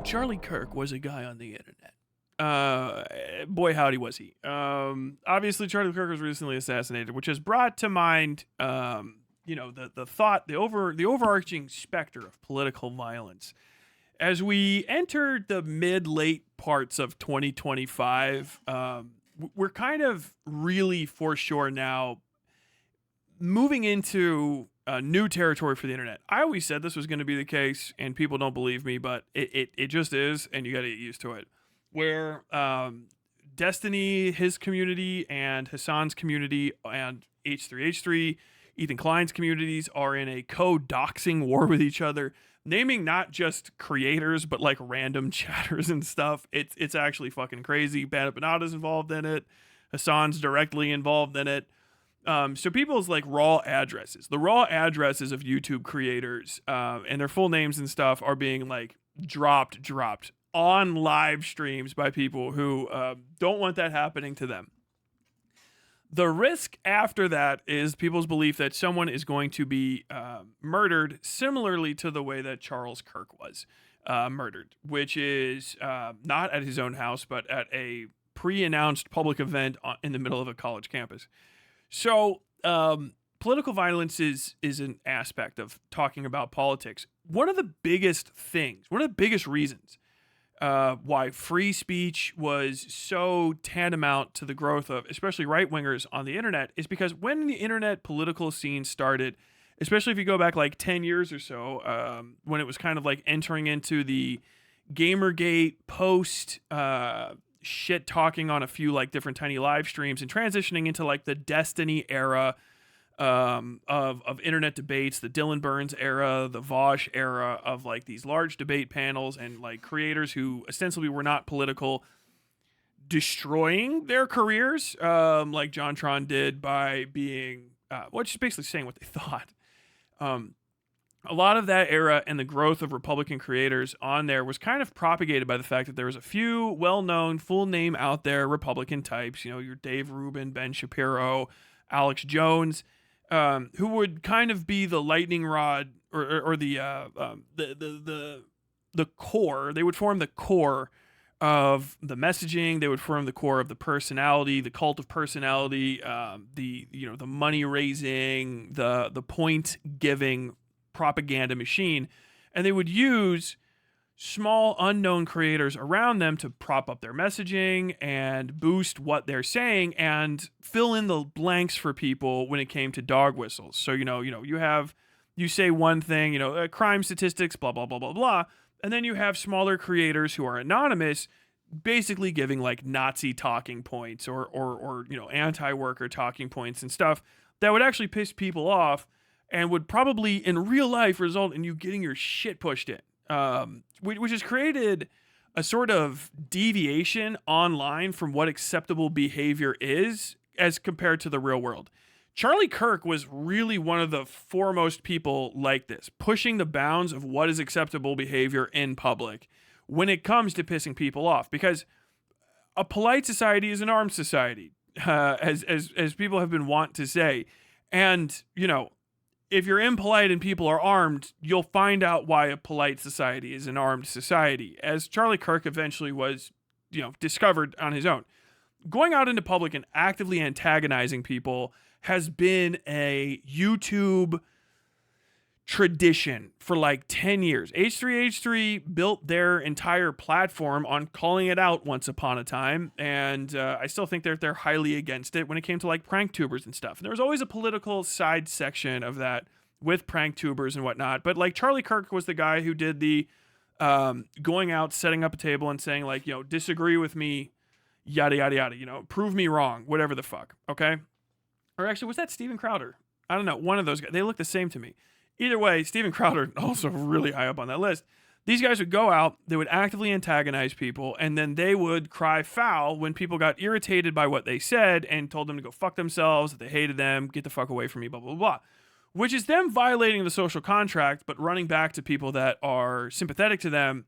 Charlie Kirk was a guy on the internet. Boy, howdy was he. Obviously, Charlie Kirk was recently assassinated, which has brought to mind, the thought, the overarching specter of political violence. As we enter the mid-late parts of 2025, we're kind of really for sure now moving into new territory for the internet. I always said this was going to be the case, and people don't believe me, but it just is, and you got to get used to it. Where Destiny, his community, and Hassan's community, and H3H3, Ethan Klein's communities are in a co-doxing war with each other, naming not just creators, but like random chatters and stuff. It's actually fucking crazy. Bandit Banata's involved in it. Hassan's directly involved in it. So people's like raw addresses, the raw addresses of YouTube creators, and their full names and stuff are being like dropped on live streams by people who don't want that happening to them. The risk after that is people's belief that someone is going to be murdered similarly to the way that Charles Kirk was murdered, which is not at his own house, but at a pre-announced public event in the middle of a college campus. So political violence is an aspect of talking about politics. One of the biggest reasons why free speech was so tantamount to the growth of especially right-wingers on the internet is because when the internet political scene started, especially if you go back like 10 years or so, when it was kind of like entering into the Gamergate post shit talking on a few like different tiny live streams and transitioning into like the Destiny era of internet debates, the Dylan Burns era, the Vosh era of like these large debate panels and like creators who ostensibly were not political destroying their careers, like JonTron did by being, just basically saying what they thought. A lot of that era and the growth of Republican creators on there was kind of propagated by the fact that there was a few well-known, full name out there Republican types, your Dave Rubin, Ben Shapiro, Alex Jones, who would kind of be the lightning rod or the core. They would form the core of the messaging. They would form the core of the personality, the cult of personality, the money raising, the point giving propaganda machine, and they would use small unknown creators around them to prop up their messaging and boost what they're saying and fill in the blanks for people when it came to dog whistles. So you say one thing, crime statistics, blah blah blah blah blah, and then you have smaller creators who are anonymous basically giving like Nazi talking points or anti-worker talking points and stuff that would actually piss people off and would probably in real life result in you getting your shit pushed in, which has created a sort of deviation online from what acceptable behavior is as compared to the real world. Charlie Kirk was really one of the foremost people like this, pushing the bounds of what is acceptable behavior in public when it comes to pissing people off, because a polite society is an armed society, as people have been wont to say. And, if you're impolite and people are armed, you'll find out why a polite society is an armed society, as Charlie Kirk eventually was, discovered on his own. Going out into public and actively antagonizing people has been a YouTube tradition for like 10 years. H3H3 built their entire platform on calling it out once upon a time, and I still think they're highly against it when it came to like prank tubers and stuff. And there was always a political side section of that with prank tubers and whatnot, but like Charlie Kirk was the guy who did the going out, setting up a table and saying like, disagree with me, yada yada yada, prove me wrong, whatever the fuck, okay? Or actually, was that Steven Crowder? I don't know, one of those guys. They look the same to me. Either way, Steven Crowder also really high up on that list. These guys would go out, they would actively antagonize people, and then they would cry foul when people got irritated by what they said and told them to go fuck themselves, that they hated them, get the fuck away from me, blah, blah, blah. Which is them violating the social contract, but running back to people that are sympathetic to them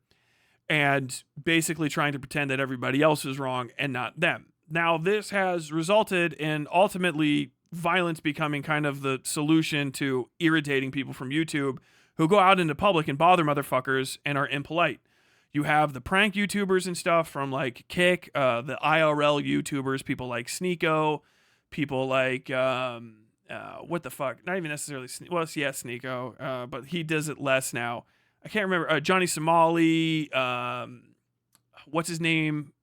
and basically trying to pretend that everybody else is wrong and not them. Now, this has resulted in ultimately violence becoming kind of the solution to irritating people from YouTube who go out into public and bother motherfuckers and are impolite. You have the prank YouTubers and stuff from like Kick, the IRL YouTubers, people like Sneeko, people like what the fuck? Not even necessarily well, yeah, Sneeko, but he does it less now. I can't remember. Johnny Somali, what's his name?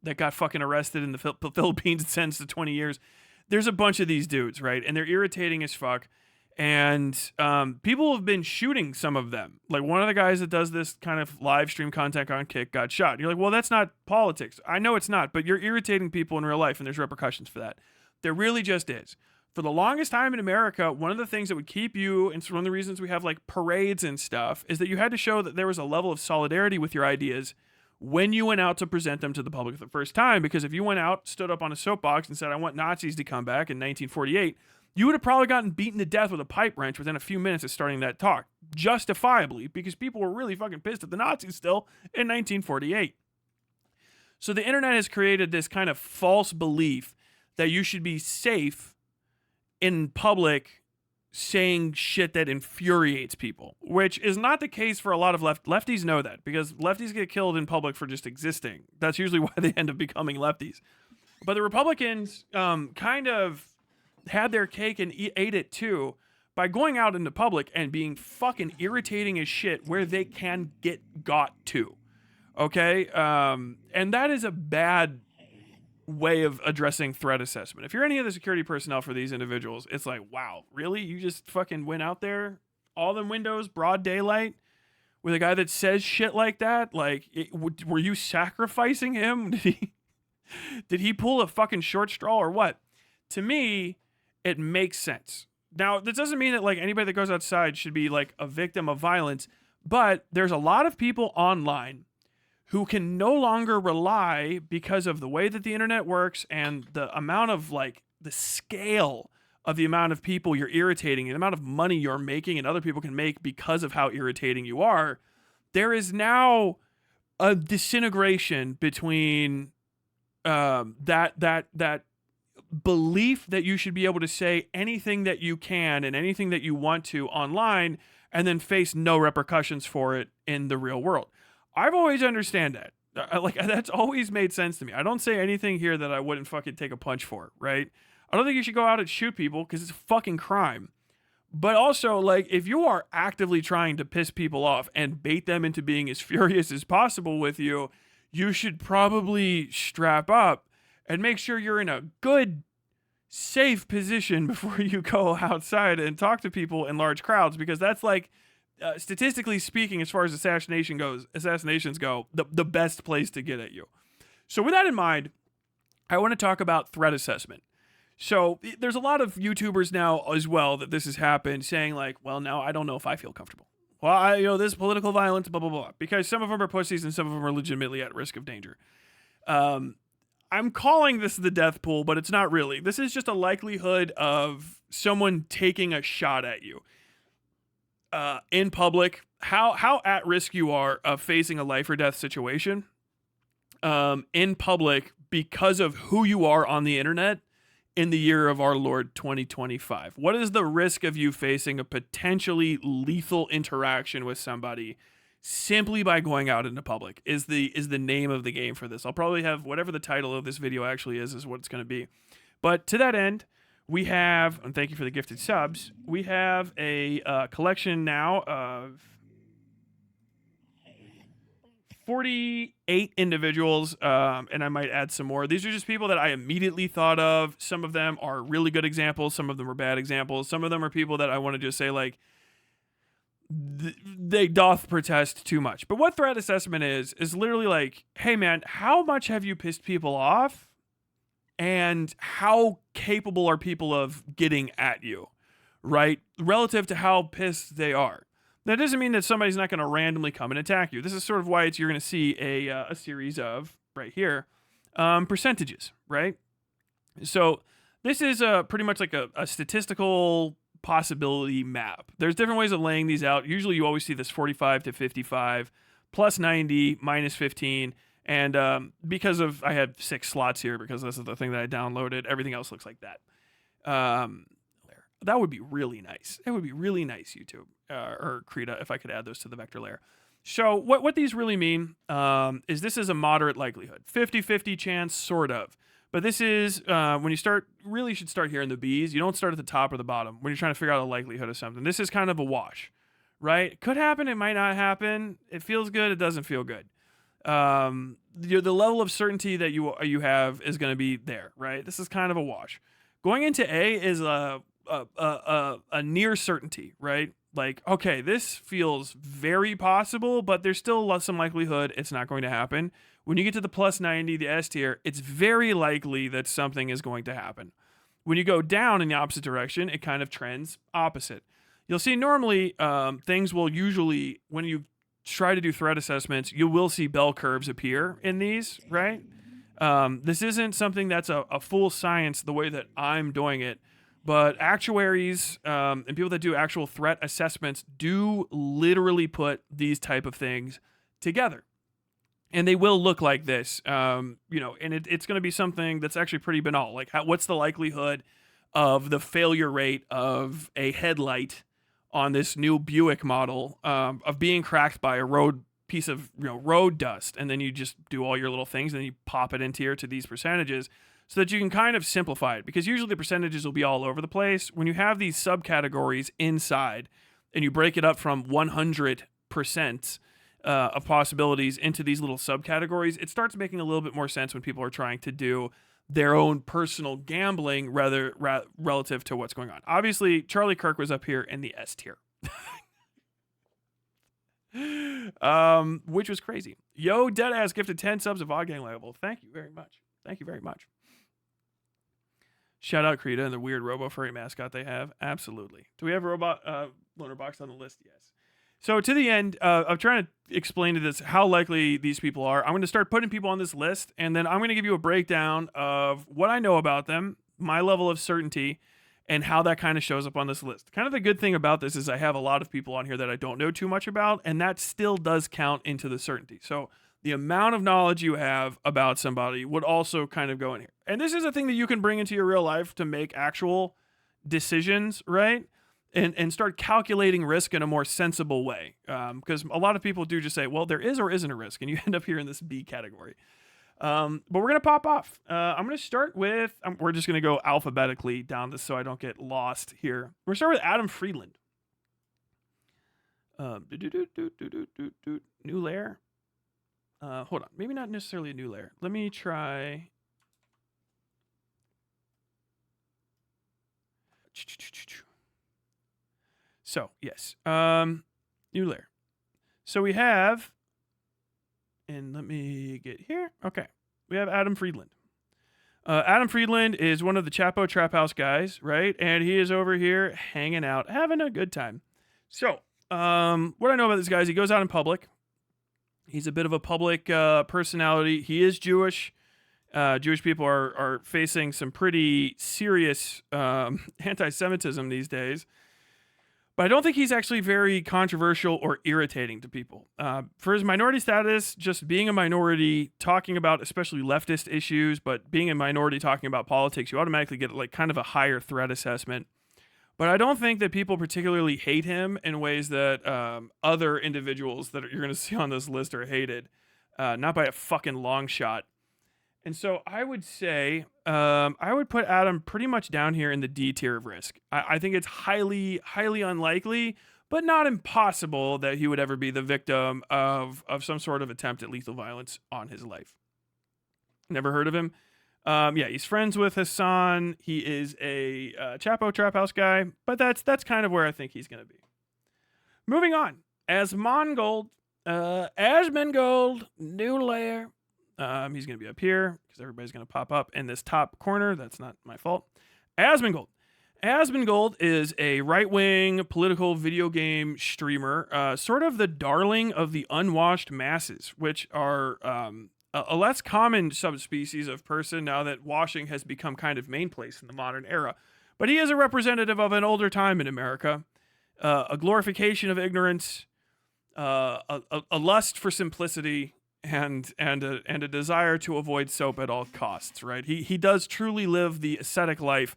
That got fucking arrested in the Philippines and sentenced to 20 years. There's a bunch of these dudes, right? And they're irritating as fuck. And people have been shooting some of them. Like one of the guys that does this kind of live stream content on Kick got shot. You're like, well, that's not politics. I know it's not, but you're irritating people in real life and there's repercussions for that. There really just is. For the longest time in America, one of the things that would keep you, and it's one of the reasons we have like parades and stuff, is that you had to show that there was a level of solidarity with your ideas when you went out to present them to the public for the first time. Because if you went out, stood up on a soapbox and said, I want Nazis to come back in 1948, you would have probably gotten beaten to death with a pipe wrench within a few minutes of starting that talk. Justifiably, because people were really fucking pissed at the Nazis still in 1948. So the internet has created this kind of false belief that you should be safe in public saying shit that infuriates people, which is not the case for a lot of lefties know that, because lefties get killed in public for just existing. That's usually why they end up becoming lefties. But the Republicans kind of had their cake and ate it too by going out into public and being fucking irritating as shit where they can get got to. Okay? And that is a bad way of addressing threat assessment. If you're any of the security personnel for these individuals, it's like, wow, really? You just fucking went out there, all them windows, broad daylight, with a guy that says shit like that? Like, were you sacrificing him? Did he pull a fucking short straw or what? To me, it makes sense. Now, this doesn't mean that like anybody that goes outside should be like a victim of violence, but there's a lot of people online who can no longer rely, because of the way that the internet works and the amount of like the scale of the amount of people you're irritating and the amount of money you're making and other people can make because of how irritating you are. There is now a disintegration between that belief that you should be able to say anything that you can and anything that you want to online and then face no repercussions for it in the real world. I've always understand that. Like, that's always made sense to me. I don't say anything here that I wouldn't fucking take a punch for, right? I don't think you should go out and shoot people because it's a fucking crime. But also, like, if you are actively trying to piss people off and bait them into being as furious as possible with you, you should probably strap up and make sure you're in a good, safe position before you go outside and talk to people in large crowds, because that's like, statistically speaking, as far as assassinations go, the best place to get at you. So with that in mind, I want to talk about threat assessment. So there's a lot of YouTubers now as well that this has happened, saying like, well, now I don't know if I feel comfortable. Well, this political violence, blah, blah, blah, because some of them are pussies and some of them are legitimately at risk of danger. I'm calling this the death pool, but it's not really. This is just a likelihood of someone taking a shot at you. In public, how at risk you are of facing a life or death situation in public because of who you are on the internet in the year of our Lord 2025. What is the risk of you facing a potentially lethal interaction with somebody simply by going out into public is the name of the game for this. I'll probably have whatever the title of this video actually is what it's going to be. But to that end, we have, and thank you for the gifted subs, we have a collection now of 48 individuals, and I might add some more. These are just people that I immediately thought of. Some of them are really good examples. Some of them are bad examples. Some of them are people that I want to just say, like, they doth protest too much. But what threat assessment is literally like, hey, man, how much have you pissed people off? And how capable are people of getting at you, right? Relative to how pissed they are. That doesn't mean that somebody's not going to randomly come and attack you. This is sort of why you're going to see a series of, right here, percentages, right? So this is pretty much like a statistical possibility map. There's different ways of laying these out. Usually you always see this 45 to 55, plus 90, minus 15, and because of, I had 6 slots here because this is the thing that I downloaded, everything else looks like that. That would be really nice. It would be really nice, YouTube, or Krita, if I could add those to the vector layer. So what these really mean is this is a moderate likelihood. 50-50 chance, sort of. But this is, when you start, really should start here in the B's. You don't start at the top or the bottom when you're trying to figure out the likelihood of something. This is kind of a wash, right? It could happen, it might not happen. It feels good, it doesn't feel good. The level of certainty that you have is going to be there, right? This is kind of a wash. Going into A is a near certainty, right? Like, okay, this feels very possible, but there's still some likelihood it's not going to happen. When you get to the plus 90, the S tier, it's very likely that something is going to happen. When you go down in the opposite direction, it kind of trends opposite. You'll see normally things will usually, when you try to do threat assessments, you will see bell curves appear in these, right? This isn't something that's a full science the way that I'm doing it, but actuaries and people that do actual threat assessments do literally put these type of things together. And they will look like this, and it's going to be something that's actually pretty banal. Like, what's the likelihood of the failure rate of a headlight on this new Buick model of being cracked by a road piece of road dust? And then you just do all your little things and then you pop it into here to these percentages so that you can kind of simplify it, because usually the percentages will be all over the place. When you have these subcategories inside and you break it up from 100% of possibilities into these little subcategories, it starts making a little bit more sense when people are trying to do their own personal gambling relative to what's going on. Obviously, Charlie Kirk was up here in the S tier. Which was crazy. Yo, Deadass gifted 10 subs of Odd Gang Label. Thank you very much. Thank you very much. Shout out Krita and the weird Robo Furry mascot they have. Absolutely. Do we have a robot LonerBox on the list? Yes. So to the end, I'm trying to explain to this how likely these people are. I'm going to start putting people on this list, and then I'm going to give you a breakdown of what I know about them, my level of certainty, and how that kind of shows up on this list. Kind of the good thing about this is I have a lot of people on here that I don't know too much about, and that still does count into the certainty. So the amount of knowledge you have about somebody would also kind of go in here. And this is a thing that you can bring into your real life to make actual decisions, right? And start calculating risk in a more sensible way. Because a lot of people do just say, well, there is or isn't a risk, and you end up here in this B category. But we're going to pop off. I'm going to start with, we're just going to go alphabetically down this so I don't get lost here. We're going to start with Adam Friedland. New layer. Hold on. Maybe not necessarily a new layer. Let me try. So, yes. New layer. So we have, and let me get here. Okay. We have Adam Friedland. Adam Friedland is one of the Chapo Trap House guys, right? And he is over here hanging out, having a good time. So, what I know about this guy is he goes out in public. He's a bit of a public personality. He is Jewish. Jewish people are facing some pretty serious anti-Semitism these days. But I don't think he's actually very controversial or irritating to people. For his minority status, just being a minority, talking about especially leftist issues, but being a minority talking about politics, you automatically get like kind of a higher threat assessment. But I don't think that people particularly hate him in ways that other individuals that you're going to see on this list are hated. Not by a fucking long shot. And so I would say, I would put Adam pretty much down here in the D tier of risk. I think it's highly, highly unlikely, but not impossible that he would ever be the victim of some sort of attempt at lethal violence on his life. Never heard of him. Yeah, he's friends with Hassan. He is a Chapo Trap House guy, but that's kind of where I think he's going to be. Moving on. Asmongold, new layer. He's going to be up here because everybody's going to pop up in this top corner. That's not my fault. Asmongold. Asmongold is a right-wing political video game streamer, sort of the darling of the unwashed masses, which are a less common subspecies of person now that washing has become kind of commonplace in the modern era. But he is a representative of an older time in America, a glorification of ignorance, a lust for simplicity, and a desire to avoid soap at all costs. Right? He does truly live the ascetic life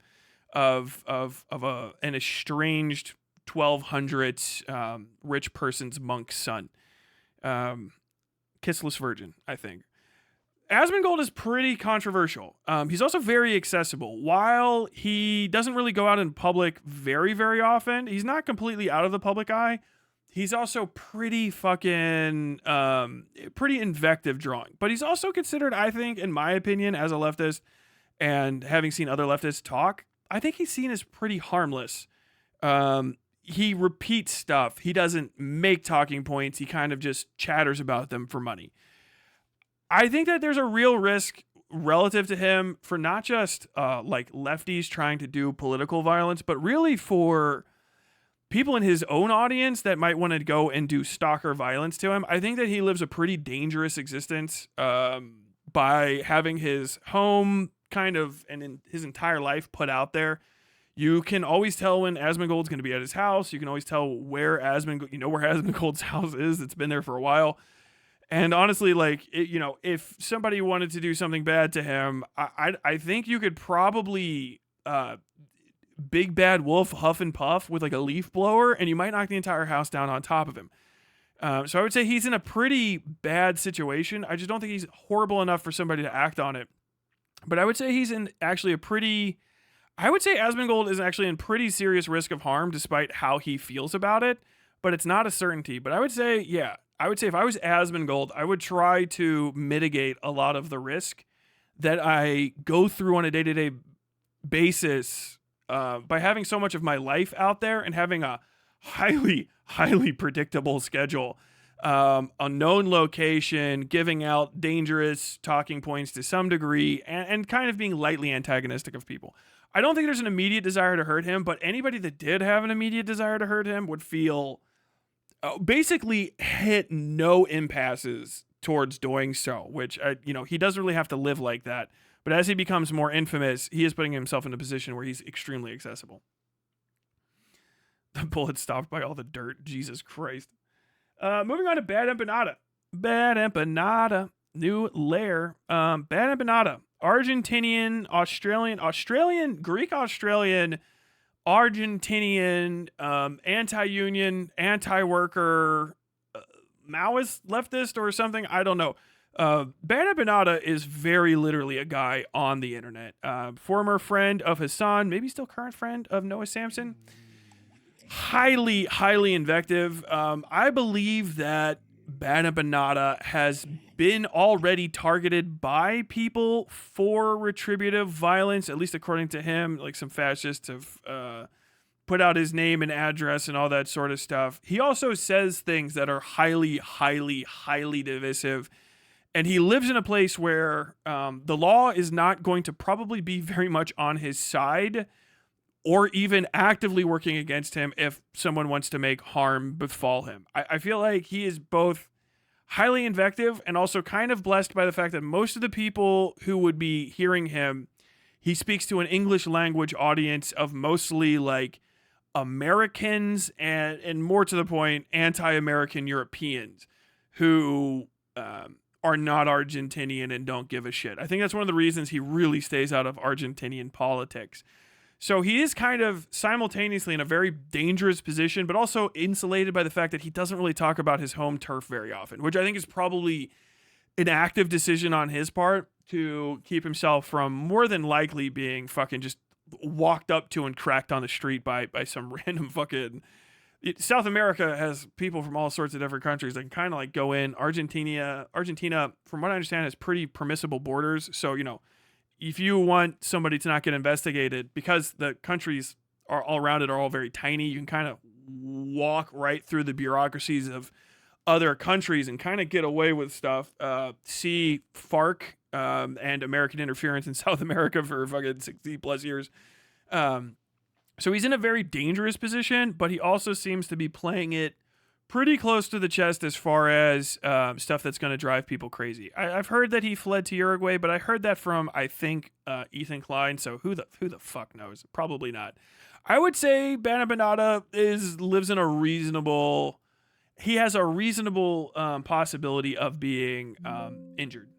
of an estranged 1200s rich person's monk son. Kissless virgin, I think. Asmongold is pretty controversial. He's also very accessible. While he doesn't really go out in public very, very often, he's not completely out of the public eye. He's also pretty fucking, pretty invective drawing. But he's also considered, I think, in my opinion, as a leftist, and having seen other leftists talk, I think he's seen as pretty harmless. He repeats stuff. He doesn't make talking points. He kind of just chatters about them for money. I think that there's a real risk relative to him for not just like lefties trying to do political violence, but really for people in his own audience that might want to go and do stalker violence to him. I think that he lives a pretty dangerous existence by having his home kind of and in his entire life put out there. You can always tell when Asmongold's going to be at his house. You can always tell where Asmongold's house is. It's been there for a while. And honestly, like, if somebody wanted to do something bad to him, I think you could probably big bad wolf huff and puff with like a leaf blower, and you might knock the entire house down on top of him. So I would say he's in a pretty bad situation. I just don't think he's horrible enough for somebody to act on it. But I would say he's in actually Asmongold is actually in pretty serious risk of harm despite how he feels about it, but it's not a certainty. But I would say, yeah. I would say if I was Asmongold, I would try to mitigate a lot of the risk that I go through on a day-to-day basis by having so much of my life out there and having a highly, highly predictable schedule, a known location, giving out dangerous talking points to some degree, and kind of being lightly antagonistic of people. I don't think there's an immediate desire to hurt him, but anybody that did have an immediate desire to hurt him would feel... basically hit no impasses towards doing so, which, he doesn't really have to live like that. But as he becomes more infamous, he is putting himself in a position where he's extremely accessible. The bullet stopped by all the dirt. Jesus Christ. Moving on to Bad Empanada. Bad Empanada. New lair. Bad Empanada. Argentinian, Australian, Greek-Australian, Argentinian, anti-union, anti-worker, Maoist leftist or something. I don't know. Bad Empanada is very literally a guy on the internet. Former friend of Hassan, maybe still current friend of Noah Samson. Highly, highly invective. I believe that Bad Empanada has been already targeted by people for retributive violence, at least according to him. Like some fascists have put out his name and address and all that sort of stuff. He also says things that are highly, highly, highly divisive. And he lives in a place where the law is not going to probably be very much on his side or even actively working against him if someone wants to make harm befall him. I feel like he is both highly invective and also kind of blessed by the fact that most of the people who would be hearing him, he speaks to an English language audience of mostly like Americans and more to the point, anti-American Europeans who are not Argentinian and don't give a shit. I think that's one of the reasons he really stays out of Argentinian politics. So he is kind of simultaneously in a very dangerous position, but also insulated by the fact that he doesn't really talk about his home turf very often, which I think is probably an active decision on his part to keep himself from more than likely being fucking just walked up to and cracked on the street by some random fucking... South America has people from all sorts of different countries that can kind of like go in. Argentina, from what I understand, has pretty permissible borders. So, if you want somebody to not get investigated, because the countries are all around it are all very tiny, you can kind of walk right through the bureaucracies of other countries and kind of get away with stuff. See FARC and American interference in South America for fucking 60 plus years. So he's in a very dangerous position, but he also seems to be playing it pretty close to the chest as far as stuff that's going to drive people crazy. I've heard that he fled to Uruguay, but I heard that from, I think, Ethan Klein. So who the fuck knows? Probably not. I would say Bad Empanada lives in a reasonable... He has a reasonable possibility of being injured.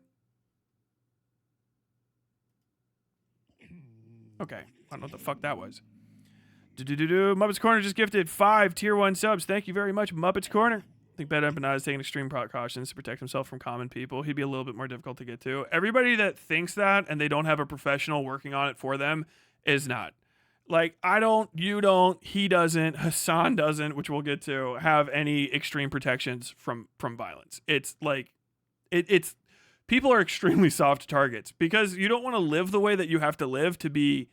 Okay. I don't know what the fuck that was. Muppets Corner just gifted 5 tier 1 subs. Thank you very much, Muppets Corner. think Ben Empanadas is taking extreme precautions to protect himself from common people. He'd be a little bit more difficult to get to. Everybody that thinks that and they don't have a professional working on it for them is not. Like, I don't, you don't, he doesn't, Hassan doesn't, which we'll get to, have any extreme protections from violence. It's like, it's people are extremely soft targets because you don't want to live the way that you have to live to be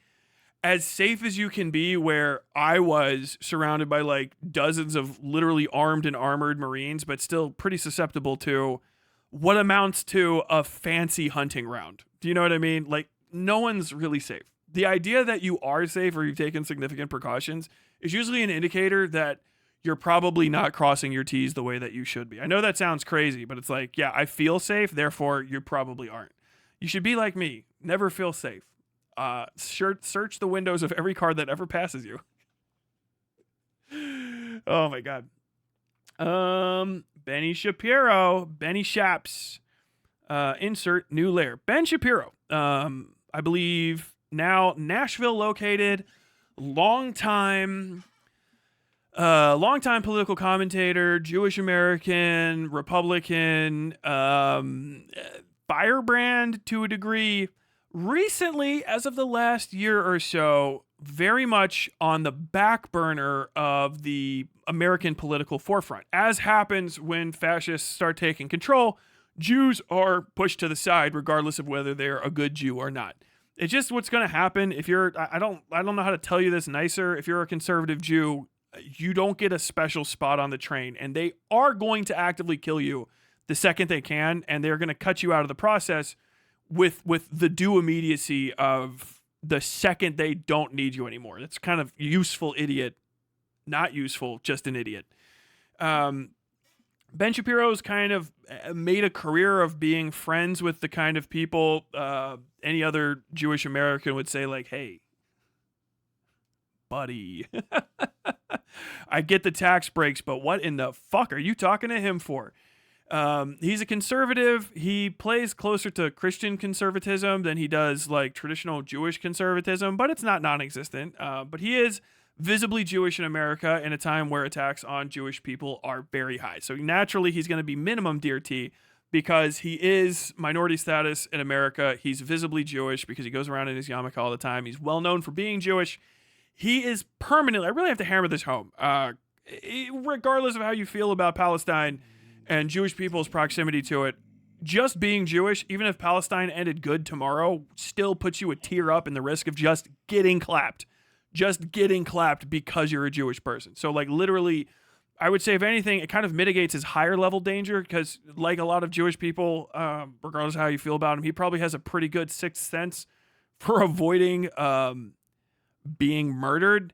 as safe as you can be, where I was surrounded by like dozens of literally armed and armored Marines, but still pretty susceptible to what amounts to a fancy hunting round. Do you know what I mean? Like, no one's really safe. The idea that you are safe or you've taken significant precautions is usually an indicator that you're probably not crossing your T's the way that you should be. I know that sounds crazy, but it's like, yeah, I feel safe, therefore you probably aren't. You should be like me. Never feel safe. Search the windows of every car that ever passes you. Oh my God. Ben Shaps. Insert new layer. Ben Shapiro. I believe now Nashville located, longtime political commentator, Jewish American, Republican, firebrand to a degree. Recently, as of the last year or so, very much on the back burner of the American political forefront. As happens when fascists start taking control, Jews are pushed to the side regardless of whether they're a good Jew or not. It's just what's going to happen. If you're, I don't know how to tell you this nicer. If you're a conservative Jew, you don't get a special spot on the train, and they are going to actively kill you the second they can, and they're going to cut you out of the process with the due immediacy of the second they don't need you anymore. That's kind of useful idiot, not useful, just an idiot. Ben Shapiro's kind of made a career of being friends with the kind of people any other Jewish American would say, like, hey, buddy, I get the tax breaks, but what in the fuck are you talking to him for? He's a conservative. He plays closer to Christian conservatism than he does like traditional Jewish conservatism, but it's not non-existent. But he is visibly Jewish in America in a time where attacks on Jewish people are very high. So naturally, he's going to be minimum DRT because he is minority status in America. He's visibly Jewish because he goes around in his yarmulke all the time. He's well known for being Jewish. He is permanently, I really have to hammer this home, regardless of how you feel about Palestine and Jewish people's proximity to it, just being Jewish, even if Palestine ended good tomorrow, still puts you a tier up in the risk of just getting clapped. Just getting clapped because you're a Jewish person. So, like, literally, I would say, if anything, it kind of mitigates his higher level danger because, like a lot of Jewish people, regardless of how you feel about him, he probably has a pretty good sixth sense for avoiding being murdered.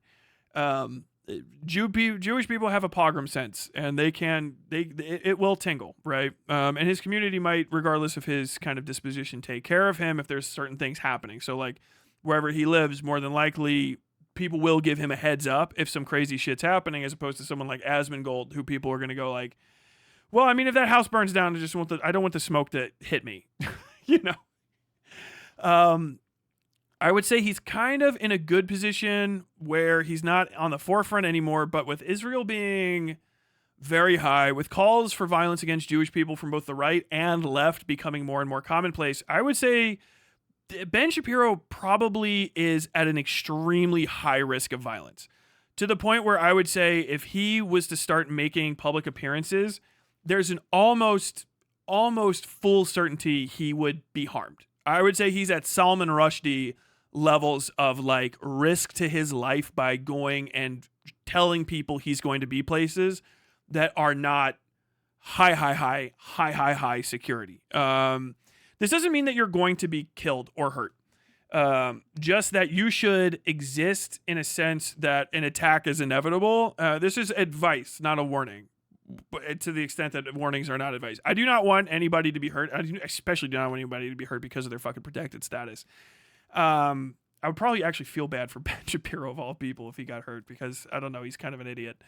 Jewish people have a pogrom sense, and it will tingle, right? And his community might, regardless of his kind of disposition, take care of him if there's certain things happening. So, like, wherever he lives, more than likely, people will give him a heads up if some crazy shit's happening, as opposed to someone like Asmongold, who people are going to go like, well, I mean, if that house burns down, I don't want the smoke to hit me, you know? I would say he's kind of in a good position where he's not on the forefront anymore, but with Israel being very high, with calls for violence against Jewish people from both the right and left becoming more and more commonplace, I would say Ben Shapiro probably is at an extremely high risk of violence, to the point where I would say if he was to start making public appearances, there's an almost full certainty he would be harmed. I would say he's at Salman Rushdie levels of like risk to his life by going and telling people he's going to be places that are not high security. This doesn't mean that you're going to be killed or hurt. Just that you should exist in a sense that an attack is inevitable. This is advice, not a warning. But to the extent that warnings are not advice. I do not want anybody to be hurt. I especially do not want anybody to be hurt because of their fucking protected status. I would probably actually feel bad for Ben Shapiro of all people if he got hurt because, I don't know, he's kind of an idiot.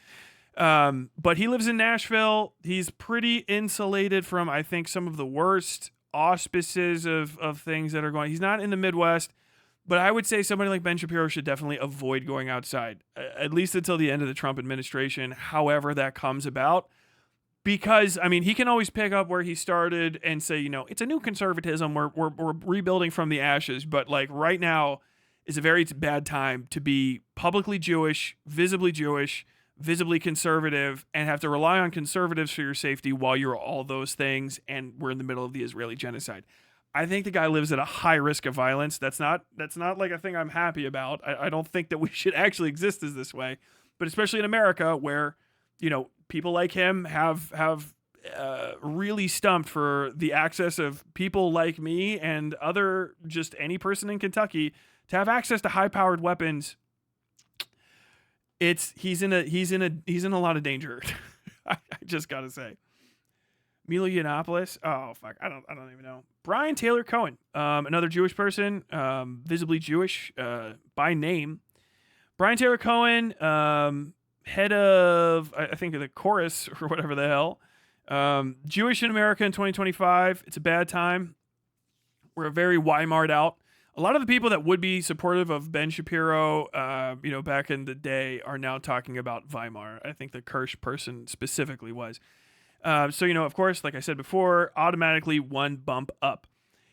But he lives in Nashville. He's pretty insulated from, I think, some of the worst auspices of things that are going. He's not in the Midwest, but I would say somebody like Ben Shapiro should definitely avoid going outside, at least until the end of the Trump administration, however that comes about. because I mean, he can always pick up where he started and say, it's a new conservatism. We're rebuilding from the ashes. But like right now is a very bad time to be publicly Jewish, visibly conservative, and have to rely on conservatives for your safety while you're all those things. And we're in the middle of the Israeli genocide. I think the guy lives at a high risk of violence. That's not like a thing I'm happy about. I don't think that we should actually exist as this way, but especially in America where, people like him have really stumped for the access of people like me and just any person in Kentucky to have access to high powered weapons. He's in a lot of danger. I just gotta say. Milo Yiannopoulos. Oh fuck, I don't even know. Brian Taylor Cohen, another Jewish person, visibly Jewish by name. Brian Taylor Cohen, head of I think the chorus or whatever the hell. Jewish in America in 2025. It's a bad time. We're very Weimar'd out. A lot of the people that would be supportive of Ben Shapiro, back in the day, are now talking about Weimar. I think the Kirsch person specifically was. So, of course, like I said before, automatically one bump up.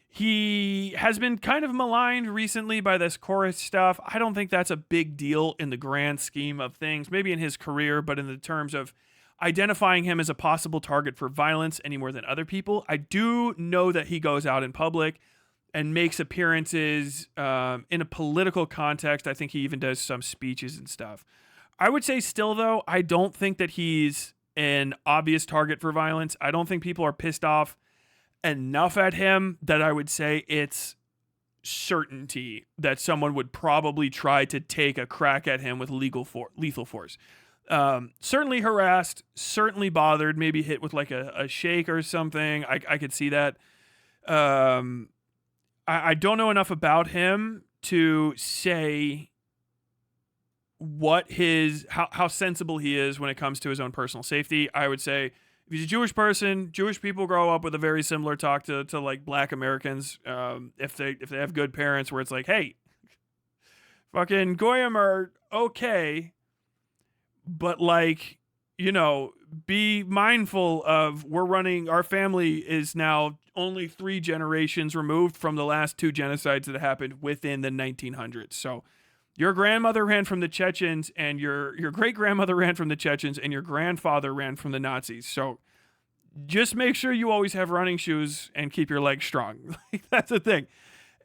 He has been kind of maligned recently by this chorus stuff. I don't think that's a big deal in the grand scheme of things, maybe in his career, but in the terms of identifying him as a possible target for violence any more than other people. I do know that he goes out in public and makes appearances in a political context. I think he even does some speeches and stuff. I would say still, though, I don't think that he's an obvious target for violence. I don't think people are pissed off enough at him that I would say it's certainty that someone would probably try to take a crack at him with lethal force. Certainly harassed, certainly bothered, maybe hit with like a shake or something. I could see that. I don't know enough about him to say how sensible he is when it comes to his own personal safety. I would say if he's a Jewish person, Jewish people grow up with a very similar talk to like black Americans. If they have good parents where it's like, hey, fucking Goyim are okay, but like, be mindful of our family is now only 3 generations removed from the last 2 genocides that happened within the 1900s. So your grandmother ran from the Chechens, and your great-grandmother ran from the Chechens, and your grandfather ran from the Nazis. So just make sure you always have running shoes and keep your legs strong. That's the thing.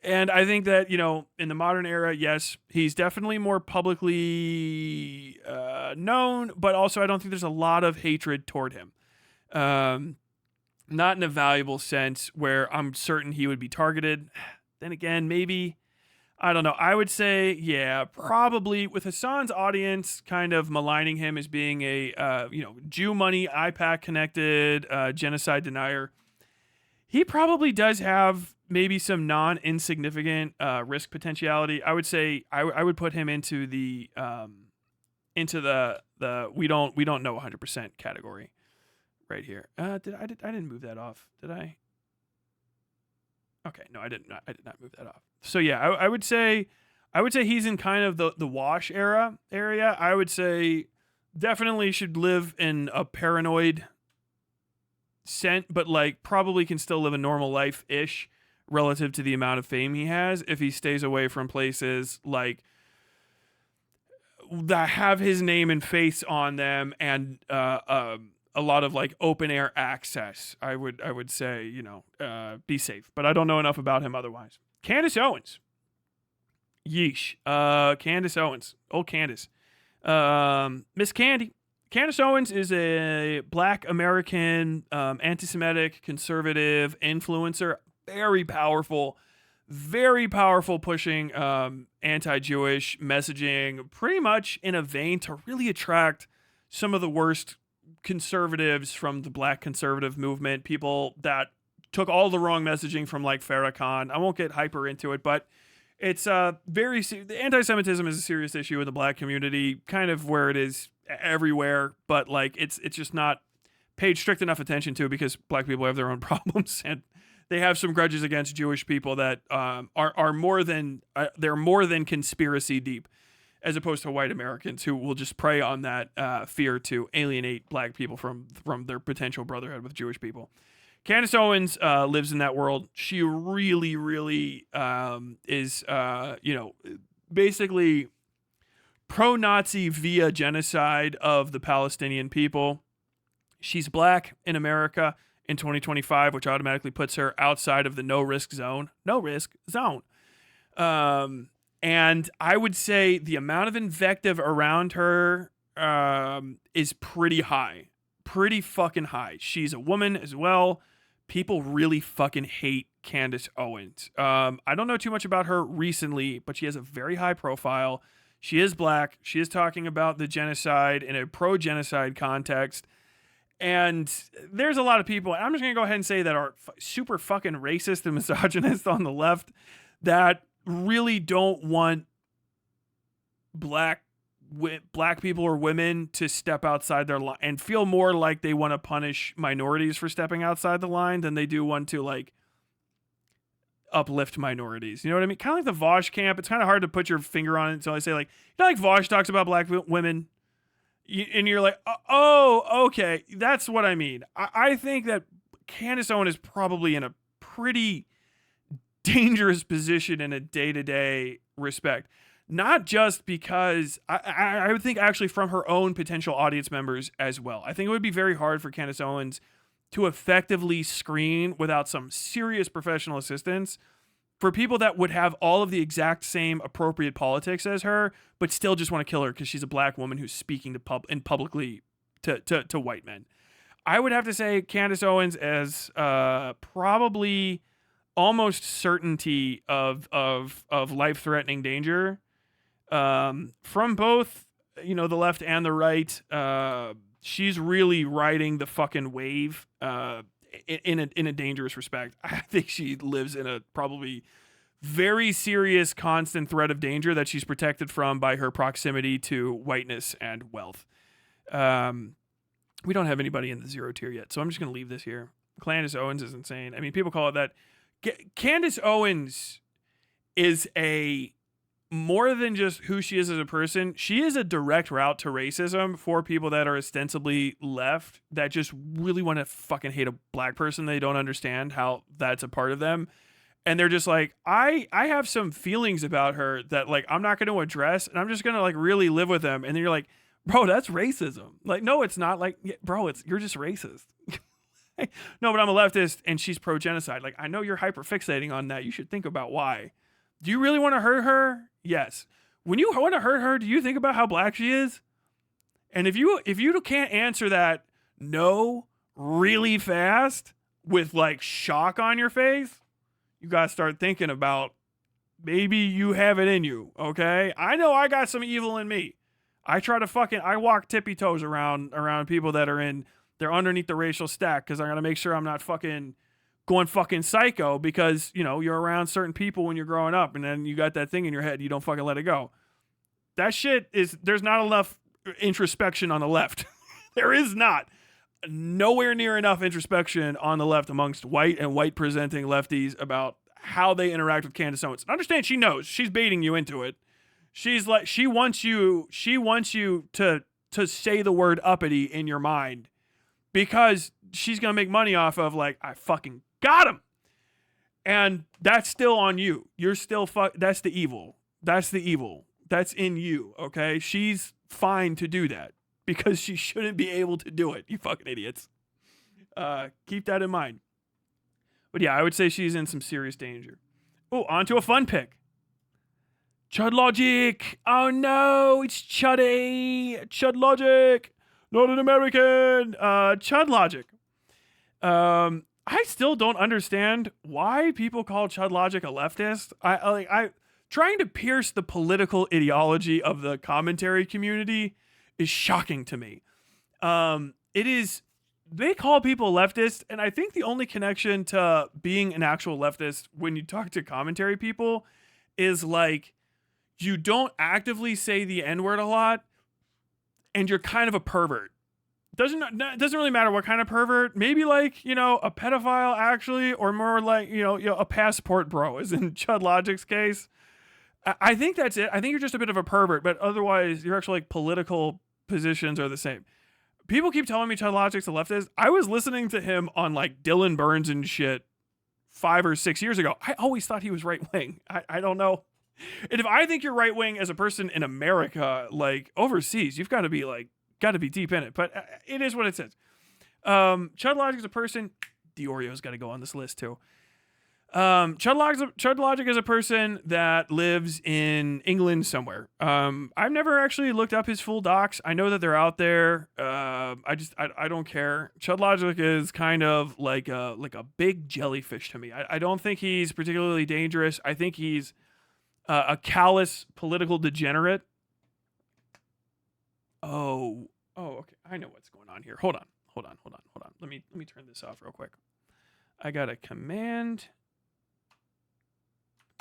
And I think that, in the modern era, yes, he's definitely more publicly known, but also I don't think there's a lot of hatred toward him. Not in a valuable sense where I'm certain he would be targeted. Then again, maybe, I don't know. I would say, yeah, probably with Hassan's audience kind of maligning him as being a, Jew money, IPAC connected, genocide denier. He probably does have maybe some non-insignificant risk potentiality. I would say I would put him into the we don't know 100% category right here. I didn't move that off, did I? Okay, no, I did not move that off. So yeah, I would say he's in kind of the wash area. I would say definitely should live in a paranoid scent, but like probably can still live a normal life-ish relative to the amount of fame he has if he stays away from places like that have his name and face on them and a lot of like open air access. I would say, be safe, but I don't know enough about him otherwise. Candace Owens. Yeesh. Candace Owens. Old Candace. Miss Candy. Candace Owens is a black American anti-Semitic conservative influencer. Very powerful pushing anti-Jewish messaging, pretty much in a vein to really attract some of the worst conservatives from the black conservative movement, people that took all the wrong messaging from like Farrakhan. I won't get hyper into it, but it's the anti-Semitism is a serious issue in the black community, kind of where it is everywhere, but like it's just not paid strict enough attention to because black people have their own problems and they have some grudges against Jewish people that are more than they're more than conspiracy deep. as opposed to white Americans who will just prey on that fear to alienate black people from their potential brotherhood with Jewish people. Candace Owens lives in that world. She really, really is, basically pro-Nazi via genocide of the Palestinian people. She's black in America in 2025, which automatically puts her outside of the no-risk zone. No-risk zone. And I would say the amount of invective around her is pretty high. Pretty fucking high. She's a woman as well. People really fucking hate Candace Owens. I don't know too much about her recently, but she has a very high profile. She is black. She is talking about the genocide in a pro-genocide context. And there's a lot of people, I'm just going to go ahead and say that are super fucking racist and misogynist on the left that really don't want black people or women to step outside their line and feel more like they want to punish minorities for stepping outside the line than they do want to like uplift minorities. You know what I mean? Kind of like the Vosh camp. It's kind of hard to put your finger on it until I say like, like Vosh talks about black women. And you're like, oh, okay, that's what I mean. I think that Candace Owens is probably in a pretty dangerous position in a day-to-day respect. Not just because, I would think actually from her own potential audience members as well. I think it would be very hard for Candace Owens to effectively screen without some serious professional assistance for people that would have all of the exact same appropriate politics as her, but still just want to kill her because she's a black woman who's speaking to publicly to white men. I would have to say Candace Owens as probably almost certainty of life-threatening danger from both, the left and the right. She's really riding the fucking wave in a dangerous respect. I think she lives in a probably very serious constant threat of danger that she's protected from by her proximity to whiteness and wealth. We don't have anybody in the 0 tier yet, so I'm just going to leave this here. Candace Owens is insane. I mean, people call it that. Candace Owens is a more than just who she is as a person. She is a direct route to racism for people that are ostensibly left that just really want to fucking hate a black person. They don't understand how that's a part of them. And they're just like, I have some feelings about her that like, I'm not going to address and I'm just going to like really live with them. And then you're like, bro, that's racism. Like, no, it's not. Like, bro, you're just racist. No, but I'm a leftist and she's pro-genocide. Like, I know you're hyper fixating on that. You should think about why. Do you really want to hurt her? Yes. When you want to hurt her, do you think about how black she is? And if you can't answer that no really fast with like shock on your face, you got to start thinking about maybe you have it in you, okay? I know I got some evil in me. I walk tippy toes around people that they're underneath the racial stack because I got to make sure I'm not fucking going fucking psycho because, you're around certain people when you're growing up and then you got that thing in your head. You don't fucking let it go. That shit there's not enough introspection on the left. There is not. Nowhere near enough introspection on the left amongst white and white presenting lefties about how they interact with Candace Owens. Understand, she knows. She's baiting you into it. She's like, she wants you to say the word uppity in your mind because she's going to make money off of like, I fucking got him. And that's still on you. You're still that's the evil. That's the evil. That's in you, okay? She's fine to do that because she shouldn't be able to do it. You fucking idiots. Keep that in mind. But yeah, I would say she's in some serious danger. Oh, on to a fun pick. Chud Logic. Oh no, it's Chuddy. Chud Logic. Not an American. Chud Logic. I still don't understand why people call Chud Logic a leftist. I trying to pierce the political ideology of the commentary community is shocking to me. They call people leftist, and I think the only connection to being an actual leftist when you talk to commentary people is like you don't actively say the N-word a lot, and you're kind of a pervert. Doesn't really matter what kind of pervert. Maybe like, a pedophile actually, or more like, a passport bro, as in Chud Logic's case. I think that's it. I think you're just a bit of a pervert, but otherwise, your actual like political positions are the same. People keep telling me Chud Logic's a leftist. I was listening to him on like Dylan Burns and shit 5 or 6 years ago. I always thought he was right wing. I don't know. And if I think you're right wing as a person in America, like overseas, you've got to be deep in it. But it is what it says. Chud Logic is a person. Dioreo's got to go on this list too. Chud Logic is a person that lives in England somewhere. I've never actually looked up his full docs. I know that they're out there. I don't care. Chud Logic is kind of like a big jellyfish to me. I don't think he's particularly dangerous. I think he's a callous political degenerate. Oh, okay. I know what's going on here. Hold on. Let me turn this off real quick. I got a command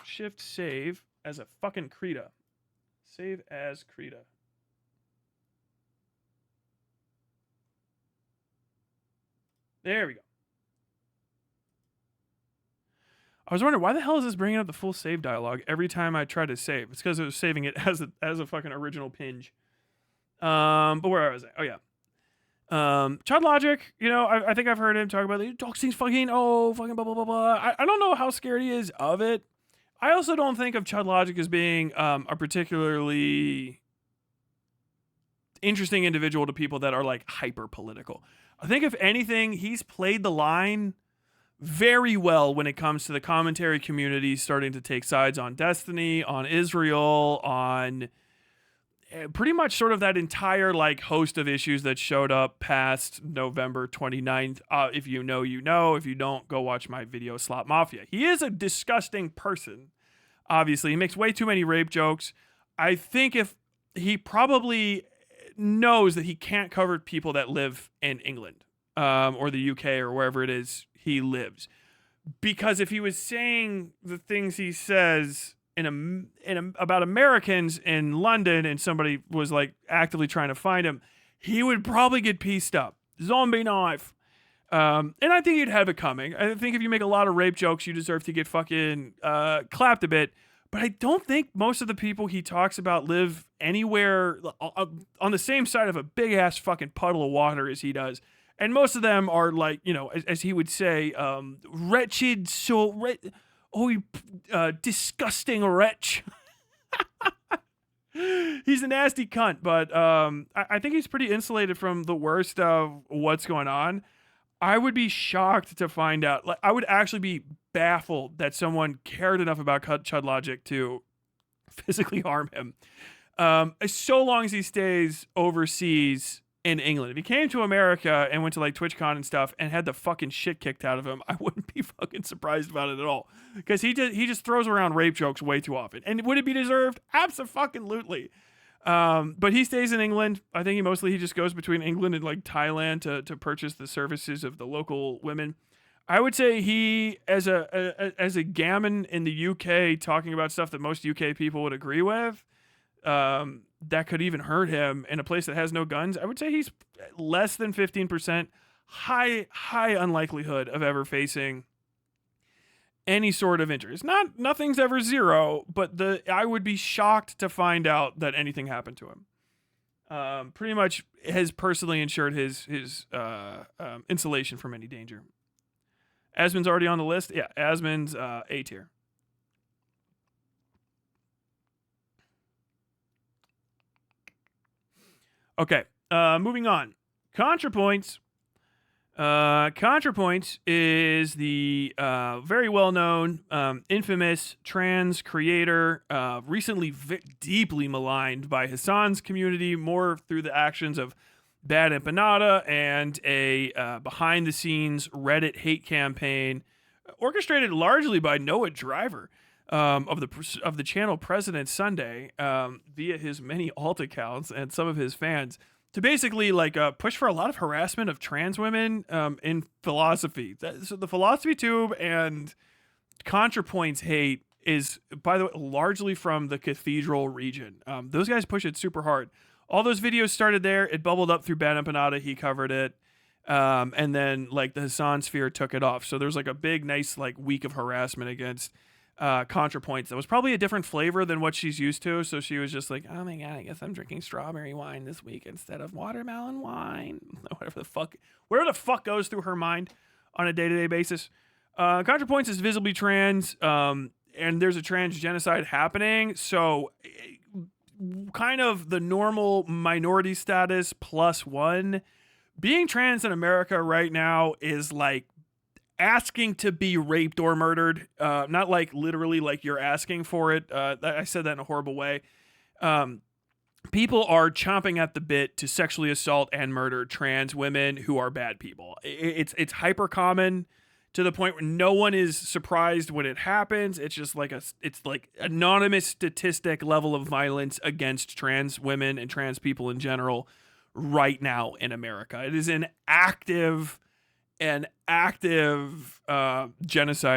shift save as a fucking Krita. Save as Krita. There we go. I was wondering why the hell is this bringing up the full save dialogue every time I try to save? It's because it was saving it as a fucking original pinge. But where was I? Oh yeah. Chud Logic, I think I've heard him talk about the doxing's fucking fucking blah blah blah blah. I don't know how scared he is of it. I also don't think of Chud Logic as being a particularly interesting individual to people that are like hyper political. I think if anything, he's played the line very well when it comes to the commentary community starting to take sides on Destiny, on Israel, on pretty much sort of that entire like host of issues that showed up past November 29th. If you know, you know. If you don't, go watch my video, Slot Mafia. He is a disgusting person. Obviously, he makes way too many rape jokes. I think if he probably knows that he can't cover people that live in England or the UK or wherever it is he lives. Because if he was saying the things he says about Americans in London and somebody was like actively trying to find him, he would probably get pieced up. Zombie knife. And I think you'd have it coming. I think if you make a lot of rape jokes, you deserve to get fucking clapped a bit. But I don't think most of the people he talks about live anywhere on the same side of a big ass fucking puddle of water as he does. And most of them are like, as he would say, wretched, you disgusting wretch. He's a nasty cunt, but I think he's pretty insulated from the worst of what's going on. I would be shocked to find out. Like, I would actually be baffled that someone cared enough about Chud Logic to physically harm him. So long as he stays overseas in England. If he came to America and went to like TwitchCon and stuff and had the fucking shit kicked out of him, I wouldn't be fucking surprised about it at all. Because he just throws around rape jokes way too often. And would it be deserved? Abso-fucking-lutely. But he stays in England. I think he just goes between England and like Thailand to purchase the services of the local women. I would say he, as a gammon in the UK, talking about stuff that most UK people would agree with, that could even hurt him in a place that has no guns. I would say he's less than 15%. High unlikelihood of ever facing any sort of injuries. Nothing's ever zero, but I would be shocked to find out that anything happened to him. Pretty much has personally ensured his insulation from any danger. Asmon's already on the list. Yeah, Asmon's A tier. Okay, moving on. ContraPoints. ContraPoints is the very well-known, infamous trans creator, recently deeply maligned by Hassan's community, more through the actions of Bad Empanada and a behind-the-scenes Reddit hate campaign orchestrated largely by Noah Driver of the channel President Sunday via his many alt accounts and some of his fans to basically like push for a lot of harassment of trans women in philosophy. So the philosophy tube and ContraPoints hate is, by the way, largely from the Cathedral region. Those guys push it super hard. All those videos started there. It bubbled up through Bad Empanada. He covered it. And then like the Hassan sphere took it off. So there's like a big, nice like week of harassment against ContraPoints. That was probably a different flavor than what she's used to. So she was just like, oh my God, I guess I'm drinking strawberry wine this week instead of watermelon wine. Whatever the fuck goes through her mind on a day-to-day basis. ContraPoints is visibly trans, and there's a trans genocide happening. So kind of the normal minority status plus one. Being trans in America right now is like asking to be raped or murdered. Not like literally like you're asking for it. I said that in a horrible way. People are chomping at the bit to sexually assault and murder trans women who are bad people. It's hyper common to the point where no one is surprised when it happens. It's just like it's like anonymous statistic level of violence against trans women and trans people in general right now in America. It is an active genocide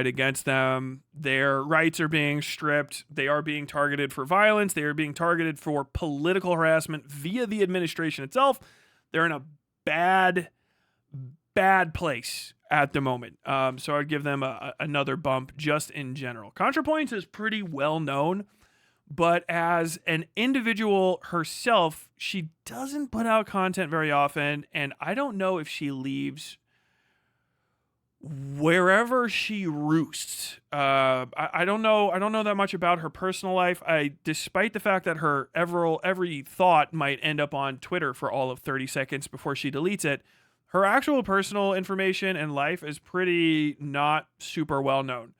against them. Their rights are being stripped. They are being targeted for violence. They are being targeted for political harassment via the administration itself. They're in a bad place at the moment. So I'd give them another bump just in general. ContraPoints is pretty well known, but as an individual herself, she doesn't put out content very often, and I don't know if she leaves wherever she roosts. I don't know that much about her personal life. Despite the fact that her every thought might end up on Twitter for all of 30 seconds before she deletes it, her actual personal information and life is pretty not super well known.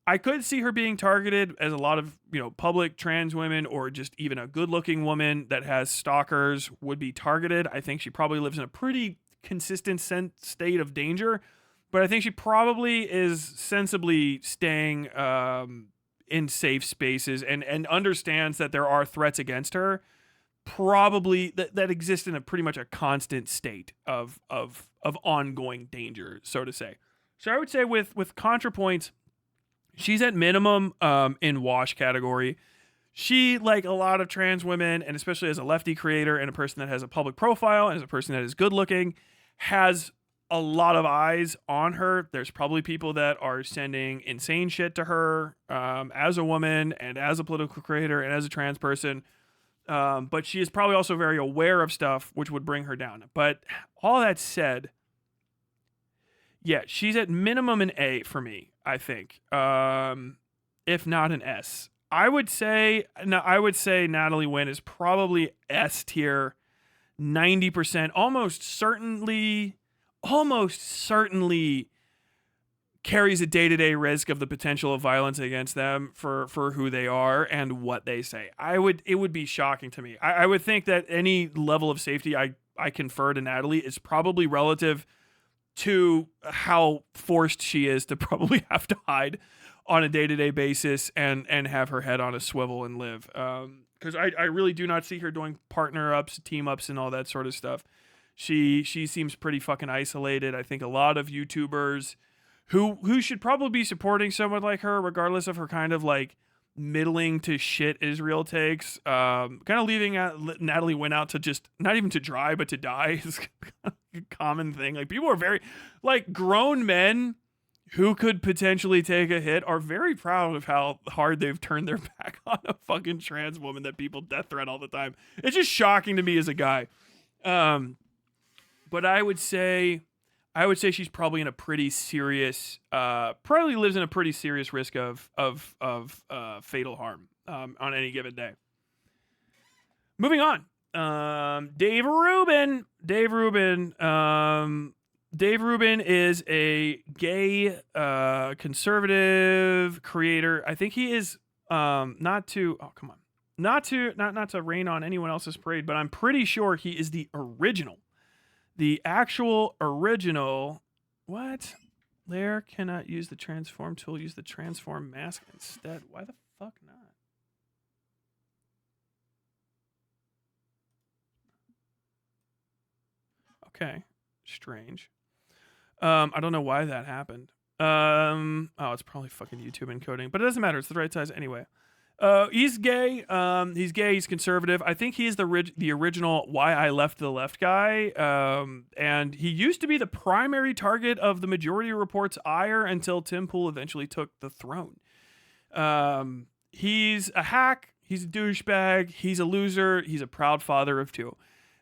I could see her being targeted as a lot of, public trans women or just even a good-looking woman that has stalkers would be targeted. I think she probably lives in a pretty consistent state of danger, but I think she probably is sensibly staying in safe spaces and understands that there are threats against her, probably that exist in a pretty much a constant state of ongoing danger, so to say. So I would say with ContraPoints, she's at minimum in wash category. She, like a lot of trans women, and especially as a lefty creator and a person that has a public profile and as a person that is good looking, has a lot of eyes on her. There's probably people that are sending insane shit to her as a woman and as a political creator and as a trans person. But she is probably also very aware of stuff which would bring her down. But all that said, yeah, she's at minimum an A for me, I think. If not an S. I would say Natalie Wynn is probably S tier, 90%, almost certainly carries a day-to-day risk of the potential of violence against them for who they are and what they say. It would be shocking to me. I would think that any level of safety I confer to Natalie is probably relative to how forced she is to probably have to hide on a day-to-day basis and have her head on a swivel and live. Because I really do not see her doing partner-ups, team-ups, and all that sort of stuff. She seems pretty fucking isolated. I think a lot of YouTubers who should probably be supporting someone like her, regardless of her kind of like middling to shit Israel takes, kind of leaving Natalie Wynn out to just not even to dry but to die is a common thing. Like, people are very, like, grown men who could potentially take a hit are very proud of how hard they've turned their back on a fucking trans woman that people death threat all the time. It's just shocking to me as a guy. But I would say she's probably in a pretty serious, probably lives in a pretty serious risk of fatal harm on any given day. Moving on. Dave Rubin. Dave Rubin is a gay conservative creator. I think he is not to rain on anyone else's parade, but I'm pretty sure he is the original. The actual original. What? Lair cannot use the transform tool. Use the transform mask instead. Why the fuck not? Okay. Strange. I don't know why that happened. Oh, it's probably fucking YouTube encoding, but it doesn't matter. It's the right size anyway. He's gay. He's gay. He's conservative. I think he's the original Why I Left the Left guy. And he used to be the primary target of the Majority Report's ire until Tim Pool eventually took the throne. He's a hack. He's a douchebag. He's a loser. He's a proud father of two.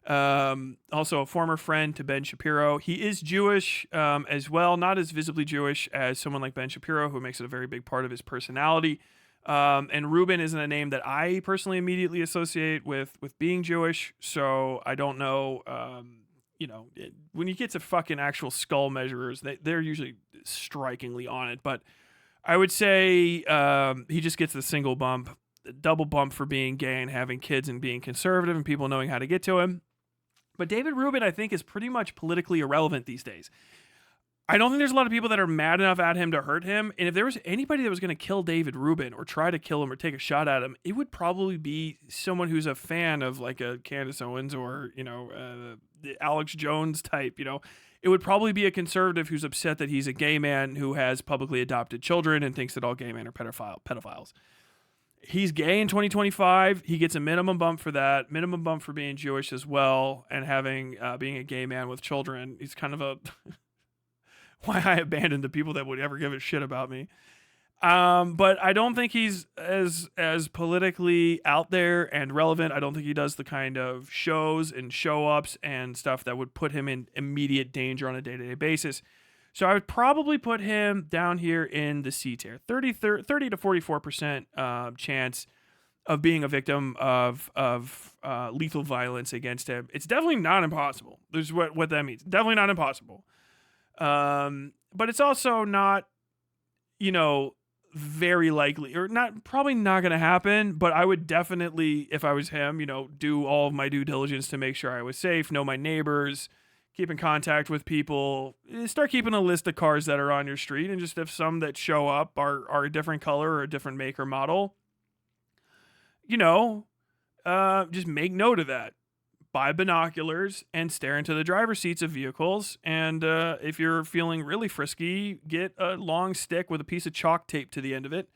Also a former friend to Ben Shapiro. He is Jewish as well, not as visibly Jewish as someone like Ben Shapiro, who makes it a very big part of his personality. And Rubin isn't a name that I personally immediately associate with being Jewish, so I don't know. When you get to fucking actual skull measurers, they're usually strikingly on it. But I would say he just gets the double bump for being gay and having kids and being conservative and people knowing how to get to him. But David Rubin, I think, is pretty much politically irrelevant these days. I don't think there's a lot of people that are mad enough at him to hurt him. And if there was anybody that was going to kill David Rubin or try to kill him or take a shot at him, it would probably be someone who's a fan of like a Candace Owens or, the Alex Jones type, It would probably be a conservative who's upset that he's a gay man who has publicly adopted children and thinks that all gay men are pedophiles. He's gay in 2025. He gets a minimum bump for that, minimum bump for being Jewish as well, and having being a gay man with children. He's kind of a why I abandoned the people that would ever give a shit about me. But I don't think he's as politically out there and relevant. I don't think he does the kind of shows and show ups and stuff that would put him in immediate danger on a day-to-day basis. So I would probably put him down here in the C tier, 30 to 44% chance of being a victim of lethal violence against him. It's definitely not impossible. This is what that means. Definitely not impossible. But it's also not, very likely or probably not going to happen. But I would definitely, if I was him, do all of my due diligence to make sure I was safe, know my neighbors, keep in contact with people, start keeping a list of cars that are on your street, and just if some that show up are a different color or a different make or model, just make note of that. Buy binoculars and stare into the driver's seats of vehicles. And if you're feeling really frisky, get a long stick with a piece of chalk tape to the end of it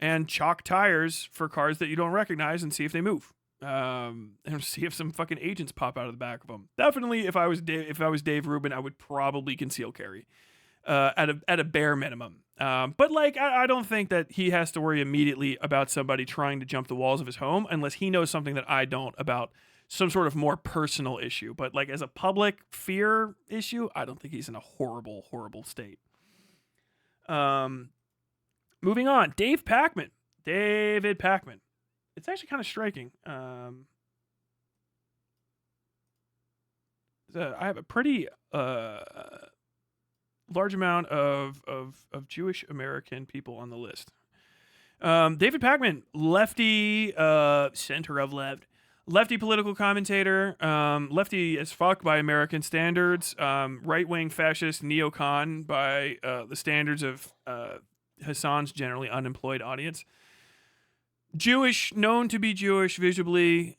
and chalk tires for cars that you don't recognize and see if they move. And see if some fucking agents pop out of the back of them. Definitely, if I was Dave Rubin, I would probably conceal carry, at a bare minimum. But I don't think that he has to worry immediately about somebody trying to jump the walls of his home unless he knows something that I don't about some sort of more personal issue. But as a public fear issue, I don't think he's in a horrible, horrible state. Moving on, David Pakman. It's actually kind of striking. I have a pretty large amount of Jewish American people on the list. David Pakman, lefty, center of left, lefty political commentator, lefty as fuck by American standards, right-wing fascist neocon by the standards of Hassan's generally unemployed audience. Jewish, known to be Jewish, visibly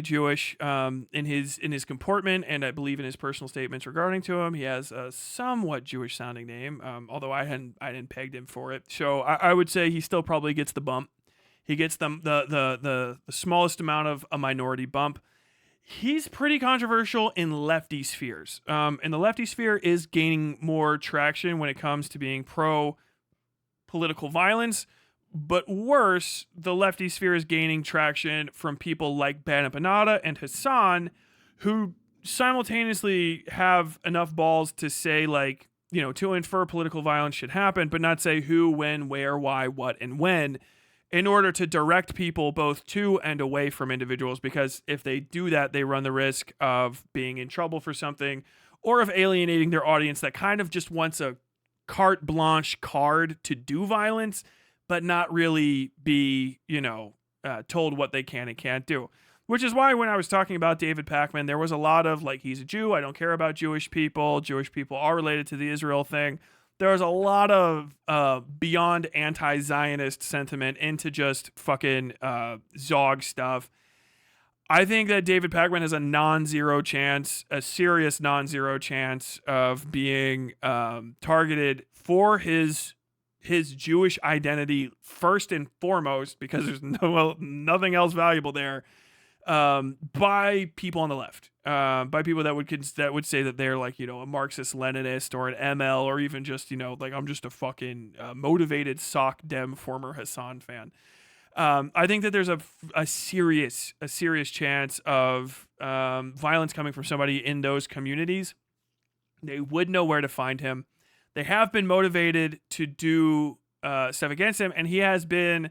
Jewish in his comportment, and I believe in his personal statements regarding to him. He has a somewhat Jewish sounding name, although I hadn't pegged him for it. So I would say he still probably gets the bump. He gets the smallest amount of a minority bump. He's pretty controversial in lefty spheres. And the lefty sphere is gaining more traction when it comes to being pro political violence. But worse, the lefty sphere is gaining traction from people like Ben and Hassan, who simultaneously have enough balls to say, to infer political violence should happen, but not say who, when, where, why, what, and when, in order to direct people both to and away from individuals. Because if they do that, they run the risk of being in trouble for something or of alienating their audience that kind of just wants a carte blanche card to do violence, but not really be, told what they can and can't do. Which is why when I was talking about David Pakman, there was a lot of, he's a Jew, I don't care about Jewish people are related to the Israel thing. There was a lot of beyond anti-Zionist sentiment into just fucking Zog stuff. I think that David Pakman has a non-zero chance, a serious non-zero chance of being targeted for his Jewish identity first and foremost, because there's nothing else valuable there. by people on the left, by people that would say that they're like, a Marxist Leninist or an ML, or even just, like I'm just a fucking motivated sock dem former Hassan fan. I think that there's a serious chance of violence coming from somebody in those communities. They would know where to find him. They have been motivated to do stuff against him, and he has been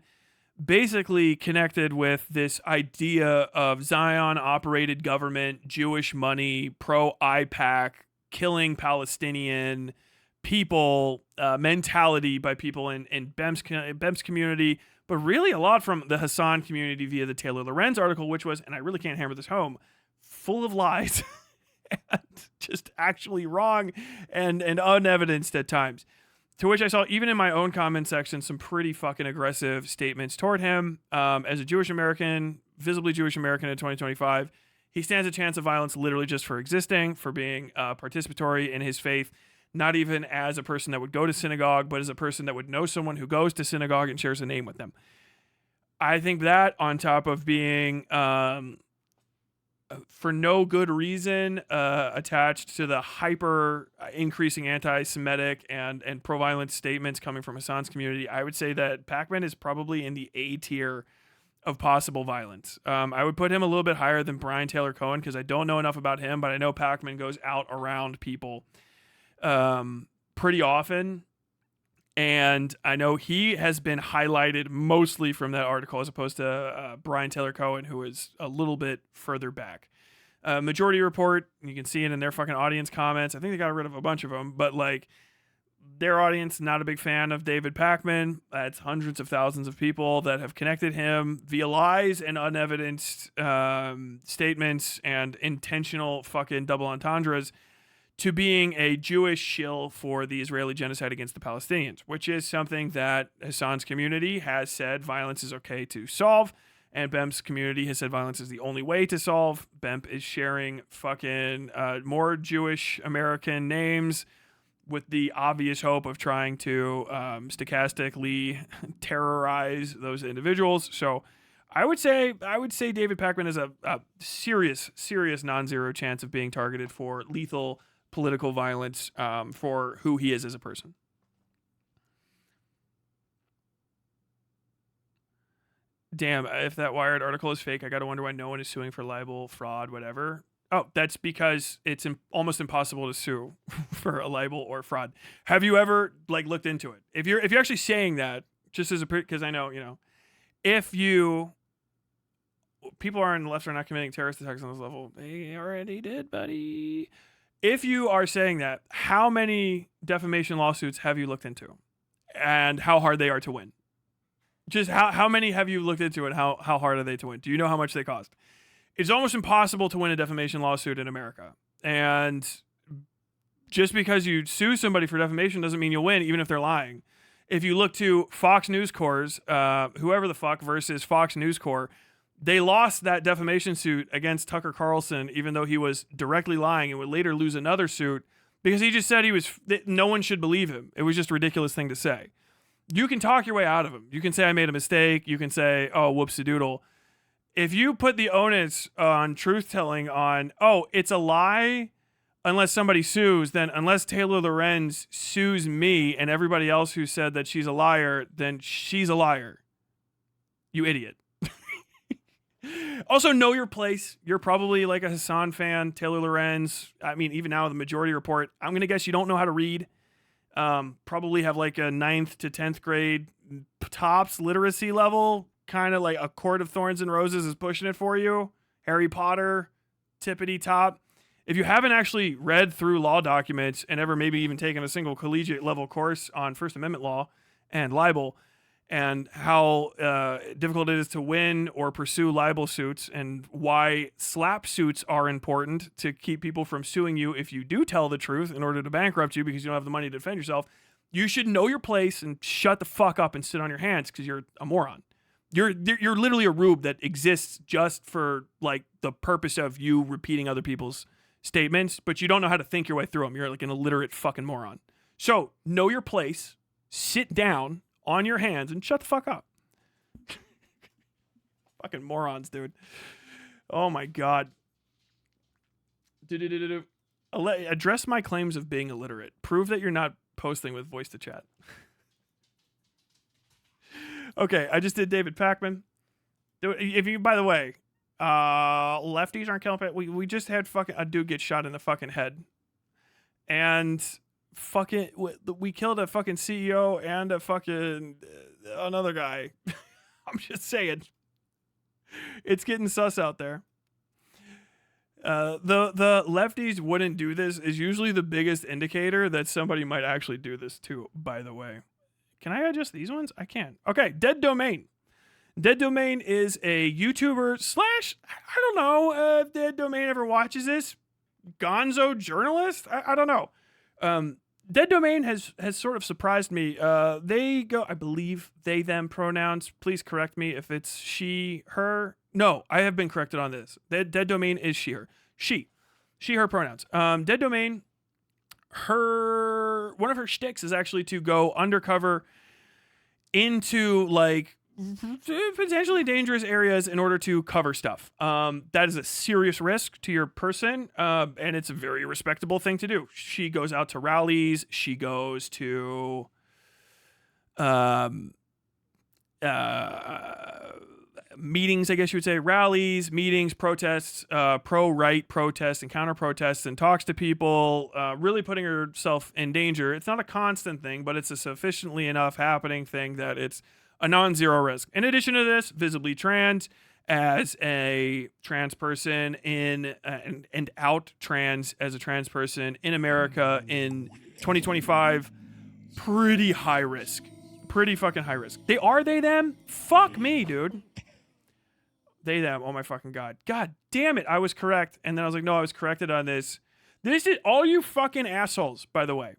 basically connected with this idea of Zion-operated government, Jewish money, pro-IPAC, killing Palestinian people mentality by people in BEM's community, but really a lot from the Hassan community via the Taylor Lorenz article, which was, and I really can't hammer this home, full of lies and just actually wrong and unevidenced at times. To which I saw, even in my own comment section, some pretty fucking aggressive statements toward him. As a Jewish American, visibly Jewish American in 2025, he stands a chance of violence literally just for existing, for being participatory in his faith, not even as a person that would go to synagogue, but as a person that would know someone who goes to synagogue and shares a name with them. I think that, on top of being, for no good reason, attached to the hyper increasing anti-Semitic and pro-violence statements coming from Hassan's community, I would say that Pakman is probably in the A tier of possible violence. I would put him a little bit higher than Brian Taylor Cohen because I don't know enough about him, but I know Pakman goes out around people pretty often. And I know he has been highlighted mostly from that article as opposed to Brian Taylor Cohen, who is a little bit further back. Majority Report, you can see it in their fucking audience comments. I think they got rid of a bunch of them, but like their audience, not a big fan of David Pakman. That's hundreds of thousands of people that have connected him via lies and unevidenced statements and intentional fucking double entendres to being a Jewish shill for the Israeli genocide against the Palestinians, which is something that Hassan's community has said violence is okay to solve, and BEM's community has said violence is the only way to solve. BEM is sharing fucking more Jewish American names with the obvious hope of trying to stochastically terrorize those individuals. So I would say David Pakman has a serious non-zero chance of being targeted for lethal political violence for who he is as a person. Damn, if that Wired article is fake, I gotta wonder why no one is suing for libel, fraud, whatever. Oh, that's because it's almost impossible to sue for a libel or fraud. Have you ever looked into it? If you're actually saying that, just as a, because I know, if people on the left are not committing terrorist attacks on this level, they already did, buddy. If you are saying that, how many defamation lawsuits have you looked into? And how hard they are to win? Just how many have you looked into, and how hard are they to win? Do you know how much they cost? It's almost impossible to win a defamation lawsuit in America. And just because you sue somebody for defamation doesn't mean you'll win, even if they're lying. If you look to Fox News Corps', whoever the fuck versus Fox News Corps, they lost that defamation suit against Tucker Carlson, even though he was directly lying, and would later lose another suit because he just said no one should believe him. It was just a ridiculous thing to say. You can talk your way out of him. You can say, I made a mistake. You can say, oh, whoops-a-doodle. If you put the onus on truth-telling on, oh, it's a lie unless somebody sues, then unless Taylor Lorenz sues me and everybody else who said that she's a liar, then she's a liar. You idiot. Also, know your place. You're probably like a Hassan fan, Taylor Lorenz. I mean, even now, the Majority Report, I'm going to guess you don't know how to read. Probably have like a 9th to 10th grade tops literacy level. Kind of like A Court of Thorns and Roses is pushing it for you. Harry Potter, tippity top. If you haven't actually read through law documents and ever maybe even taken a single collegiate level course on First Amendment law and libel, and how difficult it is to win or pursue libel suits, and why slap suits are important to keep people from suing you if you do tell the truth in order to bankrupt you because you don't have the money to defend yourself, you should know your place and shut the fuck up and sit on your hands because you're a moron. You're literally a rube that exists just for like the purpose of you repeating other people's statements, but you don't know how to think your way through them. You're like an illiterate fucking moron. So know your place, sit down on your hands, and shut the fuck up. Fucking morons, dude. Oh my god. Address my claims of being illiterate. Prove that you're not posting with voice to chat. Okay, I just did David Pakman. If you, by the way, lefties aren't killing it. We just had fucking a dude get shot in the fucking head, and fucking we killed a fucking CEO and a fucking another guy. I'm just saying, it's getting sus out there. The lefties wouldn't do this is usually the biggest indicator that somebody might actually do this too, by the way. Can I adjust these ones? I can. Okay, Dead Domain. Dead Domain is a YouTuber slash, I don't know if Dead Domain ever watches this, gonzo journalist? I don't know. Dead Domain has sort of surprised me. They go, I believe, they, them pronouns. Please correct me if it's she, her. No, I have been corrected on this. Dead Domain is she, her. She, her pronouns. Dead Domain, one of her shticks is actually to go undercover into like potentially dangerous areas in order to cover stuff. That is a serious risk to your person, and it's a very respectable thing to do. She goes out to rallies. She goes to meetings, I guess you would say, rallies, meetings, protests, pro-right protests and counter-protests, and talks to people, really putting herself in danger. It's not a constant thing, but it's a sufficiently enough happening thing that it's a non-zero risk. In addition to this, visibly trans, as a trans person in and out trans as a trans person in America in 2025, pretty high risk. Pretty fucking high risk. They, them? Fuck me, dude. They, them. Oh my fucking god. God damn it. I was correct. And then I was like, no, I was corrected on this. This is all you fucking assholes, by the way,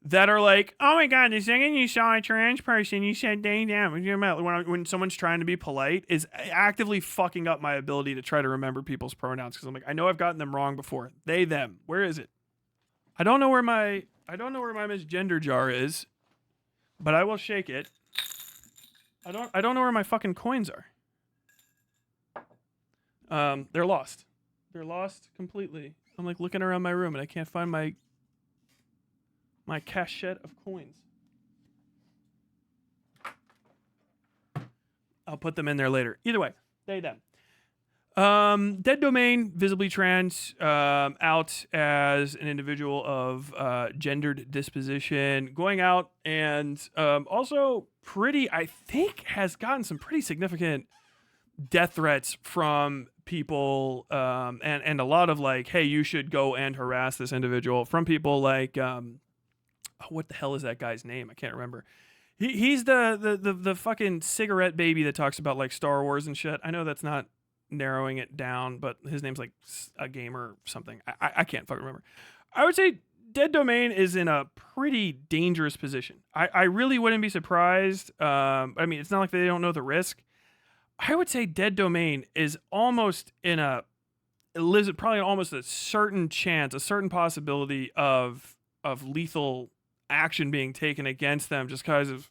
that are like, oh my god, the second you saw a trans person, you said they, them. When someone's trying to be polite is actively fucking up my ability to try to remember people's pronouns. Because I'm like, I know I've gotten them wrong before. They, them. Where is it? I don't know where my misgender jar is, but I will shake it. I don't know where my fucking coins are. They're lost. They're lost completely. I'm like looking around my room and I can't find my cachette of coins. I'll put them in there later. Either way, they, them. Dead Domain, visibly trans, out as an individual of gendered disposition, going out and also I think has gotten some pretty significant death threats from people, and a lot of like, hey, you should go and harass this individual, from people like, what the hell is that guy's name? I can't remember. He's the fucking cigarette baby that talks about like Star Wars and shit. I know that's not narrowing it down, but his name's like a gamer or something. I can't fucking remember. I would say Dead Domain is in a pretty dangerous position. I really wouldn't be surprised. I mean, it's not like they don't know the risk. I would say Dead Domain is almost probably almost a certain chance, a certain possibility of lethal action being taken against them, just because of,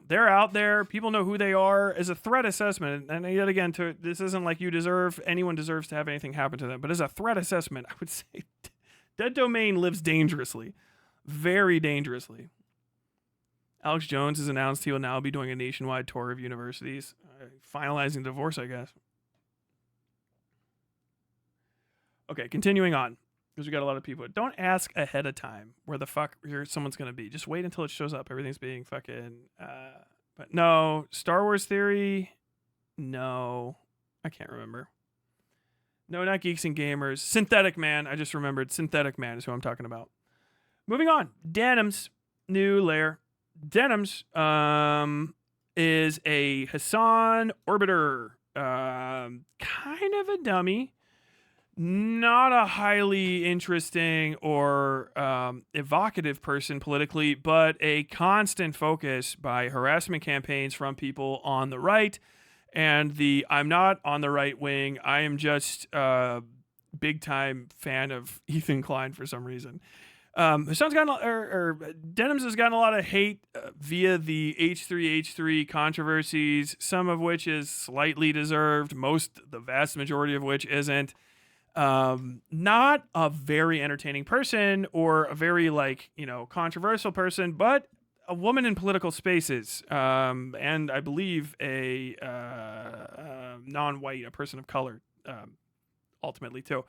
they're out there. People know who they are as a threat assessment. And yet again, this isn't like anyone deserves to have anything happen to them. But as a threat assessment, I would say Dead Domain lives dangerously, very dangerously. Alex Jones has announced he will now be doing a nationwide tour of universities, finalizing divorce, I guess. Okay, continuing on, because we got a lot of people. Don't ask ahead of time where the fuck someone's going to be. Just wait until it shows up. Everything's being fucking... but no, Star Wars Theory, no. I can't remember. No, not Geeks and Gamers. Synthetic Man, I just remembered. Synthetic Man is who I'm talking about. Moving on. Denims, new layer. Denims is a Hassan orbiter. Kind of a dummy. Not a highly interesting or evocative person politically, but a constant focus by harassment campaigns from people on the right. And I'm not on the right wing. I am just a big time fan of Ethan Klein for some reason. Hassan's gotten, or Denims has gotten a lot of hate via the H3H3 controversies, some of which is slightly deserved, the vast majority of which isn't. Not a very entertaining person or a very controversial person, but a woman in political spaces, and I believe a non-white, a person of color, ultimately too.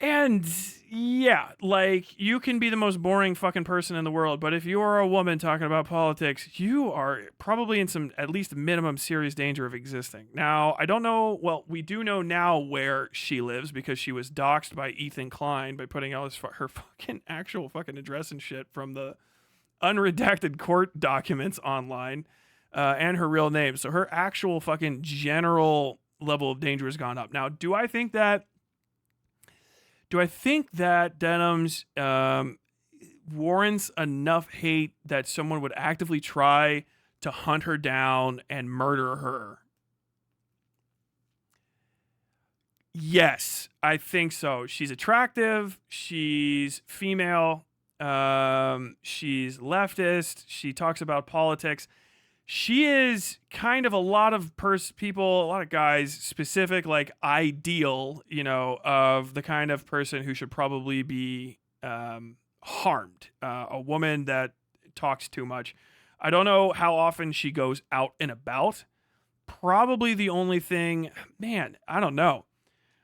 And yeah, you can be the most boring fucking person in the world, but if you are a woman talking about politics, you are probably in some, at least minimum, serious danger of existing. Now, I don't know, well, we do know now where she lives because she was doxxed by Ethan Klein by putting out her fucking actual fucking address and shit from the unredacted court documents online, and her real name. So her actual fucking general level of danger has gone up. Now, do I think that Denims warrants enough hate that someone would actively try to hunt her down and murder her? Yes, I think so. She's attractive. She's female. She's leftist. She talks about politics. She is kind of a lot of people, a lot of guys specific, ideal, of the kind of person who should probably be harmed. A woman that talks too much. I don't know how often she goes out and about. Probably the only thing, man, I don't know.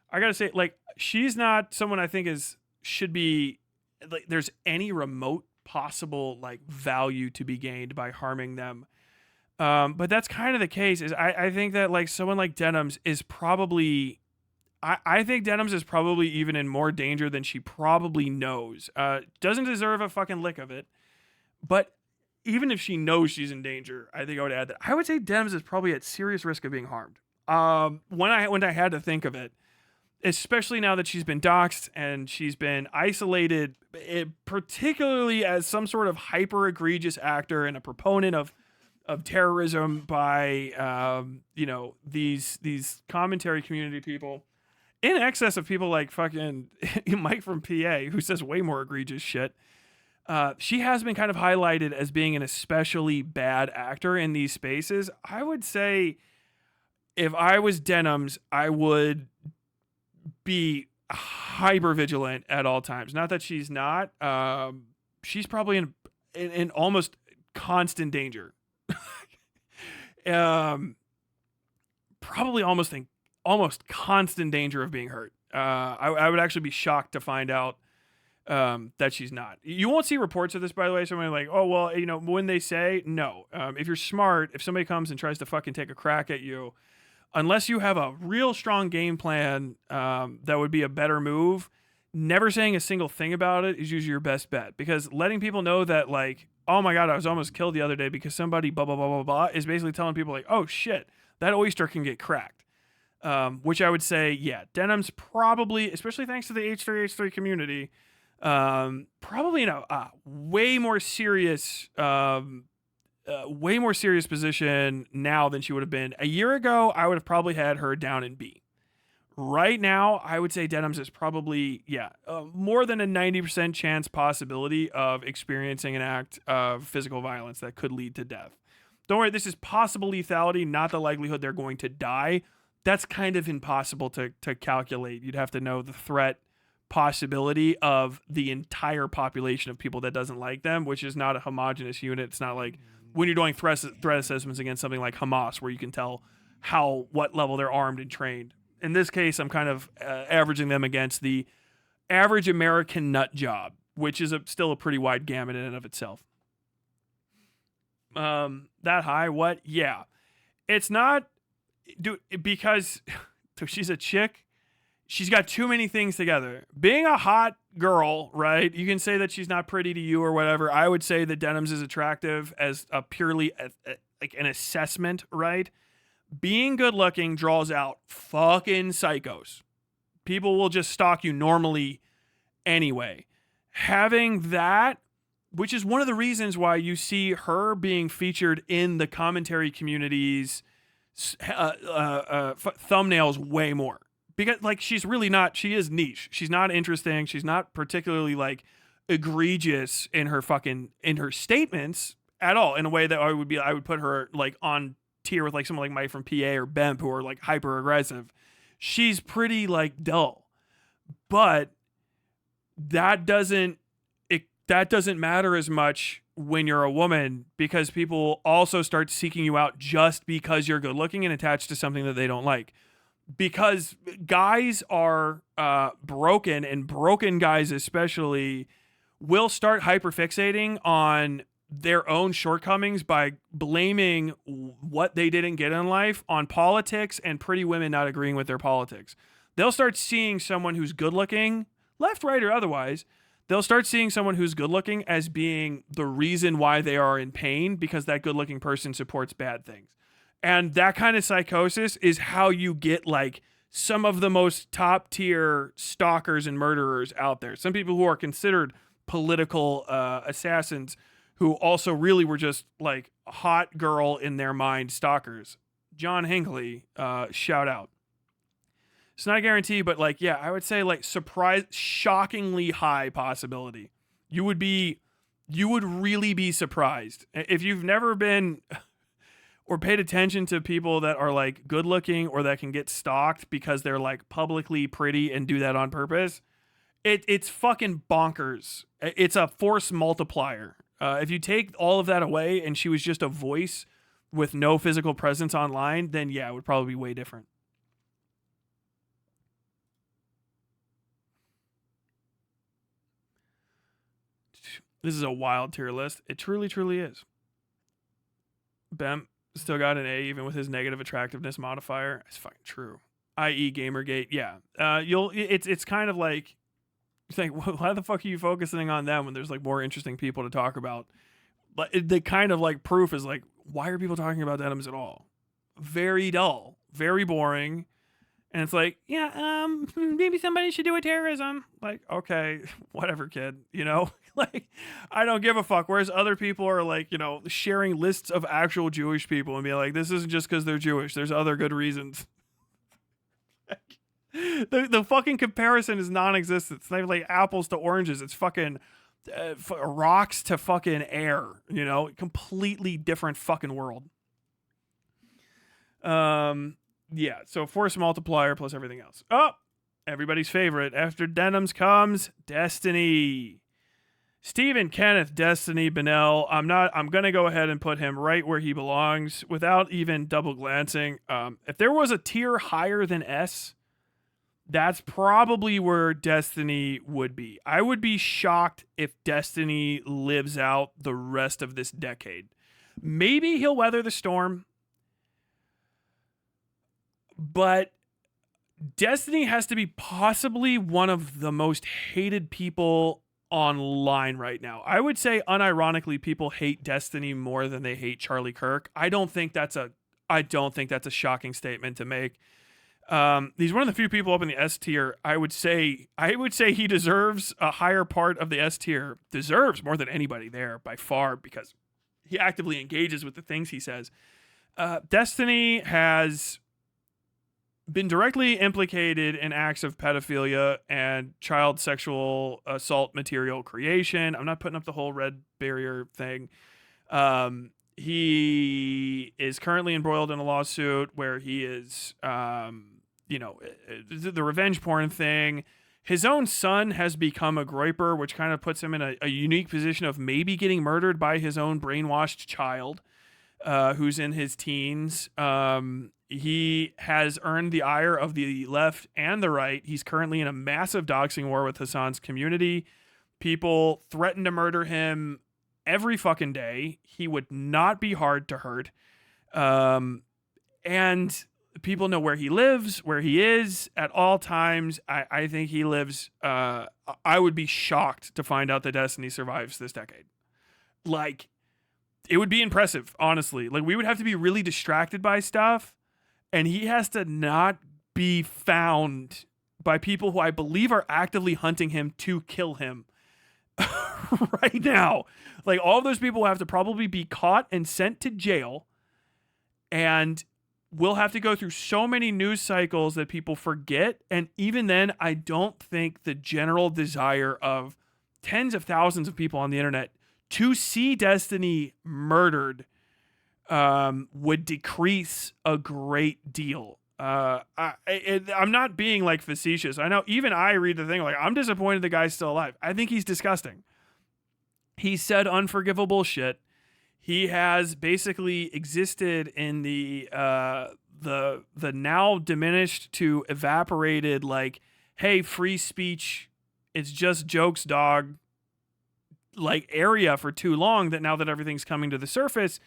I gotta say, she's not someone I think should be, there's any remote possible, value to be gained by harming them. But that's kind of the case. I think that someone like Denims is probably, I think Denims is probably even in more danger than she probably knows. Doesn't deserve a fucking lick of it. But even if she knows she's in danger, I think I would add that I would say Denims is probably at serious risk of being harmed. When I had to think of it, especially now that she's been doxxed and she's been isolated, particularly as some sort of hyper egregious actor and a proponent of terrorism by these commentary community people, in excess of people like fucking Mike from PA, who says way more egregious shit. She has been kind of highlighted as being an especially bad actor in these spaces. I would say if I was Denims, I would be hyper vigilant at all times. Not that she's not. She's probably in almost constant danger. Probably almost constant danger of being hurt. I would actually be shocked to find out that she's not. You won't see reports of this, by the way. Somebody like, oh, well, when they say no, if you're smart, if somebody comes and tries to fucking take a crack at you, unless you have a real strong game plan, that would be a better move. Never saying a single thing about it is usually your best bet, because letting people know that oh my God, I was almost killed the other day because somebody blah, blah, blah, blah, blah, is basically telling people oh shit, that oyster can get cracked. Which I would say, yeah, Denims probably, especially thanks to the H3H3 community, probably in a way more serious position now than she would have been. A year ago, I would have probably had her down in B. Right now, I would say Denims is probably, more than a 90% chance possibility of experiencing an act of physical violence that could lead to death. Don't worry, this is possible lethality, not the likelihood they're going to die. That's kind of impossible to calculate. You'd have to know the threat possibility of the entire population of people that doesn't like them, which is not a homogenous unit. It's not like when you're doing threat assessments against something like Hamas, where you can tell what level they're armed and trained. In this case, I'm kind of averaging them against the average American nut job, which is still a pretty wide gamut in and of itself. That high? What? Yeah. It's not, because she's a chick. She's got too many things together. Being a hot girl, right? You can say that she's not pretty to you or whatever. I would say that Denims is attractive as a purely an assessment, right? Being good looking draws out fucking psychos. People will just stalk you normally anyway. Having that, which is one of the reasons why you see her being featured in the commentary community's thumbnails way more. because like she's really not. She is niche. She's not interesting. She's not particularly like egregious in her statements at all. In a way that I would put her like on tier with like someone like Mike from PA or Bemp who are like hyper aggressive. She's pretty like dull, but that doesn't matter as much when you're a woman, because people also start seeking you out just because you're good looking and attached to something that they don't like. Because guys are broken, and broken guys especially will start hyperfixating on their own shortcomings by blaming what they didn't get in life on politics and pretty women not agreeing with their politics. They'll start seeing someone who's good looking, left, right, or otherwise. They'll start seeing someone who's good looking as being the reason why they are in pain, because that good looking person supports bad things. And that kind of psychosis is how you get like some of the most top tier stalkers and murderers out there. Some people who are considered political assassins who also really were just like hot girl in their mind stalkers. John Hinckley, shout out. It's not a guarantee, but like, yeah, I would say like shockingly high possibility. You would really be surprised. If you've never been or paid attention to people that are like good looking or that can get stalked because they're like publicly pretty and do that on purpose, it's fucking bonkers. It's a force multiplier. If you take all of that away and she was just a voice with no physical presence online, then yeah, it would probably be way different. This is a wild tier list. It truly, truly is. Bem still got an A even with his negative attractiveness modifier. It's fucking true. I.e. Gamergate. Yeah. It's kind of like, you think, why the fuck are you focusing on them when there's like more interesting people to talk about? But the kind of like proof is like, why are people talking about Denims at all? Very dull, very boring. And it's like, yeah, maybe somebody should do a terrorism. Like, okay, whatever, kid, you know? Like, I don't give a fuck. Whereas other people are like, you know, sharing lists of actual Jewish people and be like, this isn't just because they're Jewish. There's other good reasons. The fucking comparison is non-existent. It's not like apples to oranges. It's fucking rocks to fucking air, you know? Completely different fucking world. Yeah, so force multiplier plus everything else. Oh, everybody's favorite. After Denims comes Destiny. Stephen Kenneth Destiny Bennell. I'm going to go ahead and put him right where he belongs without even double glancing. If there was a tier higher than S, that's probably where Destiny would be. I would be shocked if Destiny lives out the rest of this decade. Maybe he'll weather the storm. But Destiny has to be possibly one of the most hated people online right now. I would say unironically people hate Destiny more than they hate Charlie Kirk. I don't think that's a shocking statement to make. He's one of the few people up in the S tier. I would say he deserves a higher part of the S tier. Deserves more than anybody there by far, because he actively engages with the things he says. Destiny has been directly implicated in acts of pedophilia and child sexual assault material creation. I'm not putting up the whole red barrier thing. He is currently embroiled in a lawsuit where he is, the revenge porn thing. His own son has become a groiper, which kind of puts him in a unique position of maybe getting murdered by his own brainwashed child, who's in his teens. He has earned the ire of the left and the right. He's currently in a massive doxing war with Hassan's community. People threaten to murder him every fucking day. He would not be hard to hurt. And people know where he lives, where he is at all times. I think he lives. I would be shocked to find out that Destiny survives this decade. Like, it would be impressive, honestly. Like, we would have to be really distracted by stuff. And he has to not be found by people who I believe are actively hunting him to kill him right now. Like, all of those people have to probably be caught and sent to jail. And we'll have to go through so many news cycles that people forget. And even then, I don't think the general desire of tens of thousands of people on the internet to see Destiny murdered would decrease a great deal. I'm not being like facetious. I know even I read the thing like, I'm disappointed the guy's still alive. I think he's disgusting. He said unforgivable shit. He has basically existed in the now diminished to evaporated, like, hey, free speech, it's just jokes, dog, like, area for too long, that now that everything's coming to the surface,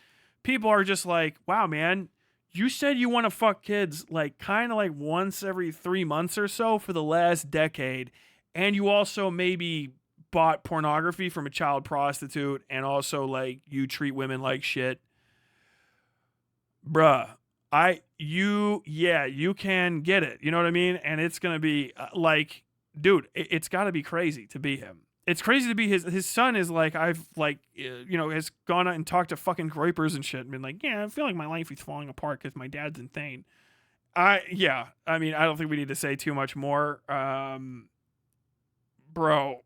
people are just like, wow, man, you said you want to fuck kids like kind of like once every 3 months or so for the last decade, and you also maybe bought pornography from a child prostitute, and also like you treat women like shit. Bruh, you can get it. You know what I mean? And it's going to be like, dude, it's got to be crazy to be him. It's crazy to be his son is like, I've like, has gone out and talked to fucking groypers and shit and been like, yeah, I feel like my life is falling apart because my dad's insane. I mean, I don't think we need to say too much more. Bro.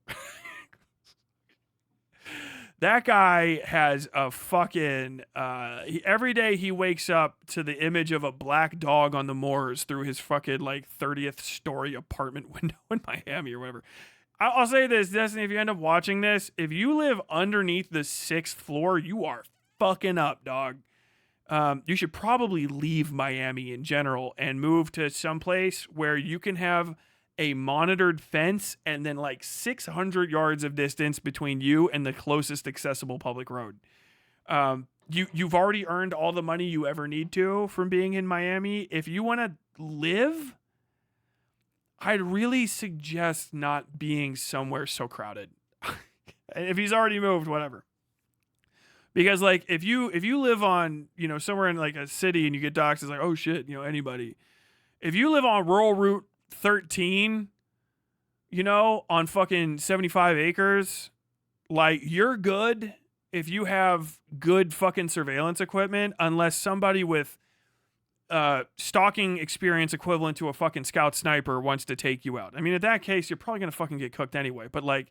That guy has a fucking, every day he wakes up to the image of a black dog on the moors through his fucking like 30th story apartment window in Miami or whatever. I'll say this, Destiny, if you end up watching this, if you live underneath the 6th floor, you are fucking up, dog. You should probably leave Miami in general and move to someplace where you can have a monitored fence and then like 600 yards of distance between you and the closest accessible public road. You've already earned all the money you ever need to from being in Miami. If you want to live, I'd really suggest not being somewhere so crowded. If he's already moved, whatever. Because like if you live on, somewhere in like a city and you get doxxed, it's like, oh shit, anybody. If you live on rural Route 13, on fucking 75 acres, like, you're good if you have good fucking surveillance equipment, unless somebody with stalking experience equivalent to a fucking scout sniper wants to take you out. I mean, in that case, you're probably gonna fucking get cooked anyway. But like,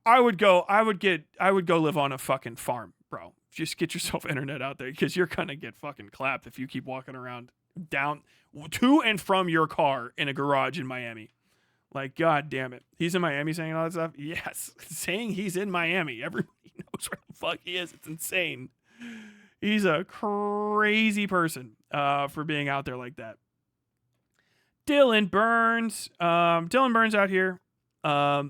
I would go live on a fucking farm, bro. Just get yourself internet out there, because you're gonna get fucking clapped if you keep walking around down to and from your car in a garage in Miami. Like, god damn it. He's in Miami saying all that stuff? Yes. Saying he's in Miami. Everybody knows where the fuck he is. It's insane. He's a crazy person for being out there like that. Dylan Burns. Dylan Burns out here.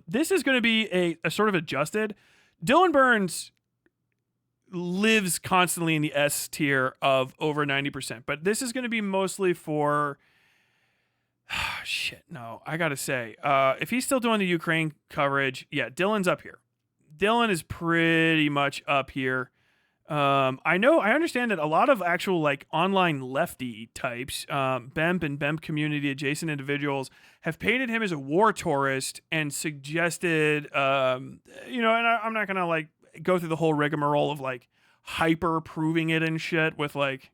This is going to be a sort of adjusted. Dylan Burns lives constantly in the S tier of over 90%, but this is going to be mostly for shit. No, I gotta say, if he's still doing the Ukraine coverage, yeah, Dylan's up here. Dylan is pretty much up here. I understand that a lot of actual like online lefty types, BEMP and BEMP community adjacent individuals have painted him as a war tourist and suggested, and I'm not gonna like go through the whole rigmarole of like hyper proving it and shit with like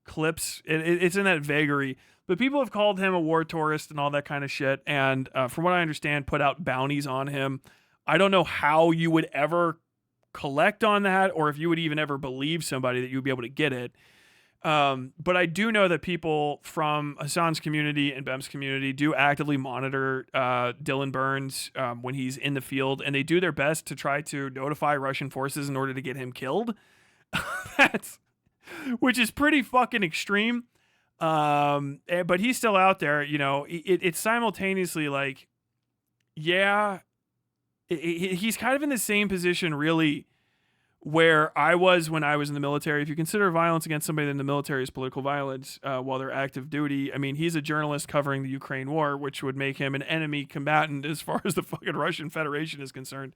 clips. It's in that vagary, but people have called him a war tourist and all that kind of shit. And from what I understand, put out bounties on him. I don't know how you would ever collect on that, or if you would even ever believe somebody that you'd be able to get it. But I do know that people from Hassan's community and BEM's community do actively monitor Dylan Burns when he's in the field, and they do their best to try to notify Russian forces in order to get him killed. Which is pretty fucking extreme. But he's still out there, it's simultaneously like, yeah, he's kind of in the same position really where I was when I was in the military. If you consider violence against somebody in the military as political violence while they're active duty, I mean, he's a journalist covering the Ukraine war, which would make him an enemy combatant as far as the fucking Russian Federation is concerned.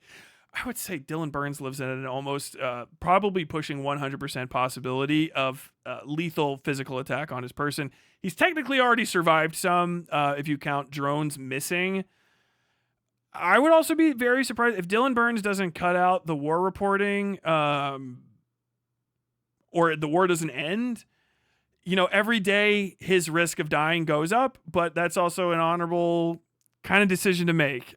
I would say Dylan Burns lives in an almost probably pushing 100% possibility of lethal physical attack on his person. He's technically already survived some, if you count drones missing. I would also be very surprised if Dylan Burns doesn't cut out the war reporting, or the war doesn't end. every day his risk of dying goes up, but that's also an honorable kind of decision to make.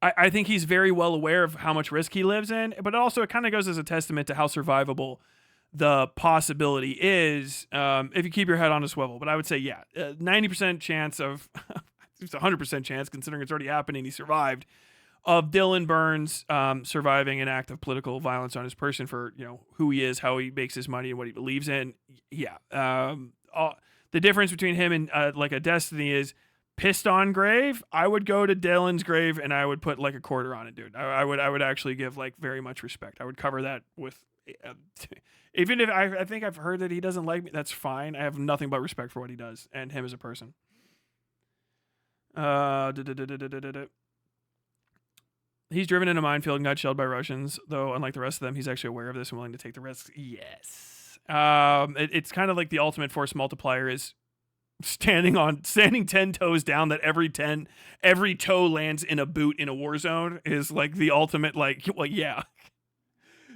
I think he's very well aware of how much risk he lives in, but also it kind of goes as a testament to how survivable the possibility is if you keep your head on a swivel. But I would say, 90% chance of, it's 100% chance, considering it's already happening, he survived, of Dillon Burns surviving an act of political violence on his person for, who he is, how he makes his money, and what he believes in. Yeah. The difference between him and like a Destiny is, pissed on grave, I would go to Dillon's grave and I would put like a quarter on it, dude. I would actually give like very much respect. I would cover that with, even if I think I've heard that he doesn't like me, that's fine. I have nothing but respect for what he does and him as a person. He's driven in a minefield and got shelled by Russians, though unlike the rest of them, he's actually aware of this and willing to take the risks. Yes. It's kind of like the ultimate force multiplier is standing 10 toes down, that every toe lands in a boot in a war zone is like the ultimate, like, well, yeah.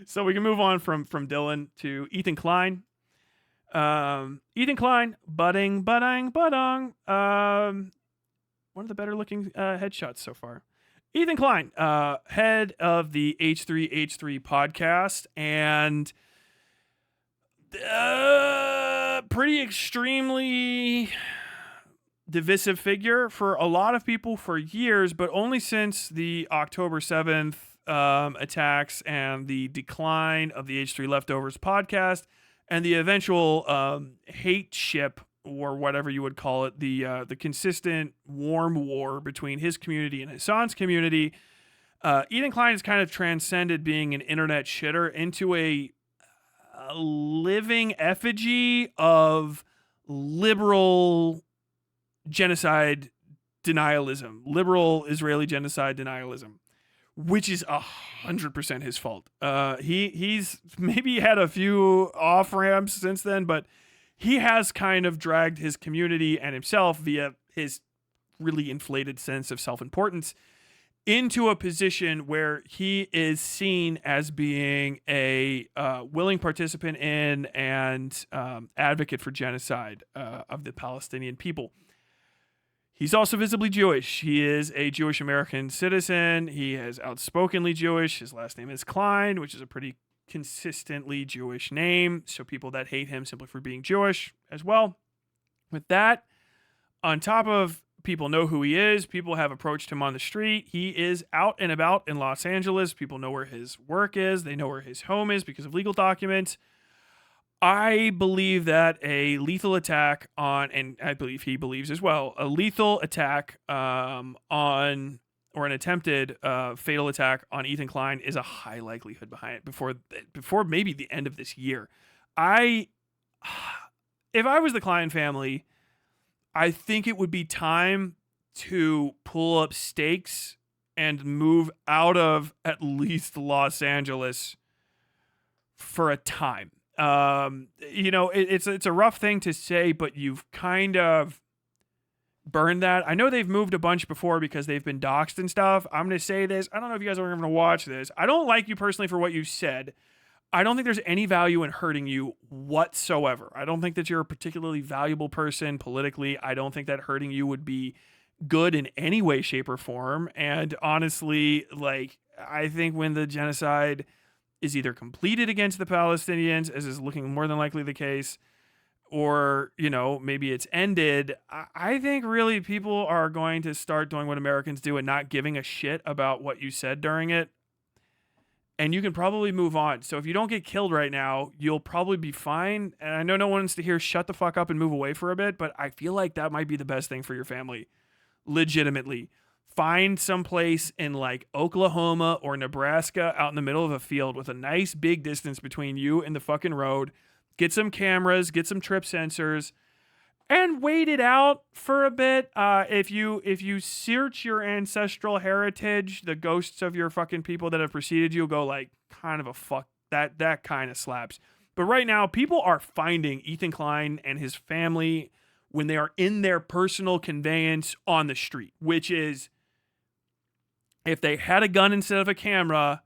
So we can move on from Dillon to Ethan Klein. Ethan Klein, budding. One of the better looking headshots so far. Ethan Klein, head of the H3H3 podcast, and pretty extremely divisive figure for a lot of people for years, but only since the October 7th attacks and the decline of the H3 Leftovers podcast and the eventual hate ship, or whatever you would call it, the consistent warm war between his community and Hassan's community. Ethan Klein has kind of transcended being an internet shitter into a living effigy of liberal genocide denialism, liberal Israeli genocide denialism, which is 100% his fault. He's maybe had a few off ramps since then, but he has kind of dragged his community and himself via his really inflated sense of self-importance into a position where he is seen as being a willing participant in and advocate for genocide of the Palestinian people. He's also visibly Jewish. He is a Jewish American citizen. He is outspokenly Jewish. His last name is Klein, which is a pretty consistently Jewish name. So people that hate him simply for being Jewish as well. With that, on top of people know who he is, people have approached him on the street. He is out and about in Los Angeles. People know where his work is. They know where his home is because of legal documents. I believe that a lethal attack on, and I believe he believes as well, a lethal attack on, or an attempted fatal attack on Ethan Klein is a high likelihood behind it before maybe the end of this year. If I was the Klein family, I think it would be time to pull up stakes and move out of at least Los Angeles for a time. It's a rough thing to say, but you've kind of burned that. I know they've moved a bunch before because they've been doxxed and stuff. I'm going to say this. I don't know if you guys are going to watch this. I don't like you personally for what you said. I don't think there's any value in hurting you whatsoever. I don't think that you're a particularly valuable person politically. I don't think that hurting you would be good in any way, shape, or form. And honestly, I think when the genocide is either completed against the Palestinians, as is looking more than likely the case, or, maybe it's ended, I think really people are going to start doing what Americans do and not giving a shit about what you said during it. And you can probably move on. So if you don't get killed right now, you'll probably be fine. And I know no one wants to hear shut the fuck up and move away for a bit, but I feel like that might be the best thing for your family. Legitimately. Find someplace in Oklahoma or Nebraska out in the middle of a field with a nice big distance between you and the fucking road. Get some cameras, get some trip sensors, and wait it out for a bit. If you search your ancestral heritage, the ghosts of your fucking people that have preceded you go kind of a fuck. That kind of slaps. But right now, people are finding Ethan Klein and his family when they are in their personal conveyance on the street, which is, if they had a gun instead of a camera,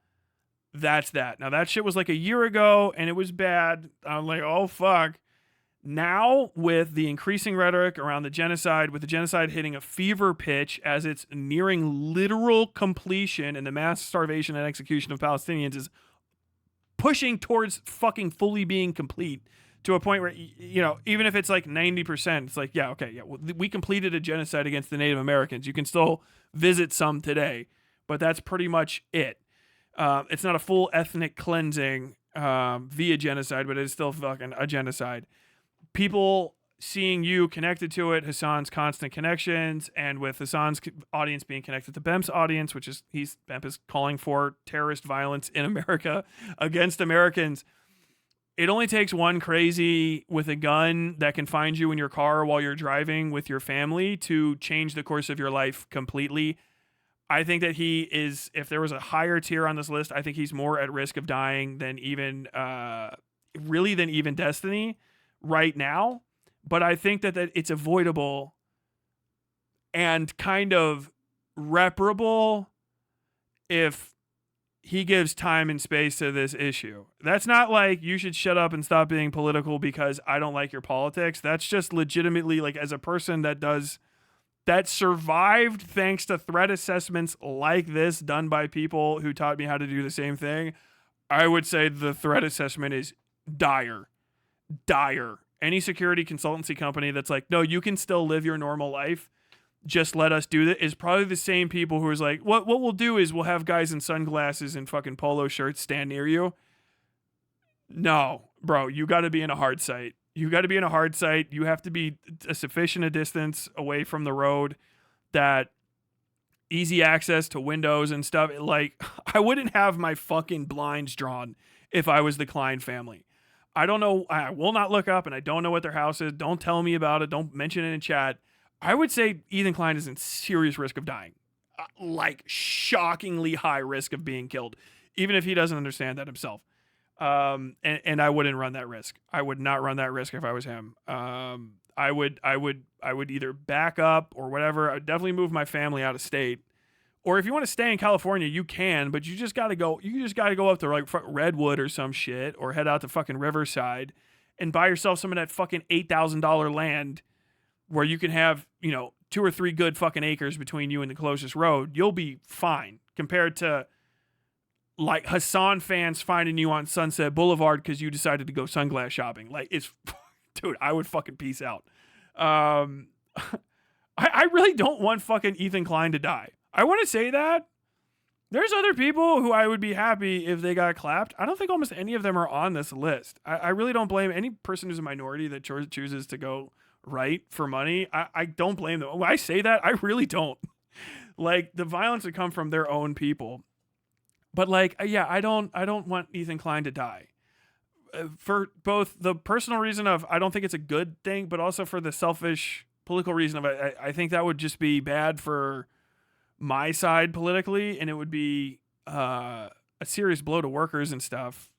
that's that. Now, that shit was a year ago, and it was bad. I'm like, oh, fuck. Now, with the increasing rhetoric around the genocide, with the genocide hitting a fever pitch as it's nearing literal completion, and the mass starvation and execution of Palestinians is pushing towards fucking fully being complete, to a point where, you know, even if it's like 90%, it's like, yeah, okay, yeah, we completed a genocide against the Native Americans. You can still visit some today, but that's pretty much it. It's not a full ethnic cleansing via genocide, but it's still fucking a genocide. People seeing you connected to it, Hassan's constant connections, and with Hassan's audience being connected to Bemp's audience, which is Bemp is calling for terrorist violence in America against Americans. It only takes one crazy with a gun that can find you in your car while you're driving with your family to change the course of your life completely. I think that he is, if there was a higher tier on this list, I think he's more at risk of dying than even Destiny right now. But I think that it's avoidable and kind of reparable if he gives time and space to this issue. That's not like you should shut up and stop being political because I don't like your politics. That's just legitimately, like, as a person that survived thanks to threat assessments like this done by people who taught me how to do the same thing, I would say the threat assessment is dire. Any security consultancy company that's like, no, you can still live your normal life, just let us do that, is probably the same people who is like, what we'll do is we'll have guys in sunglasses and fucking polo shirts stand near you. No, bro, you got to be in a hard site. You got to be in a hard site. You have to be a sufficient distance away from the road, that easy access to windows and stuff. Like, I wouldn't have my fucking blinds drawn if I was the Klein family. I don't know. I will not look up, and I don't know what their house is. Don't tell me about it. Don't mention it in chat. I would say Ethan Klein is in serious risk of dying. Like, shockingly high risk of being killed, even if he doesn't understand that himself. And I wouldn't run that risk. I would not run that risk if I was him. I would either back up or whatever. I'd definitely move my family out of state. Or if you want to stay in California, you can, but you just got to go up to like Redwood or some shit, or head out to fucking Riverside and buy yourself some of that fucking $8,000 land where you can have, 2 or 3 good fucking acres between you and the closest road. You'll be fine compared to like Hassan fans finding you on Sunset Boulevard because you decided to go sunglass shopping. Like, it's, dude, I would fucking peace out. I really don't want fucking Ethan Klein to die. I want to say that there's other people who I would be happy if they got clapped. I don't think almost any of them are on this list. I really don't blame any person who's a minority that chooses to go right for money. I don't blame them. When I say that, I really don't. Like, the violence would come from their own people. But like, yeah, I don't want Ethan Klein to die. For both the personal reason of I don't think it's a good thing, but also for the selfish political reason of I think that would just be bad for my side politically, and it would be a serious blow to workers and stuff.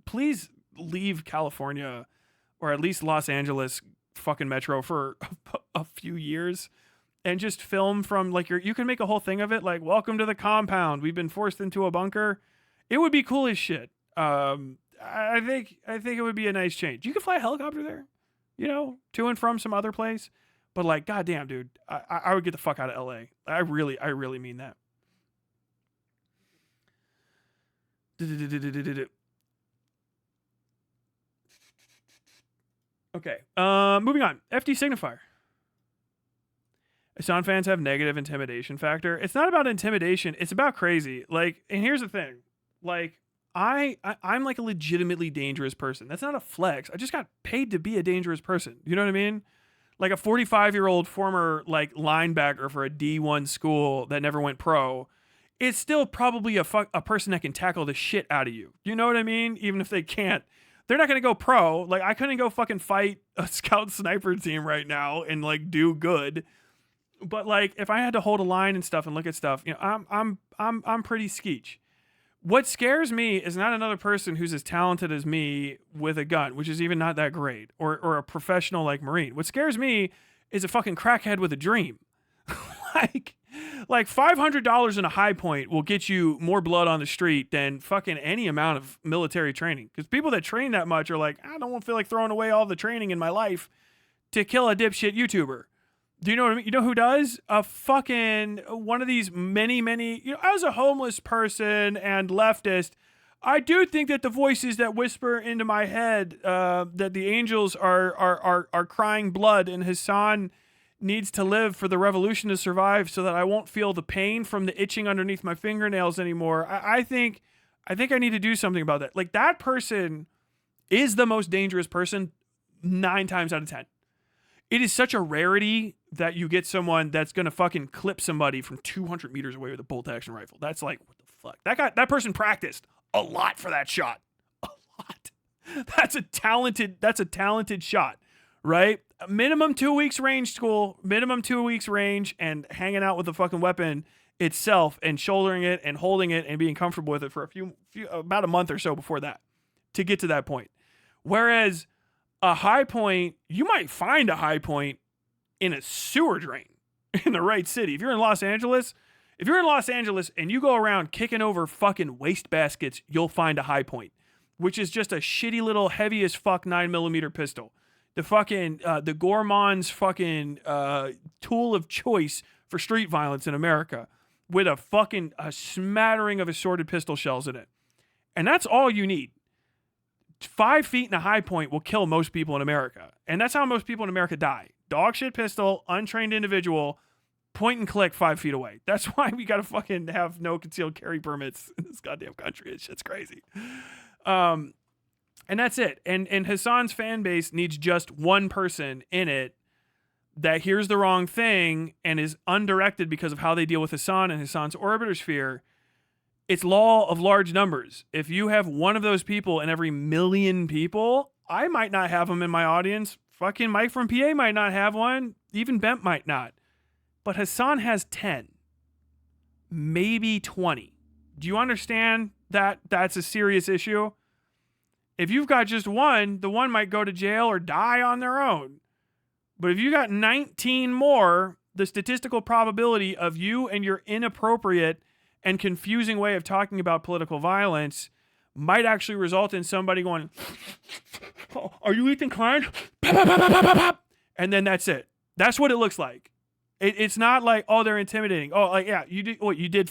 Please leave California, or at least Los Angeles fucking metro, for a few years and just film from like you can make a whole thing of it, like, welcome to the compound, we've been forced into a bunker. It would be cool as shit. I think it would be a nice change. You could fly a helicopter there, to and from some other place. But like, goddamn, dude, I would get the fuck out of LA. I really mean that. Okay. Moving on. FD Signifier. Hassan fans have negative intimidation factor. It's not about intimidation. It's about crazy. Like, and here's the thing. Like, I'm like a legitimately dangerous person. That's not a flex. I just got paid to be a dangerous person. You know what I mean? Like a 45-year-old former like linebacker for a D1 school that never went pro, it's still probably a person that can tackle the shit out of you. You know what I mean? Even if they can't, they're not going to go pro. Like, I couldn't go fucking fight a scout sniper team right now and like do good. But like, if I had to hold a line and stuff and look at stuff, I'm pretty skeech. What scares me is not another person who's as talented as me with a gun, which is even not that great, or a professional like Marine. What scares me is a fucking crackhead with a dream. Like, Like $500 in a high point will get you more blood on the street than fucking any amount of military training. Because people that train that much are like, I don't feel like throwing away all the training in my life to kill a dipshit YouTuber. Do you know what I mean? You know who does? A fucking one of these many, as a homeless person and leftist, I do think that the voices that whisper into my head that the angels are crying blood and Hassan needs to live for the revolution to survive so that I won't feel the pain from the itching underneath my fingernails anymore. I think I need to do something about that. Like, that person is the most dangerous person 9 times out of 10. It is such a rarity that you get someone that's going to fucking clip somebody from 200 meters away with a bolt action rifle. That's like, what the fuck? That person practiced a lot for that shot. A lot. That's a talented shot, right? Minimum 2 weeks range school, minimum 2 weeks range, and hanging out with the fucking weapon itself and shouldering it and holding it and being comfortable with it for about a month or so before that to get to that point. Whereas a high point, you might find a high point in a sewer drain in the right city. If you're in Los Angeles and you go around kicking over fucking waste baskets, you'll find a high point, which is just a shitty little heavy as fuck 9mm pistol. The fucking, the gourmand's fucking tool of choice for street violence in America with a smattering of assorted pistol shells in it. And that's all you need. 5 feet in a high point will kill most people in America. And that's how most people in America die. Dog shit pistol, untrained individual, point and click 5 feet away. That's why we gotta fucking have no concealed carry permits in this goddamn country. It's shit's crazy. And that's it. And Hassan's fan base needs just one person in it that hears the wrong thing and is undirected because of how they deal with Hassan and Hassan's orbiter sphere. It's law of large numbers. If you have one of those people in every million people, I might not have them in my audience. Fucking Mike from PA might not have one. Even Bent might not. But Hassan has 10. Maybe 20. Do you understand that that's a serious issue? If you've got just one, the one might go to jail or die on their own. But if you got 19 more, the statistical probability of you and your inappropriate and confusing way of talking about political violence might actually result in somebody going, oh, are you Ethan Klein? And then that's it. That's what it looks like. It's not like, oh, they're intimidating. Oh, like, yeah, you did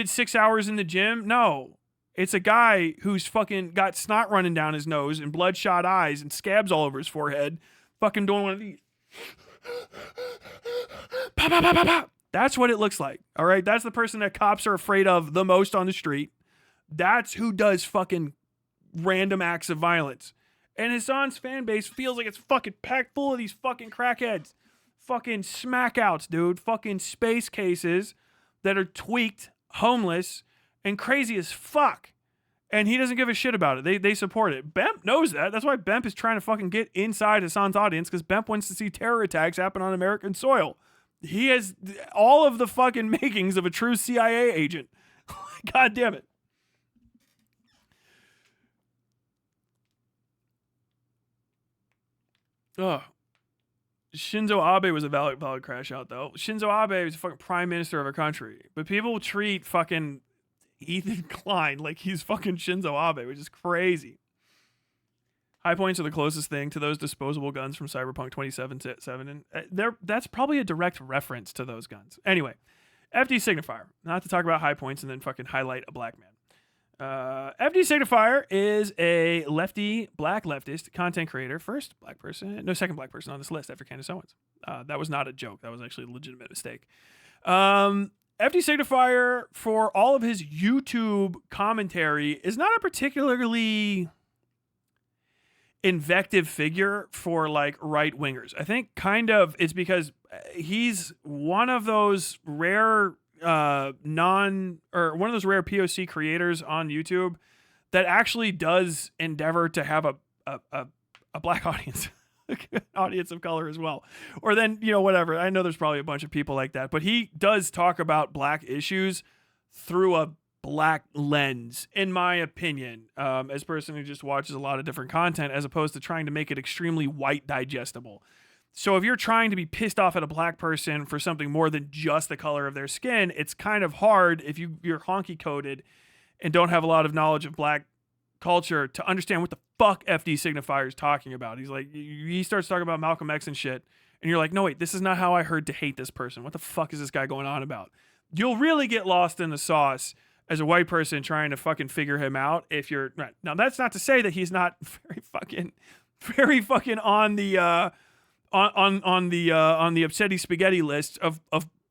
6 hours in the gym? No. It's a guy who's fucking got snot running down his nose and bloodshot eyes and scabs all over his forehead, fucking doing one of these. That's what it looks like. All right. That's the person that cops are afraid of the most on the street. That's who does fucking random acts of violence. And Hassan's fan base feels like it's fucking packed full of these fucking crackheads. Fucking smackouts, dude. Fucking space cases that are tweaked, homeless, and crazy as fuck. And he doesn't give a shit about it. They support it. Bemp knows that. That's why Bemp is trying to fucking get inside Hassan's audience, because Bemp wants to see terror attacks happen on American soil. He has all of the fucking makings of a true CIA agent. God damn it. Ugh. Shinzo Abe was a valid crash out, though. Shinzo Abe is a fucking prime minister of a country. But people treat fucking Ethan Klein like he's fucking Shinzo Abe, which is crazy. High points are the closest thing to those disposable guns from Cyberpunk 2077. And that's probably a direct reference to those guns. Anyway, FD Signifier. Not to talk about high points and then fucking highlight a black man. FD Signifier is a black leftist content creator. Second black person on this list after Candace Owens. That was not a joke. That was actually a legitimate mistake. FD Signifier, for all of his YouTube commentary, is not a particularly invective figure for like right wingers. I think kind of it's because he's one of those rare one of those rare POC creators on YouTube that actually does endeavor to have a black audience, audience of color as well. Or then, whatever. I know there's probably a bunch of people like that, but he does talk about black issues through a black lens, in my opinion, as a person who just watches a lot of different content, as opposed to trying to make it extremely white digestible. So if you're trying to be pissed off at a black person for something more than just the color of their skin, it's kind of hard if you're honky coded and don't have a lot of knowledge of black culture to understand what the fuck FD Signifier is talking about. He's like, he starts talking about Malcolm X and shit, and you're like, no wait, this is not how I heard to hate this person. What the fuck is this guy going on about? You'll really get lost in the sauce as a white person trying to fucking figure him out. If you're right now, that's not to say that he's not very fucking on the on the Upsetty Spaghetti list of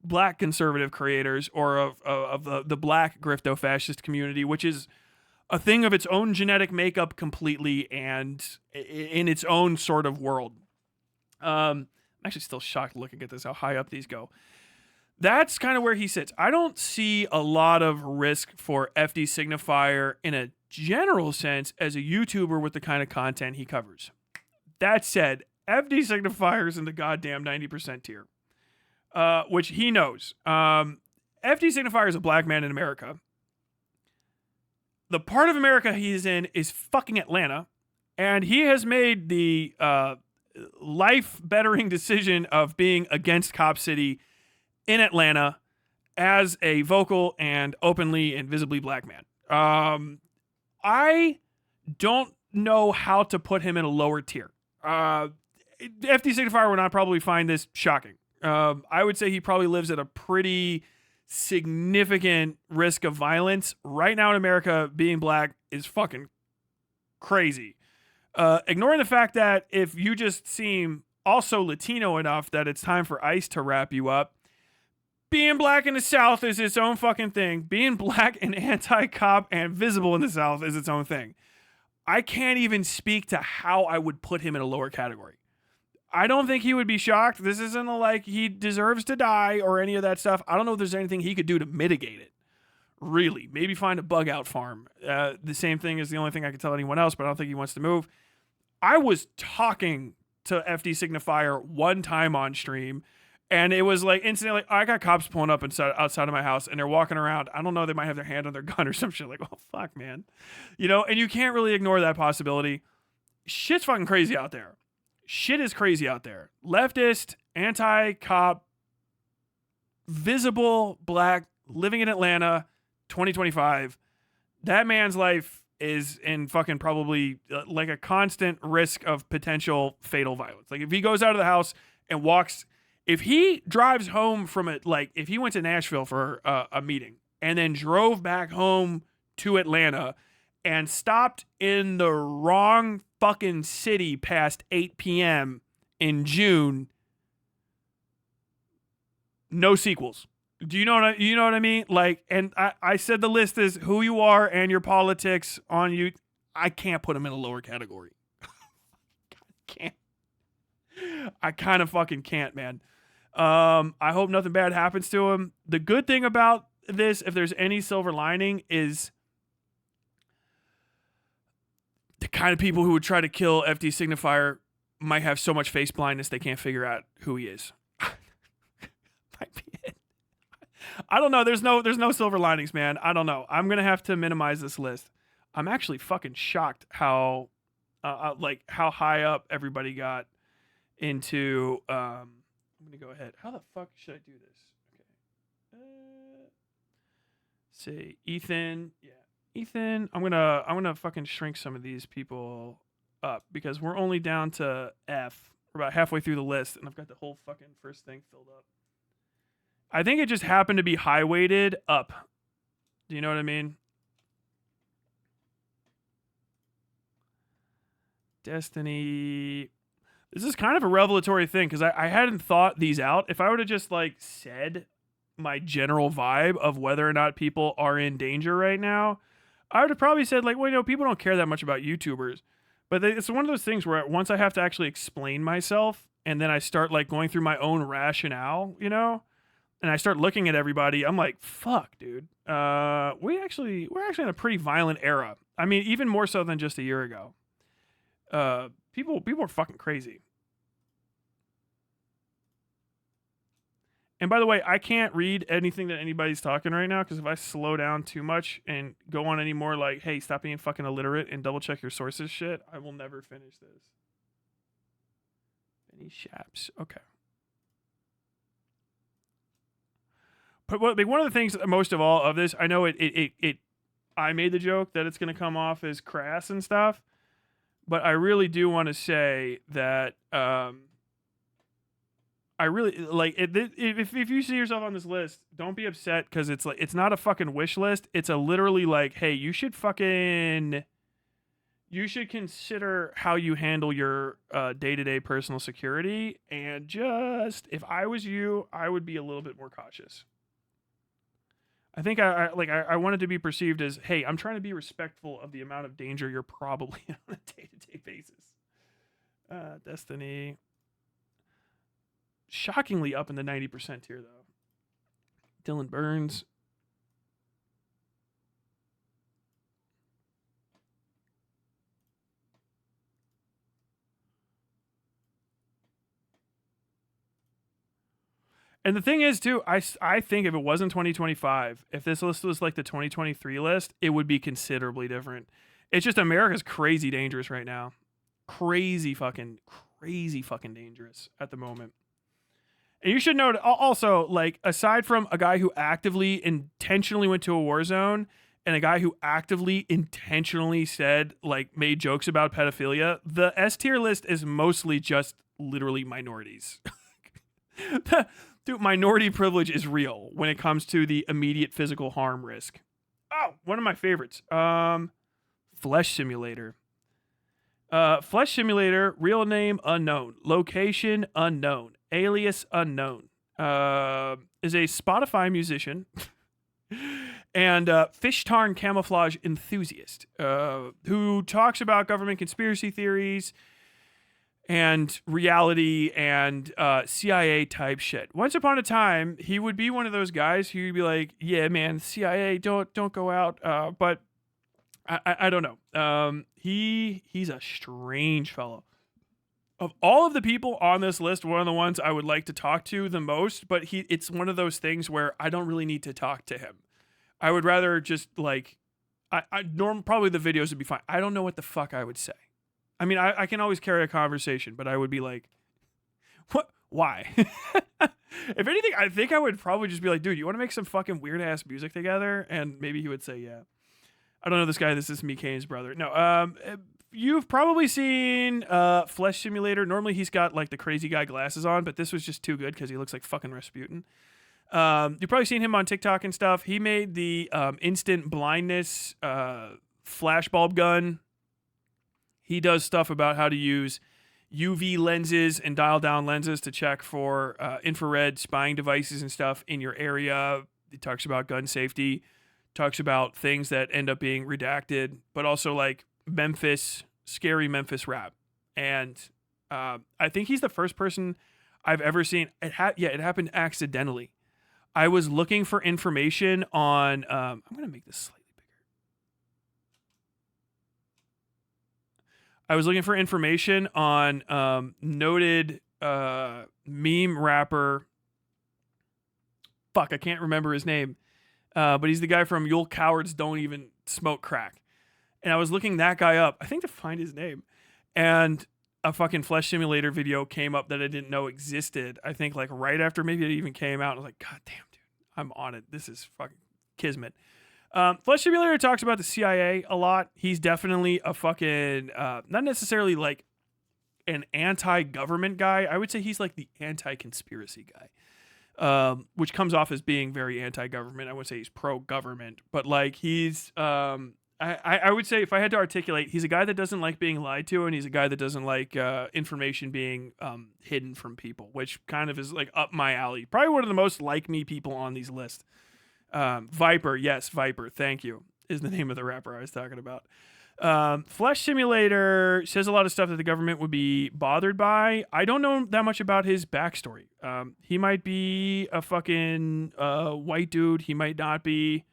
black conservative creators, or of the black grifto-fascist community, which is a thing of its own genetic makeup completely and in its own sort of world. I'm actually still shocked looking at this, how high up these go. That's kind of where he sits. I don't see a lot of risk for FD Signifier in a general sense as a YouTuber with the kind of content he covers. That said, FD Signifier is in the goddamn 90% tier, which he knows. FD Signifier is a black man in America. The part of America he's in is fucking Atlanta, and he has made the life-bettering decision of being against Cop City in Atlanta as a vocal and openly and visibly black man. I don't know how to put him in a lower tier. FD Signifier would not probably find this shocking. I would say he probably lives at a pretty significant risk of violence. Right now in America, being black is fucking crazy. Ignoring the fact that if you just seem also Latino enough that it's time for ICE to wrap you up, being black in the South is its own fucking thing. Being black and anti-cop and visible in the South is its own thing. I can't even speak to how I would put him in a lower category. I don't think he would be shocked. This isn't like he deserves to die or any of that stuff. I don't know if there's anything he could do to mitigate it. Really. Maybe find a bug out farm. The same thing is the only thing I can tell anyone else, but I don't think he wants to move. I was talking to FD Signifier one time on stream, and it was like instantly, I got cops pulling up outside of my house, and they're walking around. I don't know, they might have their hand on their gun or some shit. Like, oh, fuck, man. And you can't really ignore that possibility. Shit's fucking crazy out there. Shit is crazy out there. Leftist, anti-cop, visible black, living in Atlanta, 2025. That man's life is in fucking probably like a constant risk of potential fatal violence. Like if he goes out of the house and walks, if he drives home from it, like if he went to Nashville for a meeting and then drove back home to Atlanta and stopped in the wrong fucking city past 8 p.m. in June, no sequels. Do you know what I mean? Like, and I said the list is who you are and your politics on you. I can't put him in a lower category. Can't. I kind of fucking can't, man. I hope nothing bad happens to him. The good thing about this, if there's any silver lining, is the kind of people who would try to kill FD Signifier might have so much face blindness they can't figure out who he is. Might be it. I don't know. There's no silver linings, man. I don't know. I'm gonna have to minimize this list. I'm actually fucking shocked how how high up everybody got into. I'm gonna go ahead. How the fuck should I do this? Okay. Say Ethan. Yeah. Ethan, I'm gonna fucking shrink some of these people up because we're only down to F. We're about halfway through the list, and I've got the whole fucking first thing filled up. I think it just happened to be high weighted up. Do you know what I mean? Destiny. This is kind of a revelatory thing because I hadn't thought these out. If I would have just like said my general vibe of whether or not people are in danger right now, I would have probably said like, well, people don't care that much about YouTubers. But it's one of those things where once I have to actually explain myself and then I start like going through my own rationale, and I start looking at everybody, I'm like, fuck, dude. We're actually in a pretty violent era. I mean, even more so than just a year ago. People are fucking crazy. And by the way, I can't read anything that anybody's talking right now because if I slow down too much and go on any more like, hey, stop being fucking illiterate and double check your sources shit, I will never finish this. Any Shaps. Okay. But one of the things, most of all of this, I know I made the joke that it's going to come off as crass and stuff, but I really do want to say that I really like it. If you see yourself on this list, don't be upset because it's like it's not a fucking wish list. It's a literally like, hey, you should consider how you handle your day-to-day personal security, and just if I was you, I would be a little bit more cautious. I think I wanted to be perceived as, hey, I'm trying to be respectful of the amount of danger you're probably on a day-to-day basis. Destiny. Shockingly up in the 90% tier, though. Dylan Burns. And the thing is, too, I think if it wasn't 2025, if this list was like the 2023 list, it would be considerably different. It's just America's crazy dangerous right now. Crazy fucking dangerous at the moment. And you should note also, like, aside from a guy who actively intentionally went to a war zone and a guy who actively intentionally said, like, made jokes about pedophilia, the S tier list is mostly just literally minorities. Dude, minority privilege is real when it comes to the immediate physical harm risk. Oh, one of my favorites. Flesh Simulator. Flesh Simulator, real name unknown. Location unknown. Alias unknown. Is a Spotify musician and fish tarn camouflage enthusiast who talks about government conspiracy theories and reality and CIA type shit. Once upon a time, he would be one of those guys who'd be like, "Yeah, man, CIA, don't go out." But I don't know. He's a strange fellow. Of all of the people on this list, one of the ones I would like to talk to the most. But it's one of those things where I don't really need to talk to him. I would rather just like, probably the videos would be fine. I don't know what the fuck I would say. I mean, I can always carry a conversation, but I would be like, what? Why? If anything, I think I would probably just be like, dude, you want to make some fucking weird ass music together? And maybe he would say, yeah. I don't know this guy. This is Kane's brother. No, you've probably seen Flesh Simulator. Normally he's got like the crazy guy glasses on, but this was just too good because he looks like fucking Rasputin. You've probably seen him on TikTok and stuff. He made the instant blindness flashbulb gun. He does stuff about how to use UV lenses and dial down lenses to check for infrared spying devices and stuff in your area. He talks about gun safety, talks about things that end up being redacted, but also like scary Memphis rap. And I think he's the first person I've ever seen. It happened accidentally. I was looking for information on, I'm going to make this slightly bigger. I was looking for information on noted meme rapper. Fuck, I can't remember his name. But he's the guy from You'll Cowards Don't Even Smoke Crack. And I was looking that guy up, I think to find his name. And a fucking Flesh Simulator video came up that I didn't know existed. I think like right after maybe it even came out. I was like, God damn, dude, I'm on it. This is fucking kismet. Flesh Simulator talks about the CIA a lot. He's definitely a fucking, not necessarily like an anti-government guy. I would say he's like the anti-conspiracy guy, which comes off as being very anti-government. I wouldn't say he's pro-government, but like he's, I would say if I had to articulate, he's a guy that doesn't like being lied to, and he's a guy that doesn't like information being hidden from people, which kind of is like up my alley. Probably one of the most like me people on these lists. Viper, yes, Viper, thank you, is the name of the rapper I was talking about. Flesh Simulator says a lot of stuff that the government would be bothered by. I don't know that much about his backstory. He might be a fucking white dude. He might not be.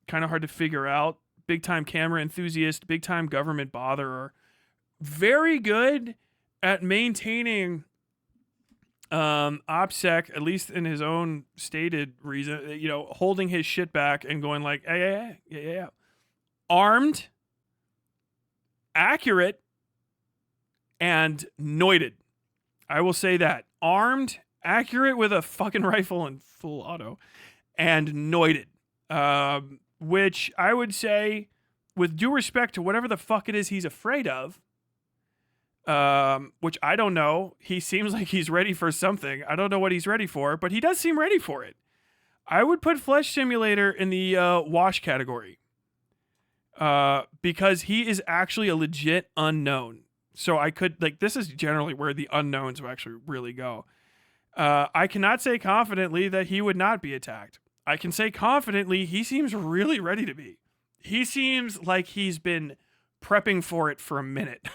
Kind of hard to figure out. Big time camera enthusiast, big time government botherer. Very good at maintaining OPSEC, at least in his own stated reason, holding his shit back and going like, yeah. Armed, accurate, and noited. I will say that. Armed, accurate with a fucking rifle and full auto, and noited. Which I would say, with due respect to whatever the fuck it is he's afraid of, which I don't know. He seems like he's ready for something. I don't know what he's ready for, but he does seem ready for it. I would put Flesh Simulator in the wash category. Because he is actually a legit unknown. So I could, like, this is generally where the unknowns will actually really go. I cannot say confidently that he would not be attacked. I can say confidently he seems really ready to be. He seems like he's been prepping for it for a minute.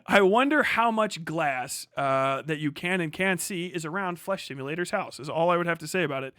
I wonder how much glass that you can and can't see is around Flesh Simulator's house, is all I would have to say about it.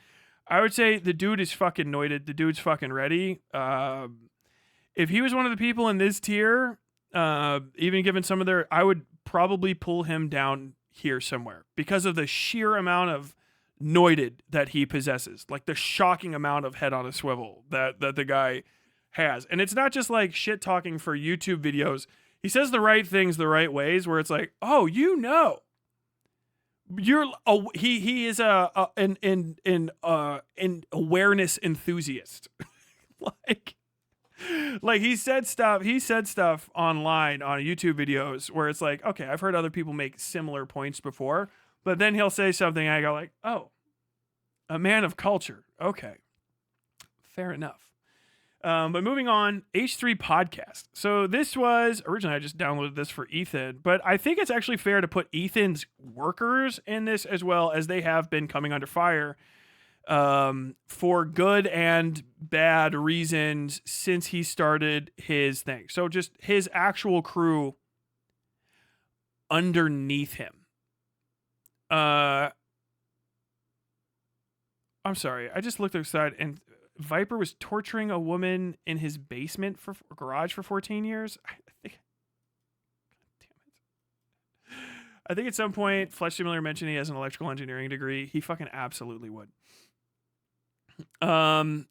I would say the dude is fucking noited. The dude's fucking ready. If he was one of the people in this tier, even given some of their, I would probably pull him down here somewhere because of the sheer amount of noited that he possesses, like the shocking amount of head on a swivel that the guy has. And it's not just like shit talking for YouTube videos. He says the right things the right ways, where it's like, oh, you know, he is an awareness enthusiast. like he said stuff online on YouTube videos where it's like, okay, I've heard other people make similar points before, but then he'll say something and I go like, oh, a man of culture. Okay, fair enough. But moving on, H3 podcast. So this was, originally I just downloaded this for Ethan, but I think it's actually fair to put Ethan's workers in this as well, as they have been coming under fire for good and bad reasons since he started his thing. So just his actual crew underneath him. I'm sorry, I just looked outside and Viper was torturing a woman in his basement for garage for 14 years. I think, God damn it. I think at some point Flesh Simulator mentioned he has an electrical engineering degree. He fucking absolutely would. I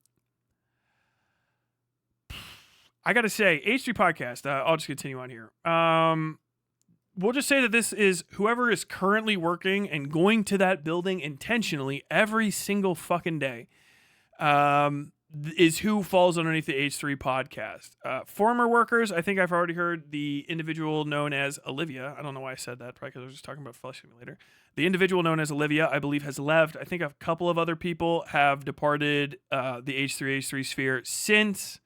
gotta say, H3 podcast. I'll just continue on here. We'll just say that this is whoever is currently working and going to that building intentionally every single fucking day. Is who falls underneath the H3 podcast. Former workers, I think I've already heard the individual known as Olivia. I don't know why I said that, probably because I was just talking about Flesh Simulator. The individual known as Olivia, I believe, has left. I think a couple of other people have departed the H3 sphere since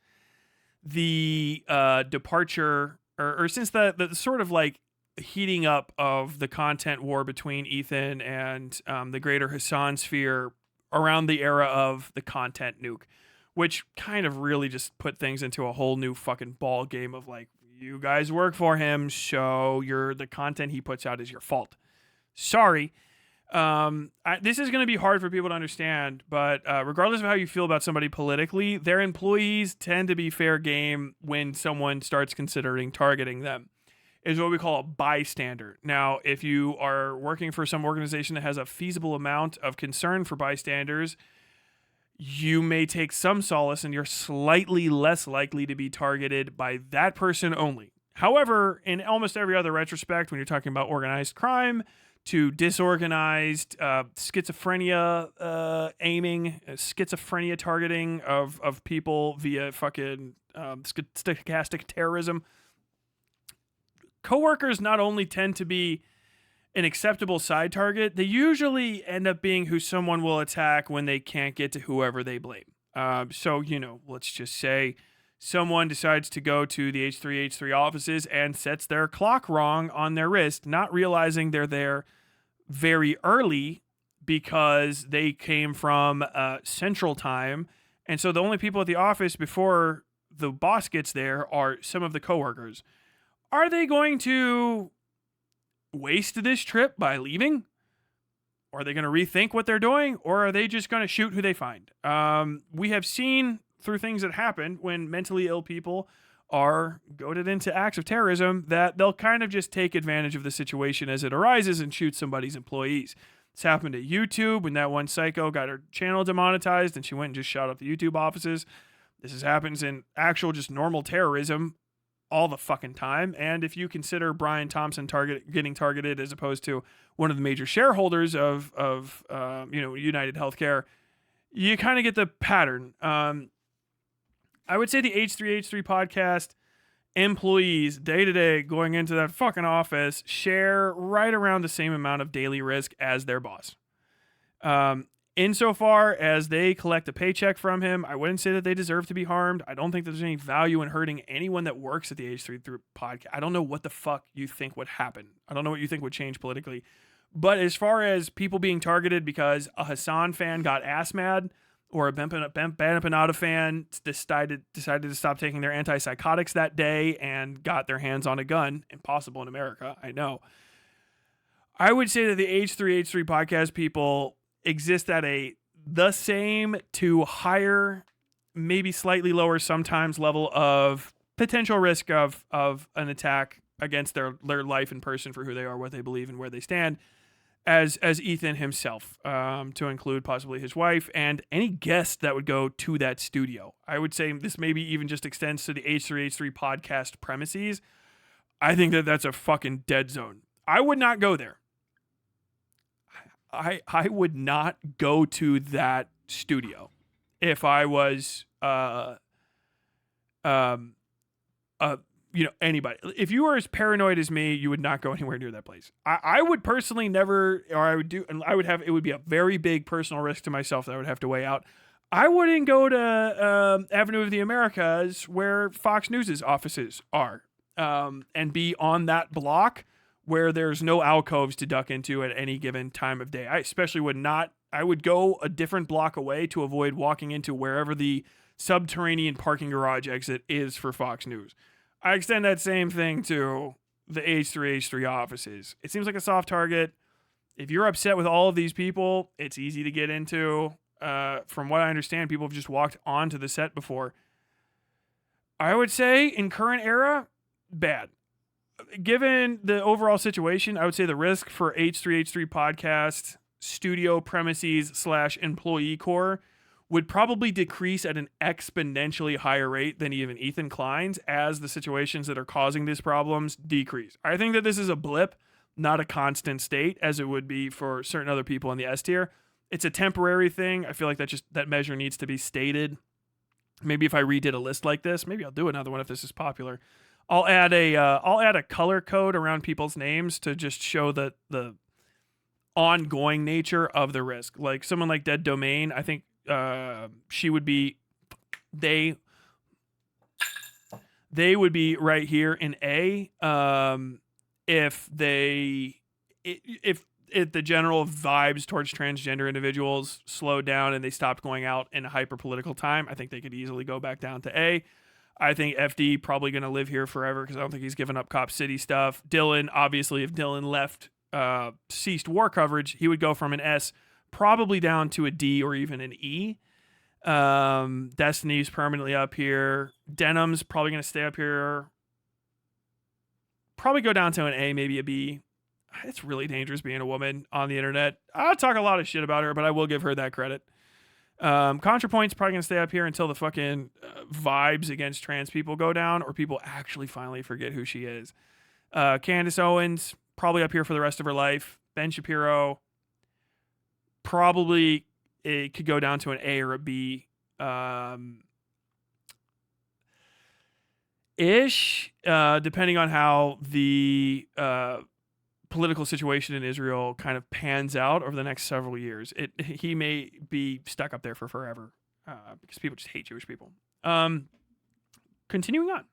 the departure, or since the sort of like heating up of the content war between Ethan and the greater Hassan sphere around the era of the content nuke, which kind of really just put things into a whole new fucking ball game of like, you guys work for him, so the content he puts out is your fault. Sorry. This is going to be hard for people to understand, but regardless of how you feel about somebody politically, their employees tend to be fair game when someone starts considering targeting them. Is what we call a bystander. Now, if you are working for some organization that has a feasible amount of concern for bystanders, you may take some solace and you're slightly less likely to be targeted by that person only. However, in almost every other retrospect, when you're talking about organized crime to disorganized schizophrenia aiming, schizophrenia targeting of people via fucking stochastic terrorism, coworkers not only tend to be an acceptable side target, they usually end up being who someone will attack when they can't get to whoever they blame. So, let's just say someone decides to go to the H3 offices and sets their clock wrong on their wrist, not realizing they're there very early because they came from Central Time. And so the only people at the office before the boss gets there are some of the coworkers. Are they going to waste this trip by leaving? Or are they going to rethink what they're doing? Or are they just going to shoot who they find? We have seen through things that happen when mentally ill people are goaded into acts of terrorism that they'll kind of just take advantage of the situation as it arises and shoot somebody's employees. It's happened at YouTube when that one psycho got her channel demonetized and she went and just shot up the YouTube offices. This happens in actual just normal terrorism all the fucking time. And if you consider Brian Thompson getting targeted as opposed to one of the major shareholders of United Healthcare, you kind of get the pattern. I would say the H3H3 podcast employees day to day going into that fucking office share right around the same amount of daily risk as their boss. Insofar as they collect a paycheck from him, I wouldn't say that they deserve to be harmed. I don't think there's any value in hurting anyone that works at the H3 podcast. I don't know what the fuck you think would happen. I don't know what you think would change politically. But as far as people being targeted because a Hassan fan got ass mad, or a Ben Empanada fan decided to stop taking their antipsychotics that day and got their hands on a gun. Impossible in America, I know. I would say that the H3H3 podcast people exist at the same to higher, maybe slightly lower sometimes level of potential risk of an attack against their life in person for who they are, what they believe, and where they stand, as Ethan himself, to include possibly his wife and any guest that would go to that studio. I would say this maybe even just extends to the H3H3 podcast premises. I think that that's a fucking dead zone. I would not go there. I would not go to that studio if I was anybody. If you were as paranoid as me, you would not go anywhere near that place. I would personally never, or I would do, and it would be a very big personal risk to myself that I would have to weigh out. I wouldn't go to Avenue of the Americas where Fox News's offices are, and be on that block where there's no alcoves to duck into at any given time of day. I especially would not. I would go a different block away to avoid walking into wherever the subterranean parking garage exit is for Fox News. I extend that same thing to the H3H3 offices. It seems like a soft target. If you're upset with all of these people, it's easy to get into. From what I understand, people have just walked onto the set before. I would say in current era, bad. Given the overall situation, I would say the risk for H3H3 podcast studio premises / employee core would probably decrease at an exponentially higher rate than even Ethan Klein's as the situations that are causing these problems decrease. I think that this is a blip, not a constant state, as it would be for certain other people in the S tier. It's a temporary thing. I feel like that measure needs to be stated. Maybe if I redid a list like this, maybe I'll do another one if this is popular. I'll add a color code around people's names to just show the ongoing nature of the risk. Like someone like Dead Domain, I think she would be, they would be right here in A. If the general vibes towards transgender individuals slowed down and they stopped going out in a hyper political time, I think they could easily go back down to A. I think FD probably going to live here forever because I don't think he's given up Cop City stuff. Dillon, obviously, if Dillon left, ceased war coverage, he would go from an S probably down to a D or even an E. Destiny's permanently up here. Denims probably going to stay up here. Probably go down to an A, maybe a B. It's really dangerous being a woman on the internet. I'll talk a lot of shit about her, but I will give her that credit. ContraPoints probably going to stay up here until the fucking vibes against trans people go down or people actually finally forget who she is. Candace Owens, probably up here for the rest of her life. Ben Shapiro, probably it could go down to an A or a B. Depending on how the political situation in Israel kind of pans out over the next several years. He may be stuck up there for forever because people just hate Jewish people. Continuing on.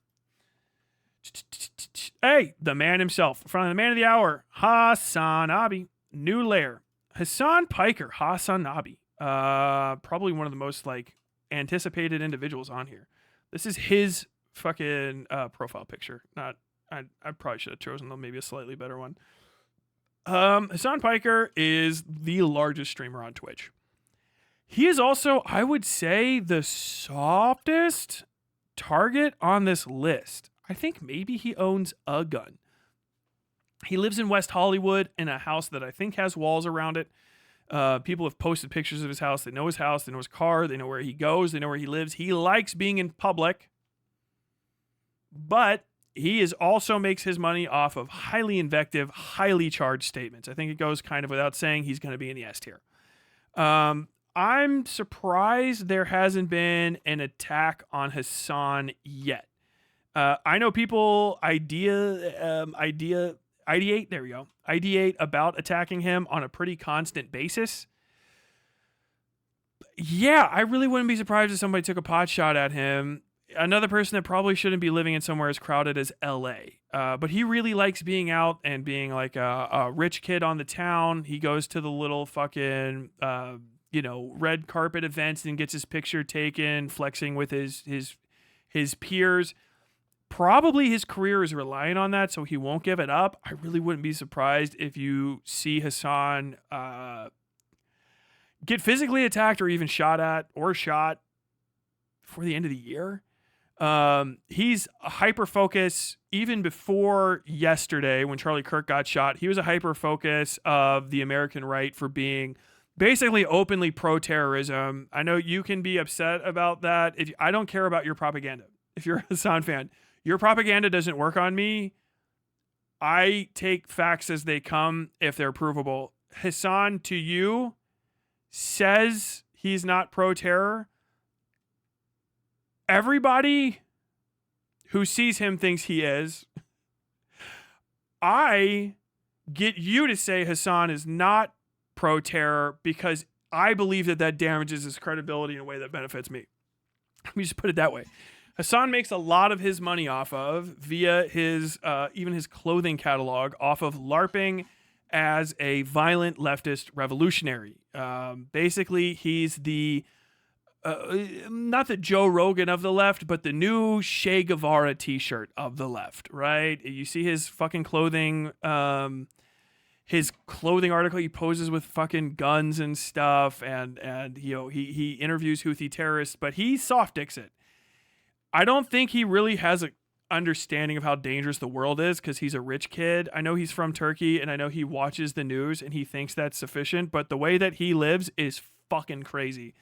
Hey, the man himself, in front of the man of the hour, Hassan Abi, new layer. Hassan Piker, Hassan Abi. Probably one of the most anticipated individuals on here. This is his fucking profile picture. I probably should have chosen maybe a slightly better one. Hassan Piker is the largest streamer on Twitch. He is also, I would say, the softest target on this list. I think maybe he owns a gun. He lives in West Hollywood in a house that I think has walls around it. People have posted pictures of his house. They know his house. They know his car. They know where he goes. They know where he lives. He likes being in public. But he is also makes his money off of highly invective, highly charged statements. I think it goes kind of without saying he's going to be in the S tier. I'm surprised there hasn't been an attack on Hassan yet. I know people ideate about attacking him on a pretty constant basis. Yeah, I really wouldn't be surprised if somebody took a pot shot at him. Another person that probably shouldn't be living in somewhere as crowded as LA. But he really likes being out and being like a rich kid on the town. He goes to the little fucking, red carpet events and gets his picture taken, flexing with his peers. Probably his career is relying on that, so he won't give it up. I really wouldn't be surprised if you see Hassan get physically attacked or even shot before the end of the year. He's a hyper focus even before yesterday when Charlie Kirk got shot. He was a hyper focus of the American right for being basically openly pro-terrorism. I know you can be upset about that. I don't care about your propaganda. If you're a Hassan fan, your propaganda doesn't work on me. I take facts as they come if they're provable. Hassan, to you, says he's not pro-terror. Everybody who sees him thinks he is. I get you to say Hassan is not pro-terror because I believe that damages his credibility in a way that benefits me. Let me just put it that way. Hassan makes a lot of his money off of, via his even his clothing catalog, off of LARPing as a violent leftist revolutionary. Basically, he's the not the Joe Rogan of the left, but the new Che Guevara t-shirt of the left, right? You see his fucking clothing, his clothing article, he poses with fucking guns and stuff, and he interviews Houthi terrorists, but he soft dicks it. I don't think he really has a understanding of how dangerous the world is because he's a rich kid. I know he's from Turkey, and I know he watches the news and he thinks that's sufficient, but the way that he lives is fucking crazy.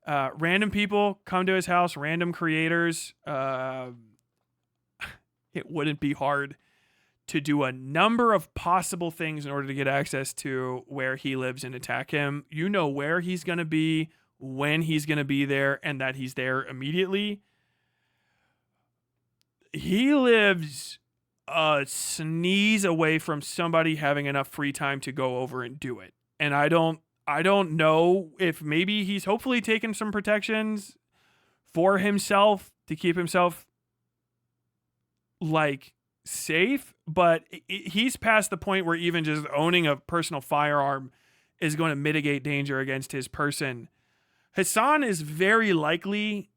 Random people come to his house, random creators. It wouldn't be hard to do a number of possible things in order to get access to where he lives and attack him. You know where he's going to be, when he's going to be there, and that he's there immediately. He lives a sneeze away from somebody having enough free time to go over and do it. And I don't know if maybe he's hopefully taken some protections for himself to keep himself like safe, but he's past the point where even just owning a personal firearm is going to mitigate danger against his person. Hassan is very likely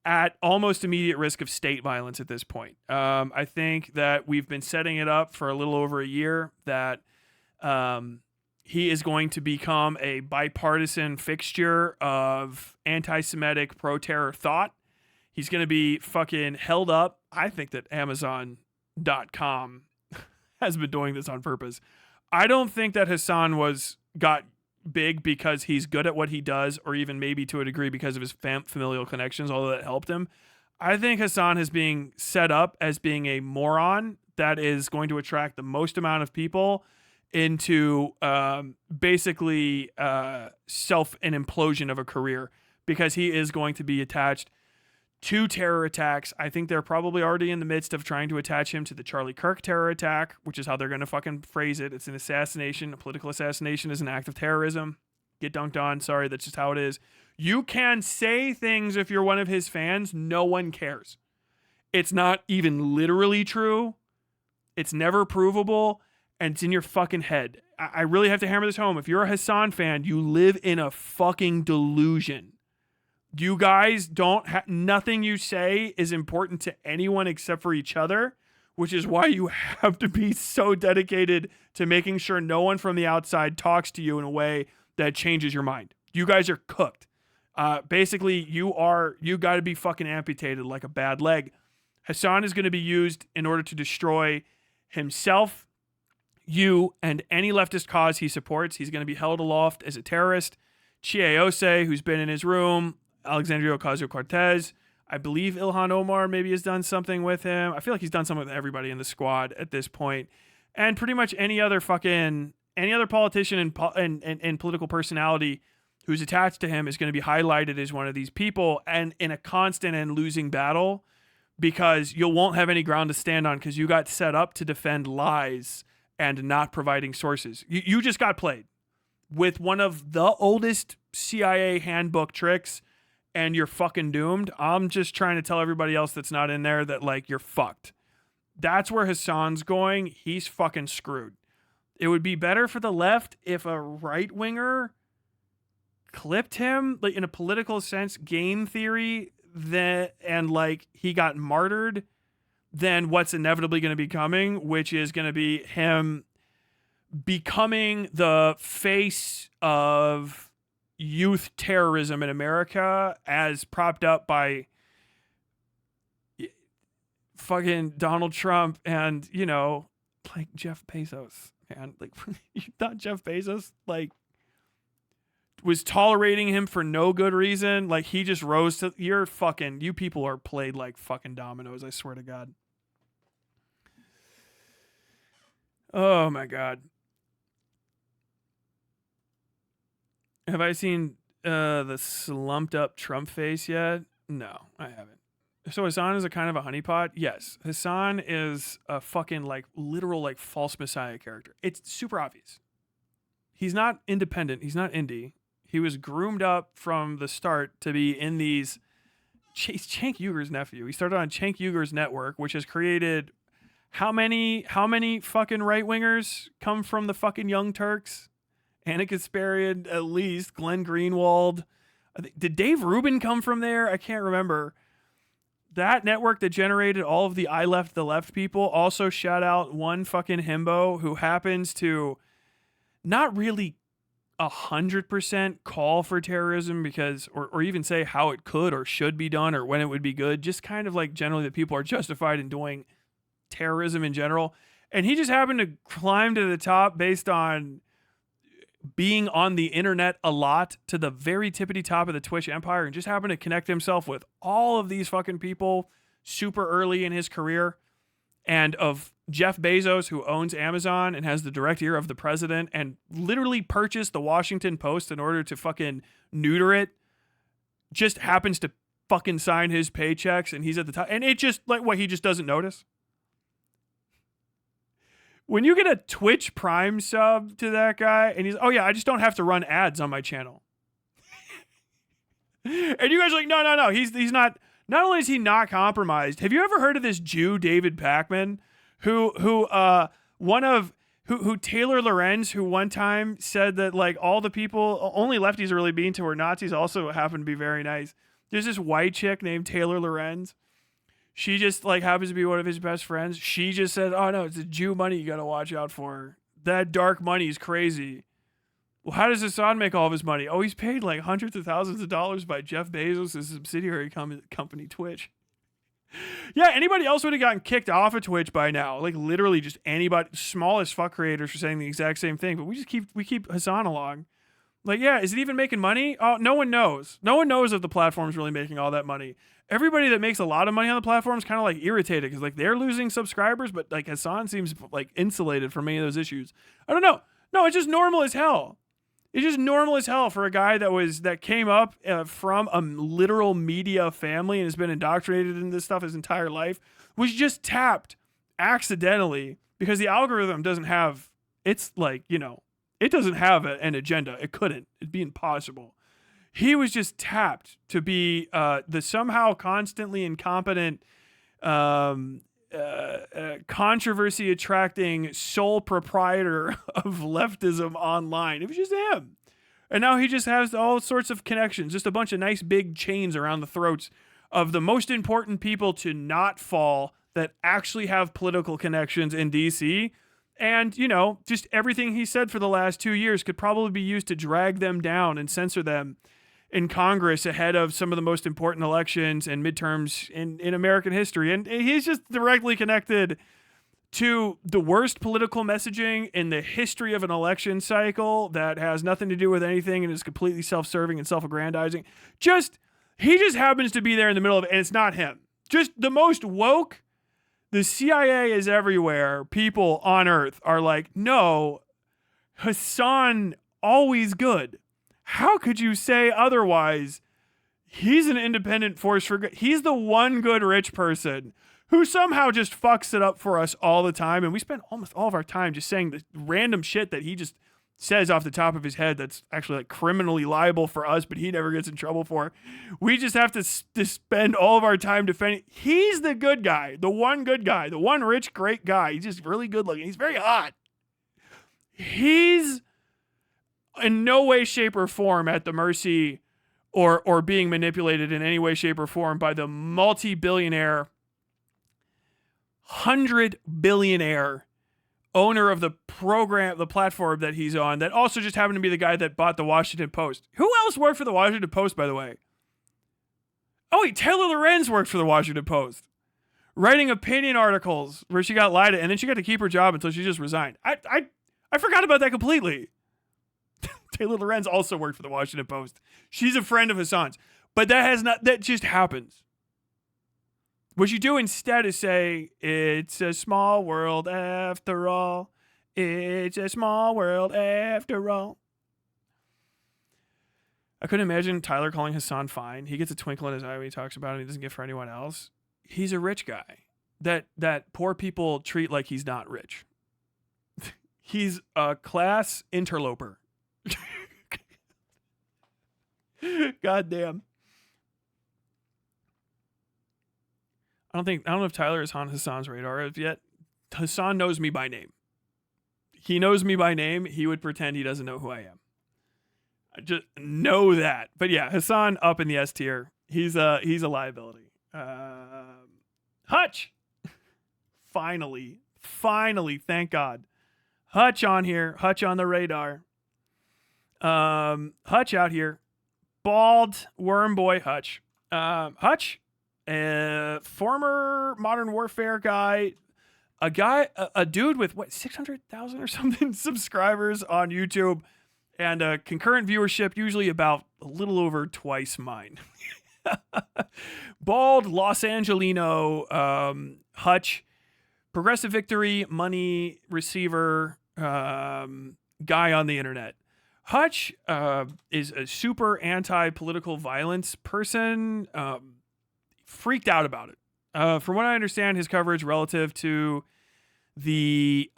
at almost immediate risk of state violence at this point. I think that we've been setting it up for a little over a year that he is going to become a bipartisan fixture of anti-Semitic pro-terror thought. He's going to be fucking held up. I think that Amazon.com has been doing this on purpose. I don't think that Hassan got big because he's good at what he does, or even maybe to a degree because of his familial connections, although that helped him. I think Hassan is being set up as being a moron that is going to attract the most amount of people into basically an implosion of a career, because he is going to be attached to terror attacks. I think they're probably already in the midst of trying to attach him to the Charlie Kirk terror attack, which is how they're going to fucking phrase it. It's an assassination. A political assassination is an act of terrorism. Get dunked on. Sorry, that's just how it is. You can say things if you're one of his fans. No one cares. It's not even literally true. It's never provable. And it's in your fucking head. I really have to hammer this home. If you're a Hassan fan, you live in a fucking delusion. You guys nothing you say is important to anyone except for each other, which is why you have to be so dedicated to making sure no one from the outside talks to you in a way that changes your mind. You guys are cooked. Basically, you got to be fucking amputated like a bad leg. Hassan is going to be used in order to destroy himself, you, and any leftist cause he supports. He's going to be held aloft as a terrorist. Chiaose, who's been in his room, Alexandria Ocasio-Cortez, I believe Ilhan Omar maybe has done something with him. I feel like he's done something with everybody in the squad at this point. And pretty much any other politician and political personality who's attached to him is going to be highlighted as one of these people, and in a constant and losing battle, because you won't have any ground to stand on because you got set up to defend lies and not providing sources. You just got played with one of the oldest CIA handbook tricks, and you're fucking doomed. I'm just trying to tell everybody else that's not in there that, like, you're fucked. That's where Hassan's going. He's fucking screwed. It would be better for the left if a right-winger clipped him, like, in a political sense, game theory, and like he got martyred, than what's inevitably going to be coming, which is going to be him becoming the face of youth terrorism in America, as propped up by fucking Donald Trump and, you know, like Jeff Bezos, man. Like, you thought Jeff Bezos, like, was tolerating him for no good reason? Like, he just rose to, you people are played like fucking dominoes, I swear to God. Oh my God. Have I seen the slumped up Trump face yet? No, I haven't. So Hassan is a kind of a honeypot? Yes. Hassan is a fucking, like, literal, like, false messiah character. It's super obvious. He's not independent. He's not indie. He was groomed up from the start to be in these... He's Cenk Uygur's nephew. He started on Cenk Uygur's network, which has created... How many fucking right-wingers come from the fucking Young Turks? Anna Kasparian, at least. Glenn Greenwald. Did Dave Rubin come from there? I can't remember. That network that generated all of the I Left the Left people. Also shout out one fucking himbo who happens to not really 100% call for terrorism, because, or even say how it could or should be done or when it would be good. Just kind of like generally that people are justified in doing terrorism in general. And he just happened to climb to the top based on being on the internet a lot, to the very tippity top of the Twitch empire, and just happened to connect himself with all of these fucking people super early in his career. And of Jeff Bezos, who owns Amazon and has the direct ear of the president and literally purchased the Washington Post in order to fucking neuter it, just happens to fucking sign his paychecks, and he's at the top. And it just, like, what, he just doesn't notice? When you get a Twitch Prime sub to that guy, and he's, oh yeah, I just don't have to run ads on my channel. And you guys are like, no, he's not only is he not compromised. Have you ever heard of this Jew, David Pakman, who Taylor Lorenz, who one time said that, like, all the people, only lefties are really mean to her, Nazis also happen to be very nice. There's this white chick named Taylor Lorenz. She just, like, happens to be one of his best friends. She just said, oh no, it's the Jew money you got to watch out for. That dark money is crazy. Well, how does Hassan make all of his money? Oh, he's paid like hundreds of thousands of dollars by Jeff Bezos' subsidiary company, Twitch. Yeah, anybody else would have gotten kicked off of Twitch by now. Like, literally just anybody, smallest fuck creators for saying the exact same thing. But we keep Hassan along. Like, yeah, is it even making money? Oh, no one knows. No one knows if the platform's really making all that money. Everybody that makes a lot of money on the platform is kind of like irritated because, like, they're losing subscribers, but, like, Hassan seems like insulated from many of those issues. I don't know. No, it's just normal as hell. It's just normal as hell for a guy that came up from a literal media family and has been indoctrinated in this stuff his entire life, was just tapped accidentally because the algorithm doesn't have, it's like, you know, it doesn't have an agenda. It couldn't. It'd be impossible. He was just tapped to be the somehow constantly incompetent, controversy attracting sole proprietor of leftism online. It was just him. And now he just has all sorts of connections, just a bunch of nice big chains around the throats of the most important people to not fall that actually have political connections in DC. And, you know, just everything he said for the last 2 years could probably be used to drag them down and censor them in Congress ahead of some of the most important elections and midterms in American history. And he's just directly connected to the worst political messaging in the history of an election cycle that has nothing to do with anything and is completely self-serving and self-aggrandizing. Just He just happens to be there in the middle of it, and it's not him. Just the most woke. The CIA is everywhere. People on Earth are like, no, Hassan, always good. How could you say otherwise? He's an independent force for good. He's the one good rich person who somehow just fucks it up for us all the time. And we spend almost all of our time just saying the random shit that he just says off the top of his head that's actually like criminally liable for us, but he never gets in trouble for. We just have to spend all of our time defending. He's the good guy, the one good guy, the one rich, great guy. He's just really good looking. He's very hot. He's in no way, shape, or form at the mercy or being manipulated in any way, shape, or form by the multi-billionaire, 100-billionaire owner of the program, the platform that he's on, that also just happened to be the guy that bought the Washington Post. Who else worked for the Washington Post, by the way? Oh, wait, Taylor Lorenz worked for the Washington Post, writing opinion articles where she got lied to, and then she got to keep her job until she just resigned. I forgot about that completely. Taylor Lorenz also worked for the Washington Post. She's a friend of Hassan's. But that just happens. What you do instead is say, it's a small world after all. It's a small world after all. I couldn't imagine Tyler calling Hassan fine. He gets a twinkle in his eye when he talks about it. He doesn't get for anyone else. He's a rich guy that poor people treat like he's not rich. He's a class interloper. God damn. I don't know if Tyler is on Hassan's radar yet. Hassan knows me by name. He knows me by name. He would pretend he doesn't know who I am. I just know that. But yeah, Hassan up in the S tier. He's a liability. Hutch. Finally, thank God. Hutch on here. Hutch on the radar. Hutch out here. Bald worm boy Hutch. Hutch, former Modern Warfare guy, a dude with 600,000 or something subscribers on YouTube, and a concurrent viewership usually about a little over twice mine. Bald Los Angelino Hutch, progressive victory, money receiver guy on the internet. Hutch is a super anti-political violence person, freaked out about it. From what I understand, his coverage relative to the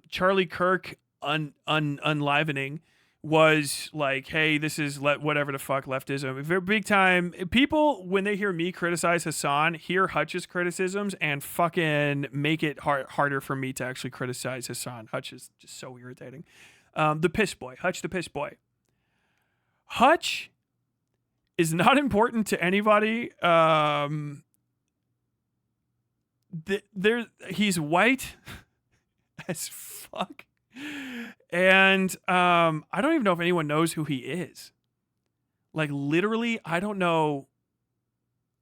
Charlie Kirk unlivening was like, hey, this is whatever the fuck leftism. Very big time. People, when they hear me criticize Hassan, hear Hutch's criticisms and fucking make it harder for me to actually criticize Hassan. Hutch is just so irritating. The piss boy. Hutch the piss boy. Hutch is not important to anybody. He's white as fuck. And I don't even know if anyone knows who he is. Like, literally, I don't know.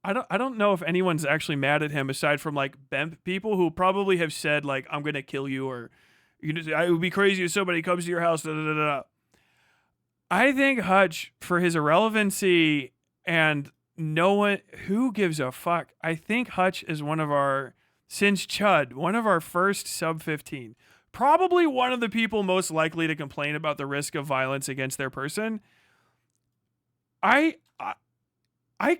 I don't know if anyone's actually mad at him aside from like people who probably have said like, I'm gonna kill you, or it would be crazy if somebody comes to your house. Da, da, da, da. I think Hutch, for his irrelevancy and no one who gives a fuck, I think Hutch is since Chud, one of our first sub 15. Probably one of the people most likely to complain about the risk of violence against their person. I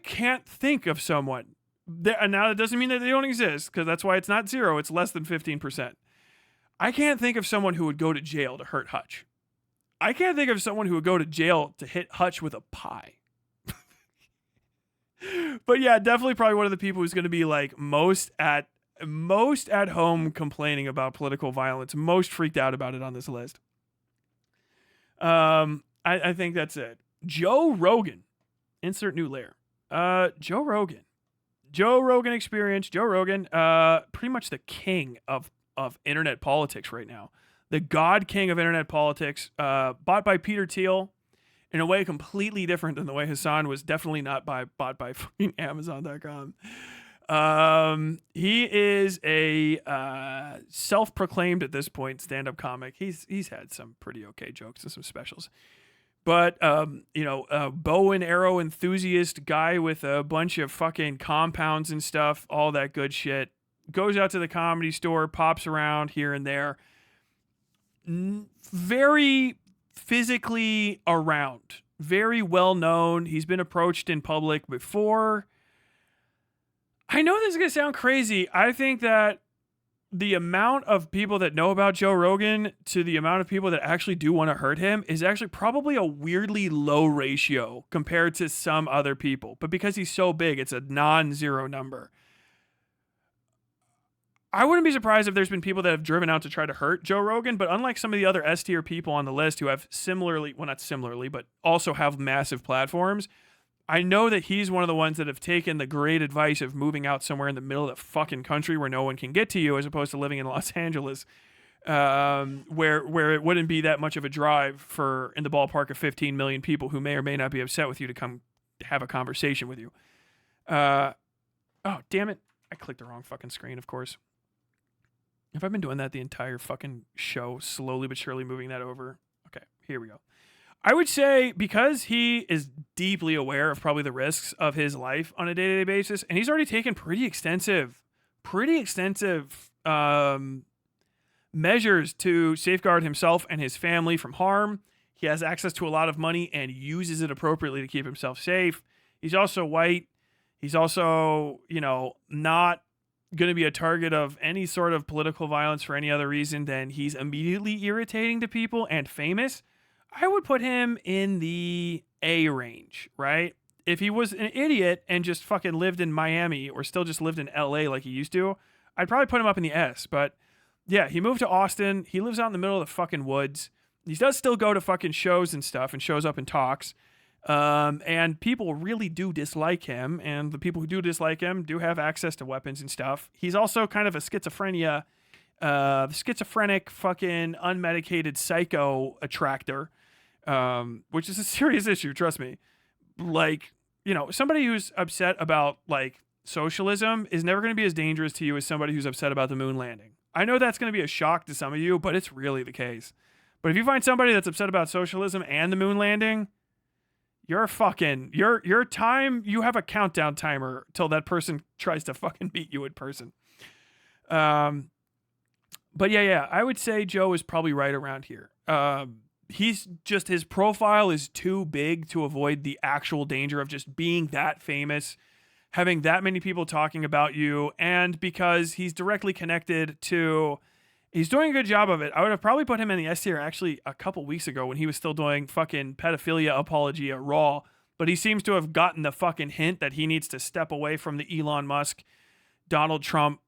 can't think of someone. And now that doesn't mean that they don't exist, because that's why it's not 0. It's less than 15%. I can't think of someone who would go to jail to hurt Hutch. I can't think of someone who would go to jail to hit Hutch with a pie. But yeah, definitely probably one of the people who's going to be like most at home complaining about political violence, most freaked out about it on this list. I think that's it. Joe Rogan. Insert new layer. Joe Rogan experience. Joe Rogan, pretty much the king of internet politics right now. The god king of internet politics, bought by Peter Thiel in a way completely different than the way Hassan was definitely not bought by fucking Amazon.com. He is a self-proclaimed at this point stand-up comic. He's had some pretty okay jokes and some specials. But, a bow and arrow enthusiast guy with a bunch of fucking compounds and stuff, all that good shit, goes out to the Comedy Store, pops around here and there. Very physically around. Very well known. He's been approached in public before. I know this is going to sound crazy. I think that the amount of people that know about Joe Rogan to the amount of people that actually do want to hurt him is actually probably a weirdly low ratio compared to some other people. But because he's so big, it's a non-zero number. I wouldn't be surprised if there's been people that have driven out to try to hurt Joe Rogan, but unlike some of the other S-tier people on the list who have not similarly, but also have massive platforms, I know that he's one of the ones that have taken the great advice of moving out somewhere in the middle of the fucking country where no one can get to you, as opposed to living in Los Angeles, where it wouldn't be that much of a drive for in the ballpark of 15 million people who may or may not be upset with you to come have a conversation with you. Oh, damn it. I clicked the wrong fucking screen, of course. Have I been doing that the entire fucking show, slowly but surely moving that over? Okay, here we go. I would say because he is deeply aware of probably the risks of his life on a day-to-day basis, and he's already taken pretty extensive measures to safeguard himself and his family from harm. He has access to a lot of money and uses it appropriately to keep himself safe. He's also white. He's also, not going to be a target of any sort of political violence for any other reason than he's immediately irritating to people and famous. I would put him in the A range, right? If he was an idiot and just fucking lived in Miami or still just lived in LA like he used to, I'd probably put him up in the S. But yeah, he moved to Austin. He lives out in the middle of the fucking woods. He does still go to fucking shows and stuff and shows up and talks. And people really do dislike him. And the people who do dislike him do have access to weapons and stuff. He's also kind of a schizophrenic fucking unmedicated psycho attractor. Which is a serious issue, trust me. Like, somebody who's upset about, like, socialism is never going to be as dangerous to you as somebody who's upset about the moon landing. I know that's going to be a shock to some of you, but it's really the case. But if you find somebody that's upset about socialism and the moon landing, you're fucking, your time, you have a countdown timer till that person tries to fucking beat you in person. But yeah, I would say Joe is probably right around here. His profile is too big to avoid the actual danger of just being that famous, having that many people talking about you, and because he's directly connected to, he's doing a good job of it. I would have probably put him in the S tier actually a couple weeks ago when he was still doing fucking pedophilia apologia raw, but he seems to have gotten the fucking hint that he needs to step away from the Elon Musk, Donald Trump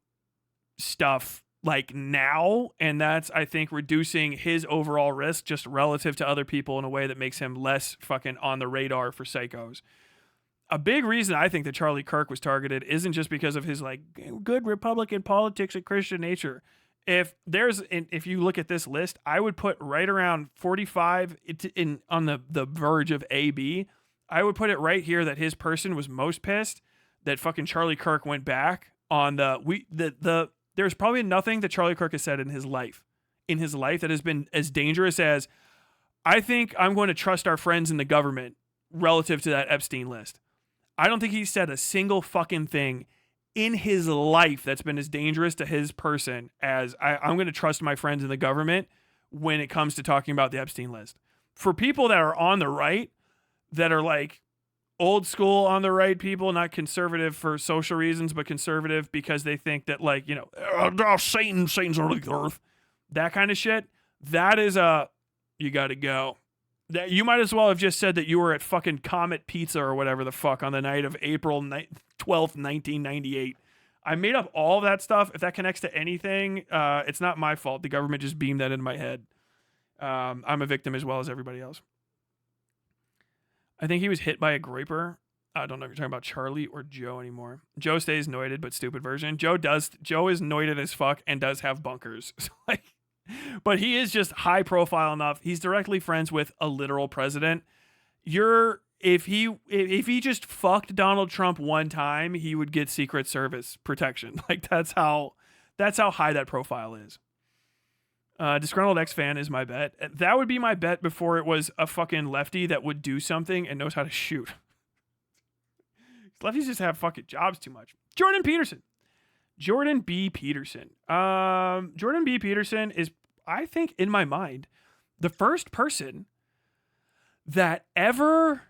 stuff like now, and that's, I think, reducing his overall risk just relative to other people in a way that makes him less fucking on the radar for psychos. A big reason I think that Charlie Kirk was targeted isn't just because of his like good Republican politics and Christian nature. If you look at this list, I would put right around 45 on the verge of AB. I would put it right here that his person was most pissed that fucking Charlie Kirk went back on there's probably nothing that Charlie Kirk has said in his life that has been as dangerous as, I think I'm going to trust our friends in the government relative to that Epstein list. I don't think he said a single fucking thing in his life that's been as dangerous to his person as I'm going to trust my friends in the government when it comes to talking about the Epstein list. For people that are on the right, that are like old school on the right people, not conservative for social reasons, but conservative because they think that, like, Satan's on the earth, that kind of shit, that is you got to go. That you might as well have just said that you were at fucking Comet Pizza or whatever the fuck on the night of April 12th, 1998. I made up all that stuff. If that connects to anything, it's not my fault. The government just beamed that into my head. I'm a victim as well as everybody else. I think he was hit by a groiper. I don't know if you're talking about Charlie or Joe anymore. Joe stays noited, but stupid version. Joe is noited as fuck and does have bunkers. But he is just high profile enough. He's directly friends with a literal president. If he just fucked Donald Trump one time, he would get Secret Service protection. Like that's how high that profile is. Disgruntled X-Fan is my bet. That would be my bet before it was a fucking lefty that would do something and knows how to shoot. Lefties just have fucking jobs too much. Jordan Peterson. Jordan B. Peterson. Jordan B. Peterson is, I think, in my mind, the first person that ever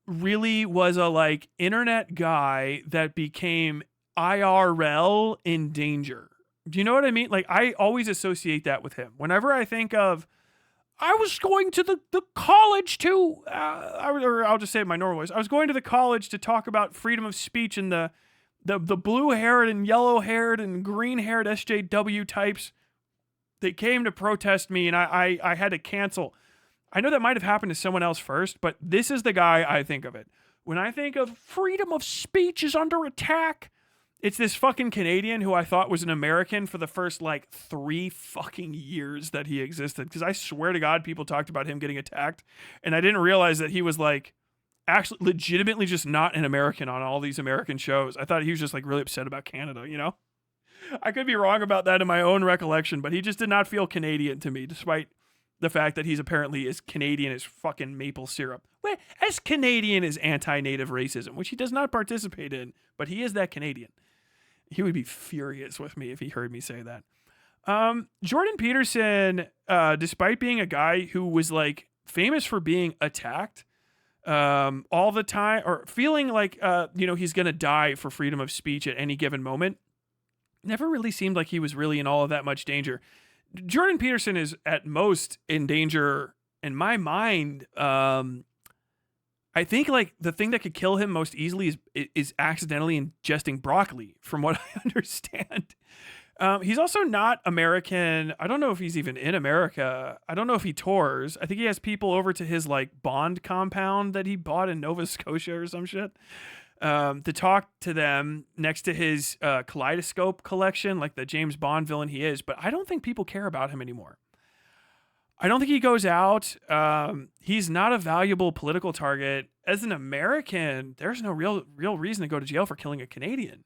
really was a like internet guy that became IRL in danger. Do you know what I mean? Like, I always associate that with him. Whenever I think of, I was going to the college to, or I'll just say it in my normal voice. I was going to the college to talk about freedom of speech and the blue-haired and yellow-haired and green-haired SJW types that came to protest me, and I had to cancel. I know that might have happened to someone else first, but this is the guy I think of it. When I think of freedom of speech is under attack, it's this fucking Canadian who I thought was an American for the first, like, 3 fucking years that he existed. Because I swear to God, people talked about him getting attacked. And I didn't realize that he was, like, actually legitimately just not an American on all these American shows. I thought he was just, like, really upset about Canada, you know? I could be wrong about that in my own recollection, but he just did not feel Canadian to me, despite the fact that he's apparently as Canadian as fucking maple syrup. Well, as Canadian as anti-native racism, which he does not participate in, but he is that Canadian. He would be furious with me if he heard me say that. Jordan Peterson, despite being a guy who was like famous for being attacked all the time, or feeling like he's gonna die for freedom of speech at any given moment, never really seemed like he was really in all of that much danger. Jordan Peterson is at most in danger in my mind. I think like the thing that could kill him most easily is accidentally ingesting broccoli, from what I understand. He's also not American. I don't know if he's even in America. I don't know if he tours. I think he has people over to his like Bond compound that he bought in Nova Scotia or some shit, to talk to them next to his kaleidoscope collection, like the James Bond villain he is. But I don't think people care about him anymore. I don't think he goes out. He's not a valuable political target. As an American, there's no real reason to go to jail for killing a Canadian.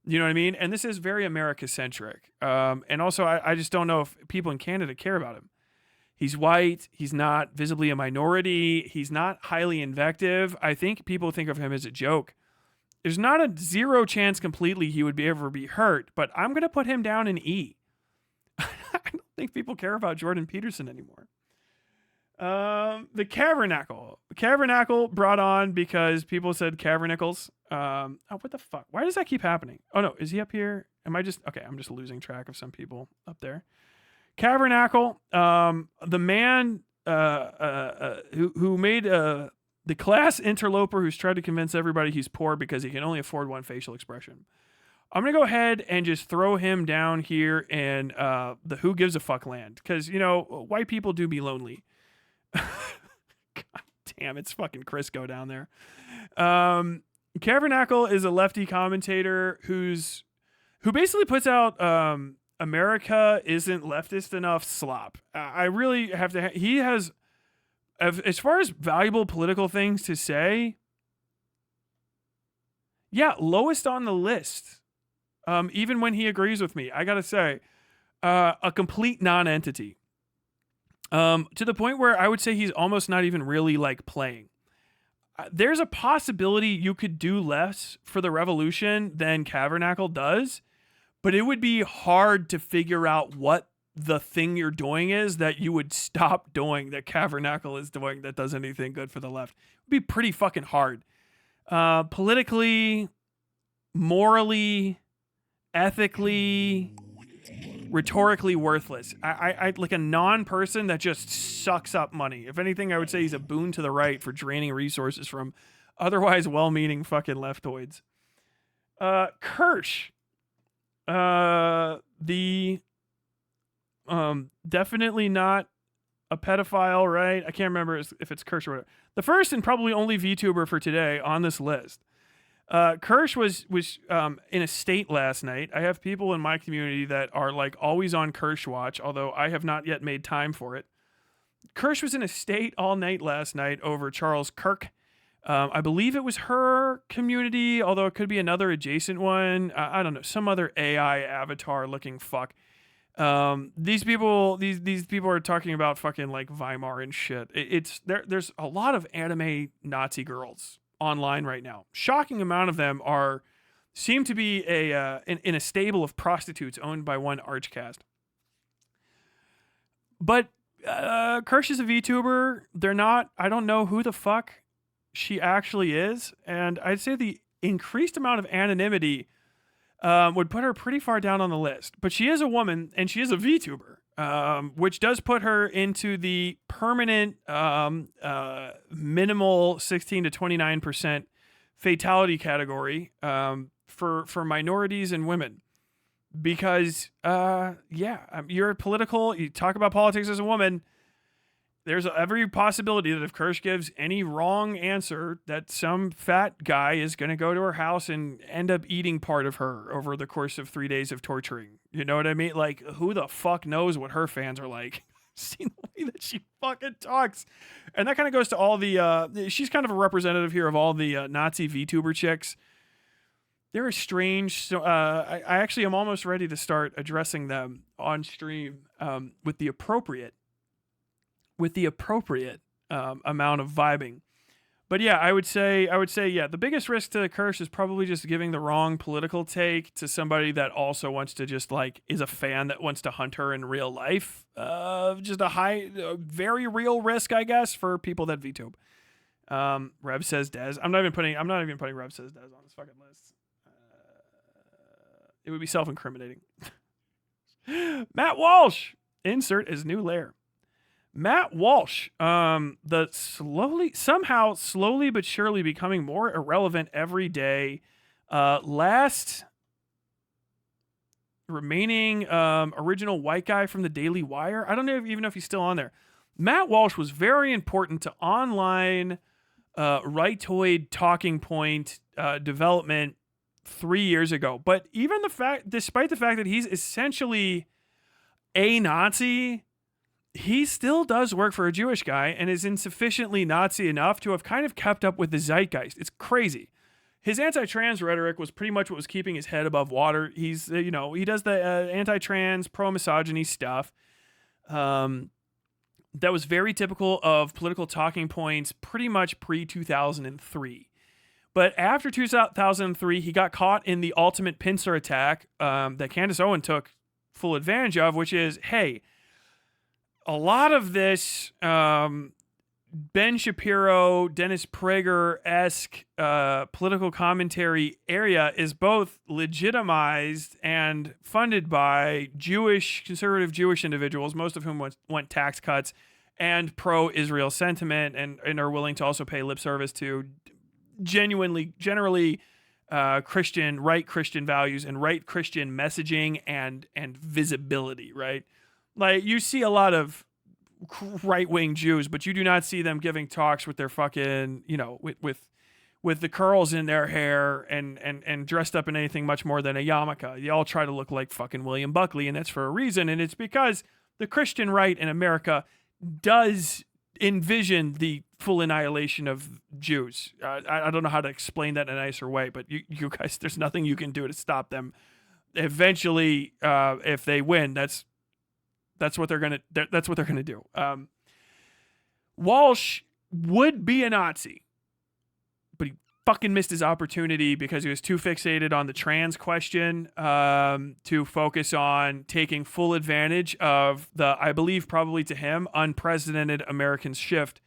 You know what I mean? And this is very America-centric. And also, I just don't know if people in Canada care about him. He's white. He's not visibly a minority. He's not highly invective. I think people think of him as a joke. There's not a zero chance completely he would ever be hurt, but I'm going to put him down in E. I don't think people care about Jordan Peterson anymore. The Cavernacle. The Cavernacle brought on because people said Cavernicles. What the fuck? Why does that keep happening? Oh no, is he up here? Am I just... Okay, I'm just losing track of some people up there. Cavernacle, the man who made the class interloper who's tried to convince everybody he's poor because he can only afford one facial expression. I'm going to go ahead and just throw him down here in the who gives a fuck land. Because, white people do be lonely. God damn, it's fucking Crisco down there. Cavernacle is a lefty commentator who basically puts out America isn't leftist enough slop. I really have to... He has... As far as valuable political things to say... Yeah, lowest on the list. Even when he agrees with me, I gotta say, a complete non-entity. To the point where I would say he's almost not even really like playing. There's a possibility you could do less for the revolution than Cavernacle does, but it would be hard to figure out what the thing you're doing is that you would stop doing that Cavernacle is doing that does anything good for the left. It would be pretty fucking hard. Politically, morally, ethically, rhetorically worthless. I like a non-person that just sucks up money. If anything, I would say he's a boon to the right for draining resources from otherwise well-meaning fucking leftoids. Kirsch. Definitely not a pedophile, right? I can't remember if it's Kirsch or whatever. The first and probably only VTuber for today on this list. Kirsch was in a state last night. I have people in my community that are like always on Kirsch watch, although I have not yet made time for it. Kirsch was in a state all night last night over Charles Kirk. I believe it was her community, although it could be another adjacent one. I don't know, some other AI avatar looking fuck. These people are talking about fucking like Weimar and shit. There's a lot of anime Nazi girls online right now. Shocking amount of them seem to be in a stable of prostitutes owned by one Archcast. But Kirsch is a VTuber. They're not. I don't know who the fuck she actually is, and I'd say the increased amount of anonymity would put her pretty far down on the list. But she is a woman, and she is a VTuber, which does put her into the permanent minimal 16 to 29% fatality category for minorities and women. Because, you're political, you talk about politics as a woman, there's every possibility that if Kirsch gives any wrong answer, that some fat guy is going to go to her house and end up eating part of her over the course of 3 days of torturing. You know what I mean? Like, who the fuck knows what her fans are like? Seen the way that she fucking talks. And that kind of goes to all the, she's kind of a representative here of all the Nazi VTuber chicks. They're strange. So I actually am almost ready to start addressing them on stream with the appropriate amount of vibing. But yeah, I would say, yeah, the biggest risk to Kirsch is probably just giving the wrong political take to somebody that also wants to just like is a fan that wants to hunt her in real life. Just a very real risk, I guess, for people that VTube. Rev says Dez. I'm not even putting Rev says Dez on this fucking list. It would be self-incriminating. Matt Walsh, insert as new lair. Matt Walsh, slowly but surely becoming more irrelevant every day. Last remaining original white guy from the Daily Wire. I don't even know if he's still on there. Matt Walsh was very important to online rightoid talking point development 3 years ago. But despite the fact that he's essentially a Nazi, he still does work for a Jewish guy and is insufficiently Nazi enough to have kind of kept up with the zeitgeist. It's crazy. His anti-trans rhetoric was pretty much what was keeping his head above water. He's, he does the anti-trans, pro-misogyny stuff. That was very typical of political talking points pretty much pre-2003. But after 2003, he got caught in the ultimate pincer attack that Candace Owens took full advantage of, which is, hey, a lot of this Ben Shapiro, Dennis Prager-esque political commentary area is both legitimized and funded by conservative Jewish individuals, most of whom want tax cuts and pro-Israel sentiment and are willing to also pay lip service to generally right Christian values and right Christian messaging and visibility, right? Like, you see a lot of right-wing Jews, but you do not see them giving talks with their fucking, with the curls in their hair and dressed up in anything much more than a yarmulke. They all try to look like fucking William Buckley, and that's for a reason, and it's because the Christian right in America does envision the full annihilation of Jews. I don't know how to explain that in a nicer way, but you guys, there's nothing you can do to stop them. Eventually, if they win, that's what they're gonna do. Walsh would be a Nazi, but he fucking missed his opportunity because he was too fixated on the trans question to focus on taking full advantage of the, I believe probably to him, unprecedented American shift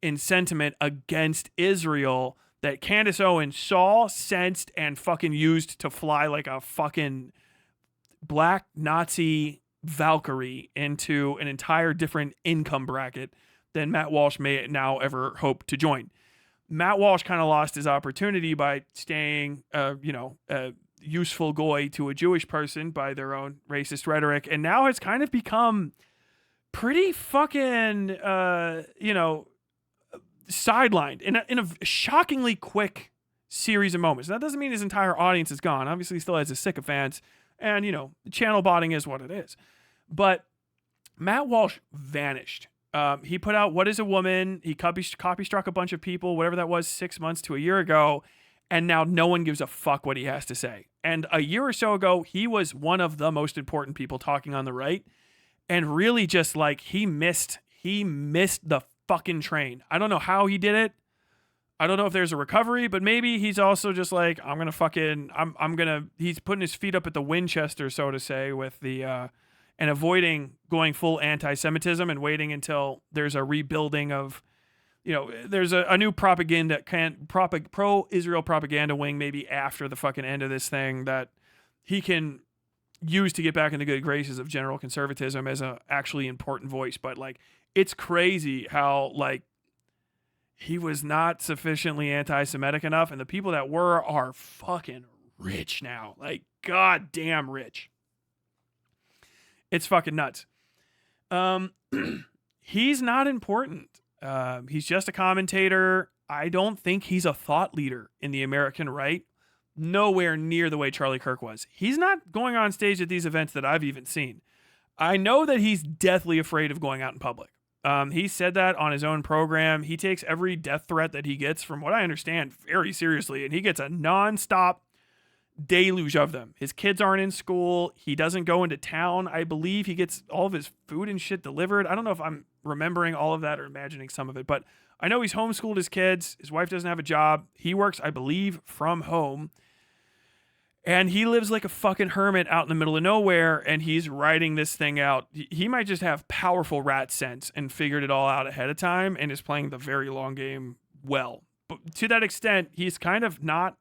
in sentiment against Israel that Candace Owens saw, sensed, and fucking used to fly like a fucking black Nazi Valkyrie into an entire different income bracket than Matt Walsh may now ever hope to join. Matt Walsh kind of lost his opportunity by staying, a useful goy to a Jewish person by their own racist rhetoric, and now has kind of become pretty fucking, sidelined in a shockingly quick series of moments. That doesn't mean his entire audience is gone. Obviously, he still has his sycophants, and, channel botting is what it is. But Matt Walsh vanished. He put out What is a Woman? He copy struck a bunch of people, whatever that was, 6 months to a year ago, and now no one gives a fuck what he has to say. And a year or so ago, he was one of the most important people talking on the right. And really just like he missed the fucking train. I don't know how he did it. I don't know if there's a recovery, but maybe he's also just like, he's putting his feet up at the Winchester, so to say, with the, and avoiding going full anti-Semitism and waiting until there's a rebuilding of, there's a new pro-Israel propaganda wing maybe after the fucking end of this thing that he can use to get back in the good graces of general conservatism as a actually important voice. But like, it's crazy how like, he was not sufficiently anti-Semitic enough, and the people that were are fucking rich now. Like, goddamn rich. It's fucking nuts. He's not important. He's just a commentator. I don't think he's a thought leader in the American right. Nowhere near the way Charlie Kirk was. He's not going on stage at these events that I've even seen. I know that he's deathly afraid of going out in public. He said that on his own program. He takes every death threat that he gets, from what I understand, very seriously, and he gets a nonstop deluge of them. His kids aren't in school. He doesn't go into town. I believe he gets all of his food and shit delivered. I don't know if I'm remembering all of that or imagining some of it, but I know he's homeschooled his kids. His wife doesn't have a job. He works, I believe, from home. And he lives like a fucking hermit out in the middle of nowhere, and he's writing this thing out. He might just have powerful rat sense and figured it all out ahead of time and is playing the very long game well. But to that extent, he's kind of not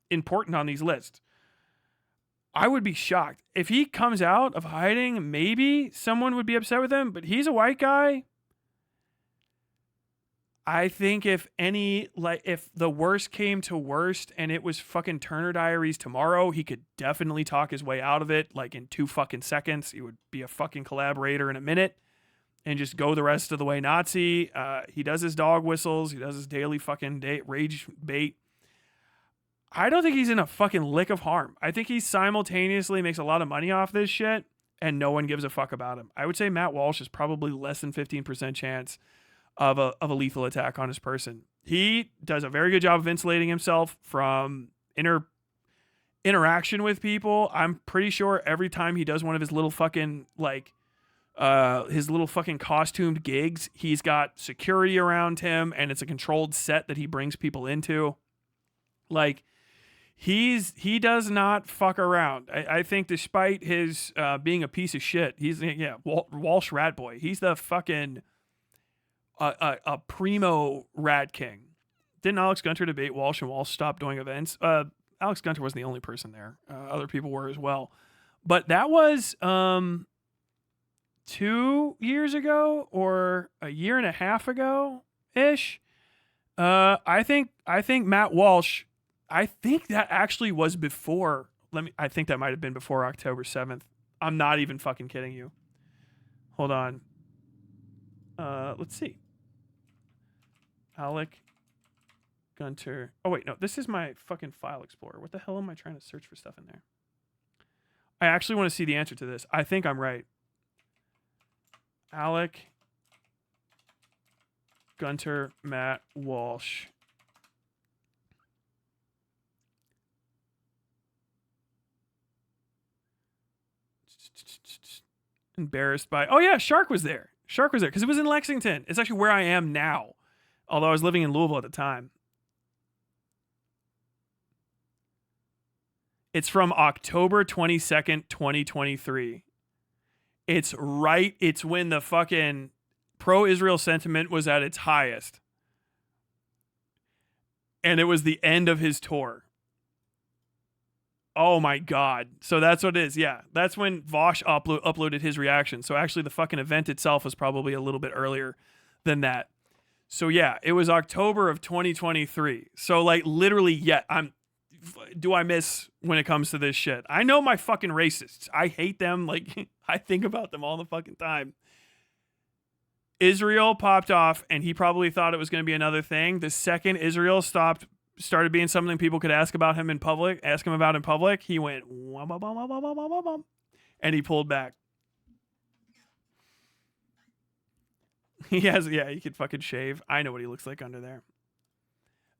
important on these lists. I would be shocked. If he comes out of hiding, maybe someone would be upset with him, but he's a white guy. I think if the worst came to worst and it was fucking Turner Diaries tomorrow, he could definitely talk his way out of it, like in 2 fucking seconds. He would be a fucking collaborator in a minute and just go the rest of the way Nazi. He does his dog whistles. He does his daily fucking rage bait. I don't think he's in a fucking lick of harm. I think he simultaneously makes a lot of money off this shit and no one gives a fuck about him. I would say Matt Walsh is probably less than 15% chance of a lethal attack on his person. He does a very good job of insulating himself from interaction with people. I'm pretty sure every time he does one of his little fucking costumed gigs, he's got security around him and it's a controlled set that he brings people into. Like, he does not fuck around. I think despite his being a piece of shit, he's Walsh rat boy. He's the fucking a primo rat king. Didn't Alex Gunter debate Walsh and Walsh stopped doing events? Alex Gunter wasn't the only person there. Other people were as well. But that was 2 years ago or a year and a half ago ish. I think Matt Walsh, I think that actually was before. I think that might have been before October 7th. I'm not even fucking kidding you. Hold on. Let's see. Alec Gunter. Oh, wait, no. This is my fucking file explorer. What the hell am I trying to search for stuff in there? I actually want to see the answer to this. I think I'm right. Alec Gunter, Matt Walsh. Embarrassed by... Oh, yeah, Shark was there. Shark was there because it was in Lexington. It's actually where I am now, although I was living in Louisville at the time. It's from October 22nd, 2023. It's when the fucking pro-Israel sentiment was at its highest. And it was the end of his tour. Oh my God. So that's what it is. Yeah. That's when Vosh uploaded his reaction. So actually the fucking event itself was probably a little bit earlier than that. So yeah, it was October of 2023. So like literally, yeah, do I miss when it comes to this shit? I know my fucking racists. I hate them. Like I think about them all the fucking time. Israel popped off and he probably thought it was going to be another thing. The second Israel started being something people could ask him about in public, he went, wah, wah, wah, wah, wah, wah, wah, wah, and he pulled back. He could fucking shave. I know what he looks like under there.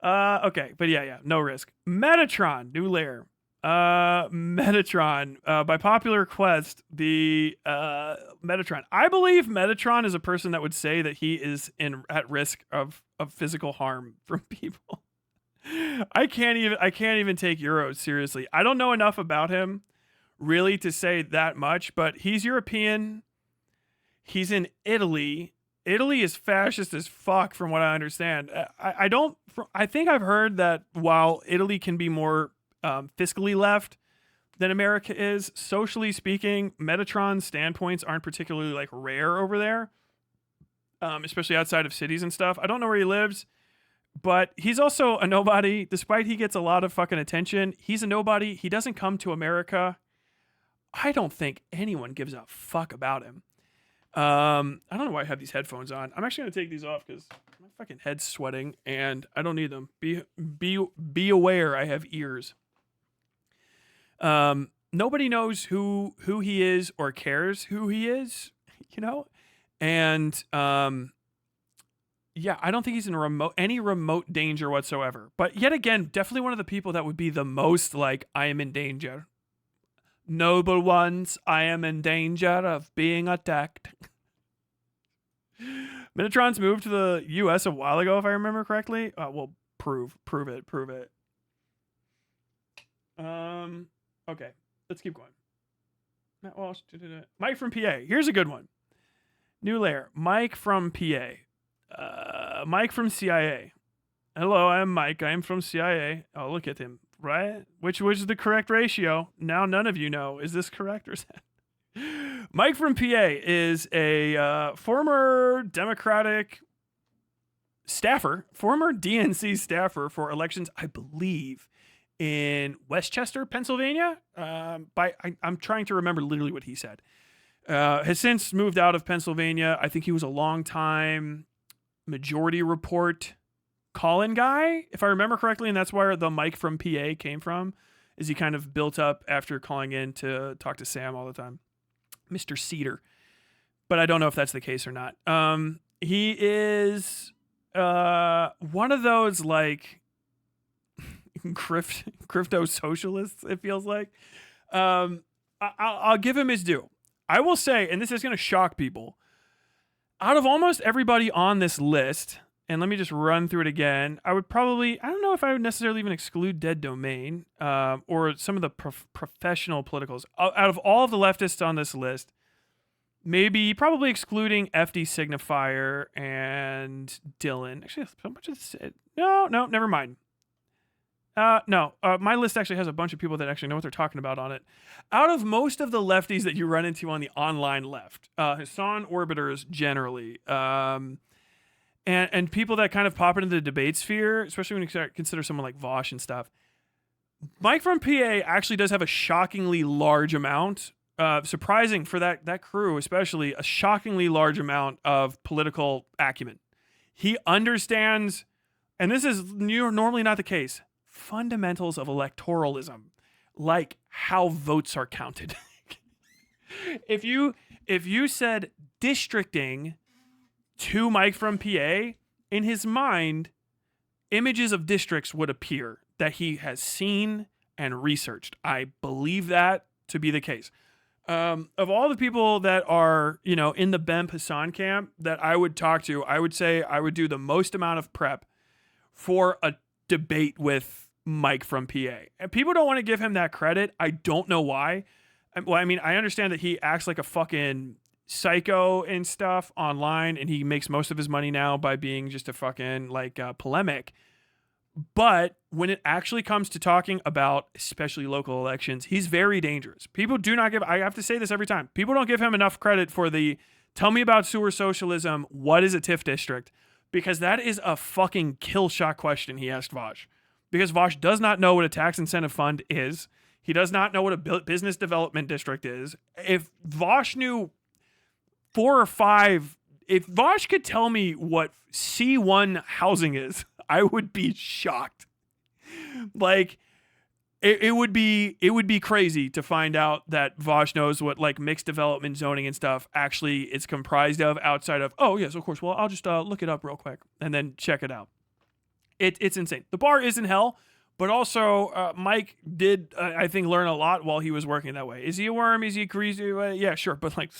Okay, but yeah, no risk. Metatron, new layer. Metatron. By popular request, the Metatron. I believe Metatron is a person that would say that he is at risk of physical harm from people. I can't even take Euros seriously. I don't know enough about him really to say that much, but he's European. He's in Italy. Italy is fascist as fuck from what I understand. I think I've heard that while Italy can be more fiscally left than America is, socially speaking, Metatron's standpoints aren't particularly like rare over there, especially outside of cities and stuff. I don't know where he lives, but he's also a nobody. Despite he gets a lot of fucking attention, he's a nobody. He doesn't come to America. I don't think anyone gives a fuck about him. I don't know why I have these headphones on. I'm actually gonna take these off because my fucking head's sweating and I don't need them. Be aware I have ears. Nobody knows who he is or cares who he is, you know? And yeah, I don't think he's in any remote danger whatsoever. But yet again, definitely one of the people that would be the most like, I am in danger. Noble ones, I am in danger of being attacked. Metatron's moved to the US a while ago, if I remember correctly. Well, prove it. Okay, let's keep going. Matt Walsh, Mike from PA. Here's a good one. New layer. Mike from PA. Mike from CIA. Hello, I am Mike. I am from CIA. Oh, look at him. Right? Which was the correct ratio? Now none of you know. Is this correct or is that? Mike from PA is a former Democratic staffer, former DNC staffer for elections, I believe, in Westchester, Pennsylvania. I'm trying to remember literally what he said. Has since moved out of Pennsylvania. I think he was a long time Majority Report call-in guy, if I remember correctly, and that's where the Mike from PA came from, is he kind of built up after calling in to talk to Sam all the time. Mr. Seder. But I don't know if that's the case or not. He is one of those like crypto socialists, it feels like. I'll give him his due. I will say, and this is going to shock people, out of almost everybody on this list, and let me just run through it again, I don't know if I would necessarily even exclude Dead Domain or some of the professional politicals. Out of all of the leftists on this list, probably excluding FD Signifier and Dillon. Actually, so much of this. No, never mind. My list actually has a bunch of people that actually know what they're talking about on it. Out of most of the lefties that you run into on the online left, Hassan orbiters generally, and people that kind of pop into the debate sphere, especially when you consider someone like Vosh and stuff, Mike from PA actually does have a shockingly large amount, surprising for that crew, especially a shockingly large amount of political acumen. He understands, and this is normally not the case, fundamentals of electoralism, like how votes are counted. If you said districting to Mike from PA, in his mind, images of districts would appear that he has seen and researched. I believe that to be the case. Of all the people that are, in the Ben Hassan camp that I would talk to, I would say I would do the most amount of prep for a debate with Mike from PA. And people don't want to give him that credit. I don't know why. Well, I mean, I understand that he acts like a fucking psycho and stuff online, and he makes most of his money now by being just a fucking polemic. But when it actually comes to talking about especially local elections, he's very dangerous. People do not I have to say this every time, people don't give him enough credit for tell me about sewer socialism, what is a TIF district? Because that is a fucking kill shot question he asked Vosh. Because Vosh does not know what a tax incentive fund is. He does not know what a business development district is. If Vosh knew 4 or 5, if Vosh could tell me what C1 housing is, I would be shocked. It would be crazy to find out that Vosh knows what mixed development zoning and stuff actually it's comprised of, outside of, oh yes, of course, well, I'll just look it up real quick and then check it out. It's insane. The bar is in hell, But also, Mike did, I think, learn a lot while he was working that way. Is he a worm? Is he a greasy? Yeah, sure. But like,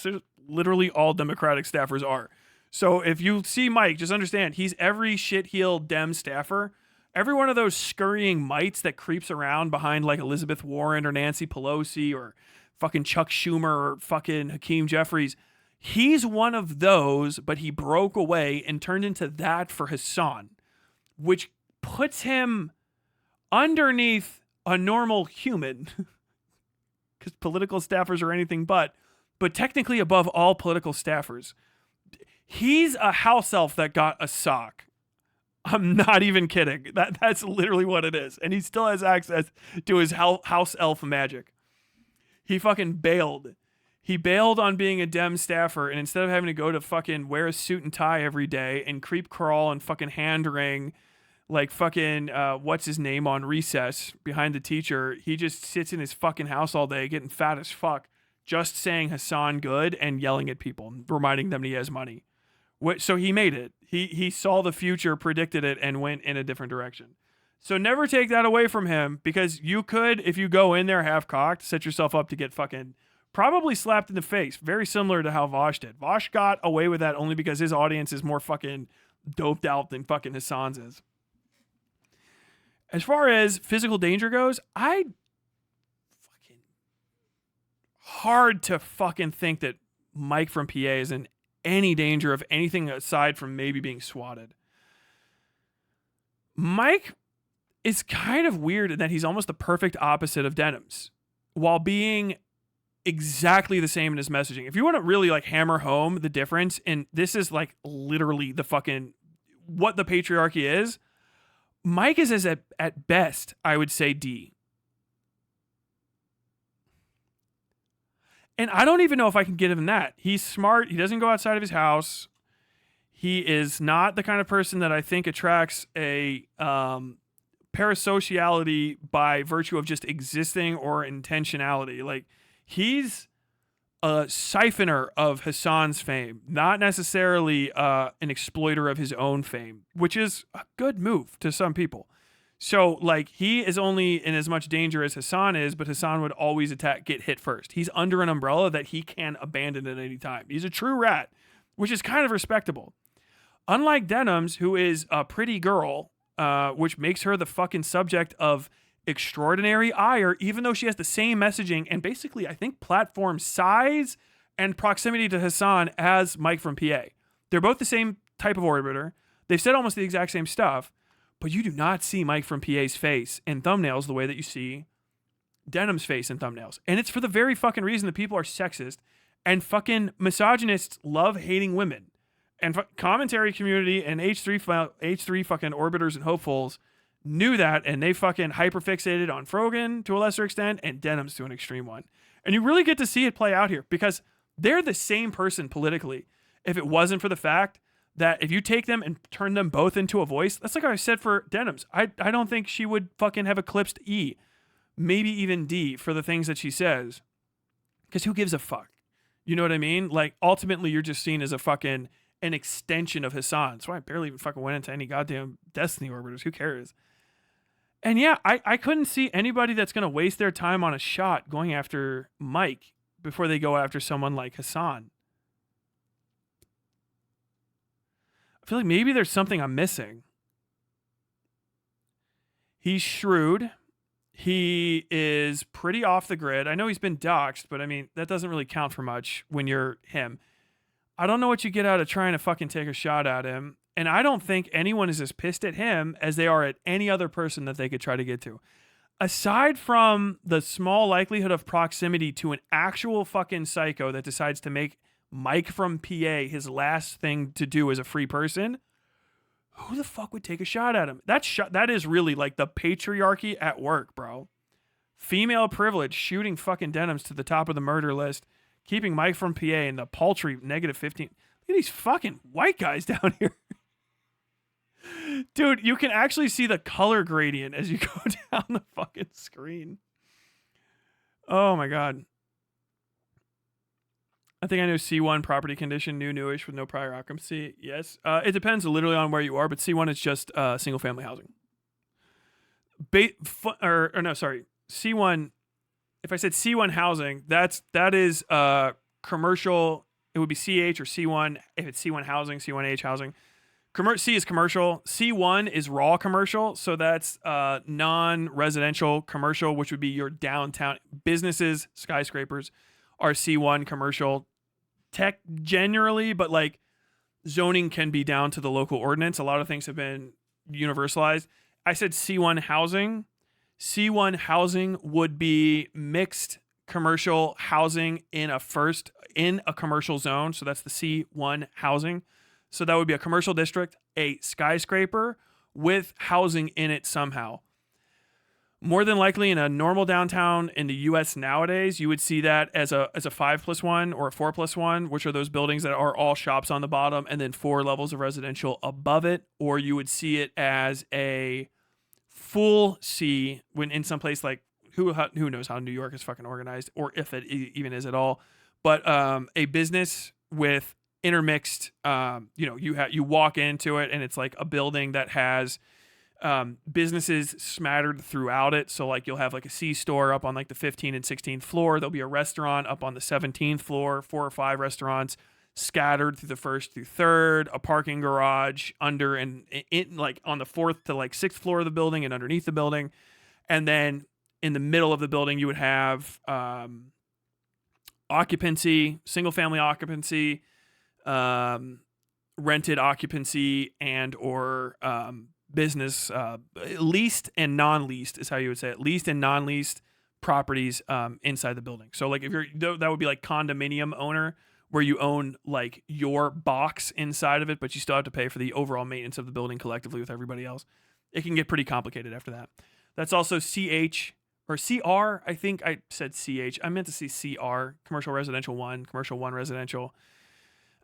literally all Democratic staffers are. So if you see Mike, just understand he's every shit-heeled Dem staffer. Every one of those scurrying mites that creeps around behind like Elizabeth Warren or Nancy Pelosi or fucking Chuck Schumer or fucking Hakeem Jeffries. He's one of those, but he broke away and turned into that for Hassan, which puts him underneath a normal human, because political staffers are anything but technically above all political staffers. He's a house elf that got a sock. I'm not even kidding. That's literally what it is. And he still has access to his house elf magic. He fucking bailed. He bailed on being a Dem staffer, and instead of having to go to fucking wear a suit and tie every day and creep crawl and fucking hand wring like fucking what's his name on recess behind the teacher, he just sits in his fucking house all day getting fat as fuck, just saying Hassan good and yelling at people and reminding them he has money. So he made it. He saw the future, predicted it, and went in a different direction. So never take that away from him, because you could, if you go in there half-cocked, set yourself up to get fucking probably slapped in the face. Very similar to how Vosh did. Vosh got away with that only because his audience is more fucking doped out than fucking Hassan's is. As far as physical danger goes, hard to fucking think that Mike from PA is in any danger of anything aside from maybe being swatted. Mike is kind of weird in that he's almost the perfect opposite of Denims, while being exactly the same in his messaging. If you want to really like hammer home the difference, and this is like literally the fucking what the patriarchy is, Mike is as at best, I would say D. And I don't even know if I can get him that. He's smart. He doesn't go outside of his house. He is not the kind of person that I think attracts a parasociality by virtue of just existing or intentionality. Like, he's a siphoner of Hassan's fame, not necessarily an exploiter of his own fame, which is a good move to some people. So, like, he is only in as much danger as Hassan is, but Hassan would always get hit first. He's under an umbrella that he can abandon at any time. He's a true rat, which is kind of respectable. Unlike Denims, who is a pretty girl, which makes her the fucking subject of extraordinary ire, even though she has the same messaging and basically, I think, platform size and proximity to Hassan as Mike from PA. They're both the same type of orbiter. They've said almost the exact same stuff. But you do not see Mike from PA's face in thumbnails the way that you see Denim's face in thumbnails. And it's for the very fucking reason that people are sexist and fucking misogynists love hating women. And commentary community and H3 fucking orbiters and hopefuls knew that, and they fucking hyperfixated on Frogan to a lesser extent and Denims to an extreme one. And you really get to see it play out here because they're the same person politically. If it wasn't for the fact that if you take them and turn them both into a voice, that's like I said for Denims. I don't think she would fucking have eclipsed E, maybe even D, for the things that she says. Because who gives a fuck? You know what I mean? Like, ultimately, you're just seen as a fucking an extension of Hassan. That's why I barely even fucking went into any goddamn Destiny orbiters. Who cares? And yeah, I couldn't see anybody that's going to waste their time on a shot going after Mike before they go after someone like Hassan. I feel like maybe there's something I'm missing. He's shrewd. He is pretty off the grid. I know he's been doxxed, but I mean, that doesn't really count for much when you're him. I don't know what you get out of trying to fucking take a shot at him. And I don't think anyone is as pissed at him as they are at any other person that they could try to get to. Aside from the small likelihood of proximity to an actual fucking psycho that decides to make Mike from PA his last thing to do as a free person, who the fuck would take a shot at him? That is really like the patriarchy at work, bro. Female privilege shooting fucking Denims to the top of the murder list, keeping Mike from PA in the paltry -15. Look at these fucking white guys down here. Dude, you can actually see the color gradient as you go down the fucking screen. Oh my God. I think I know C1 property condition, newish with no prior occupancy. Yes. It depends literally on where you are, but C1 is just single family housing. or no, sorry, C1. If I said C1 housing, that is commercial. It would be CH or C1 if it's C1 housing, C1H housing. C is commercial. C1 is raw commercial, so that's non-residential commercial, which would be your downtown businesses, skyscrapers, are C1 commercial. Tech generally, but like zoning can be down to the local ordinance. A lot of things have been universalized. I said C1 housing. C1 housing would be mixed commercial housing in a commercial zone. So that's the C1 housing. So that would be a commercial district, a skyscraper with housing in it somehow. More than likely in a normal downtown in the US nowadays, you would see that as a 5+1 or a 4+1, which are those buildings that are all shops on the bottom and then 4 levels of residential above it. Or you would see it as a full C when in some place like who knows how New York is fucking organized or if it even is at all. But a business with intermixed, you walk into it and it's like a building that has businesses smattered throughout it. So like you'll have like a C store up on like the 15th and 16th floor. There'll be a restaurant up on the 17th floor, 4 or 5 restaurants scattered through the 1st through 3rd, a parking garage under and in like on the 4th to like 6th floor of the building and underneath the building. And then in the middle of the building, you would have occupancy, single family occupancy, rented occupancy, and or business leased and non-leased is how you would say it. Leased and non-leased properties inside the building. So like if that would be like condominium owner where you own like your box inside of it, but you still have to pay for the overall maintenance of the building collectively with everybody else. It can get pretty complicated after that. That's also CH or CR. I think I said CH. I meant to say CR, commercial residential 1, commercial 1 residential.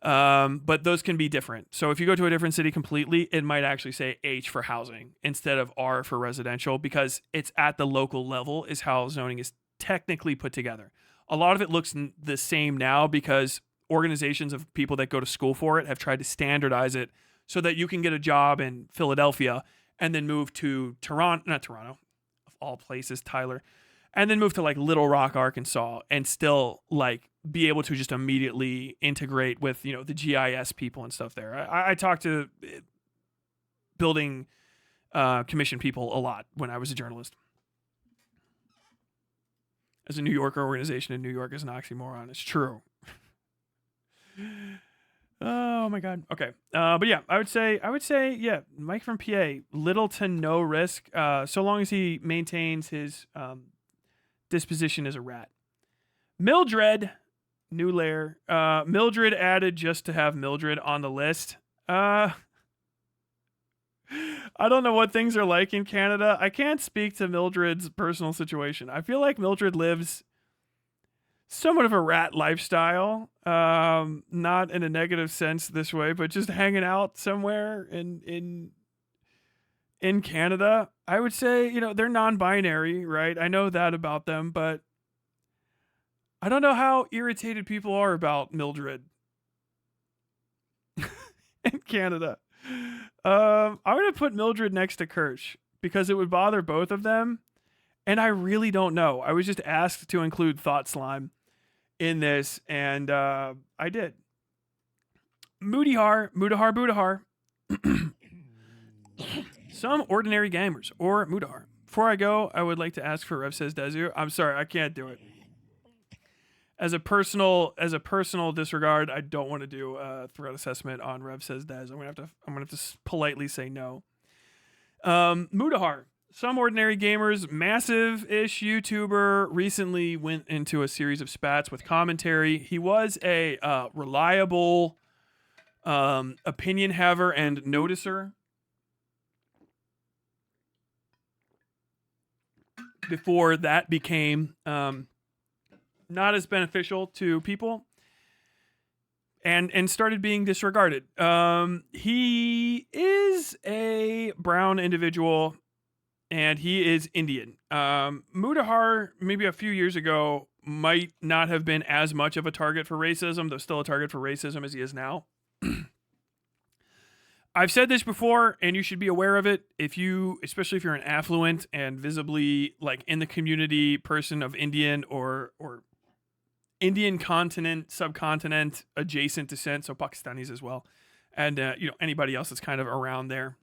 But those can be different. So if you go to a different city completely, it might actually say H for housing instead of R for residential because it's at the local level is how zoning is technically put together. A lot of it looks the same now because organizations of people that go to school for it have tried to standardize it so that you can get a job in Philadelphia and then move to not Toronto, of all places, Tyler, and then move to like Little Rock, Arkansas, and still like be able to just immediately integrate with, the GIS people and stuff there. I talked to building commission people a lot when I was a journalist. As a New Yorker organization in New York is an oxymoron. It's true. Oh my God. Okay. But yeah, I would say, yeah, Mike from PA, little to no risk, so long as he maintains his disposition as a rat. Mildred, new layer. Mildred added just to have Mildred on the list. I don't know what things are like in Canada. I can't speak to Mildred's personal situation. I feel like Mildred lives somewhat of a rat lifestyle, not in a negative sense this way, but just hanging out somewhere in Canada. I would say, they're non-binary, right? I know that about them, but I don't know how irritated people are about Mildred in Canada. I'm going to put Mildred next to Kirsch because it would bother both of them. And I really don't know. I was just asked to include Thought Slime in this, and I did. Mutahar. Some ordinary gamers or Mutahar. Before I go, I would like to ask for Rev Says Desu. I'm sorry, I can't do it. As a personal disregard, I don't want to do a threat assessment on Rev Says Des. I'm gonna have to politely say no. Mutahar. Some ordinary gamers, massive-ish YouTuber, recently went into a series of spats with commentary. He was a reliable opinion haver and noticer before that became not as beneficial to people and started being disregarded. He is a brown individual and he is Indian. Mutahar, maybe a few years ago, might not have been as much of a target for racism, though still a target for racism as he is now. I've said this before, and you should be aware of it. Especially if you're an affluent and visibly like in the community person of Indian or Indian continent, subcontinent, adjacent descent, so Pakistanis as well, and anybody else that's kind of around there.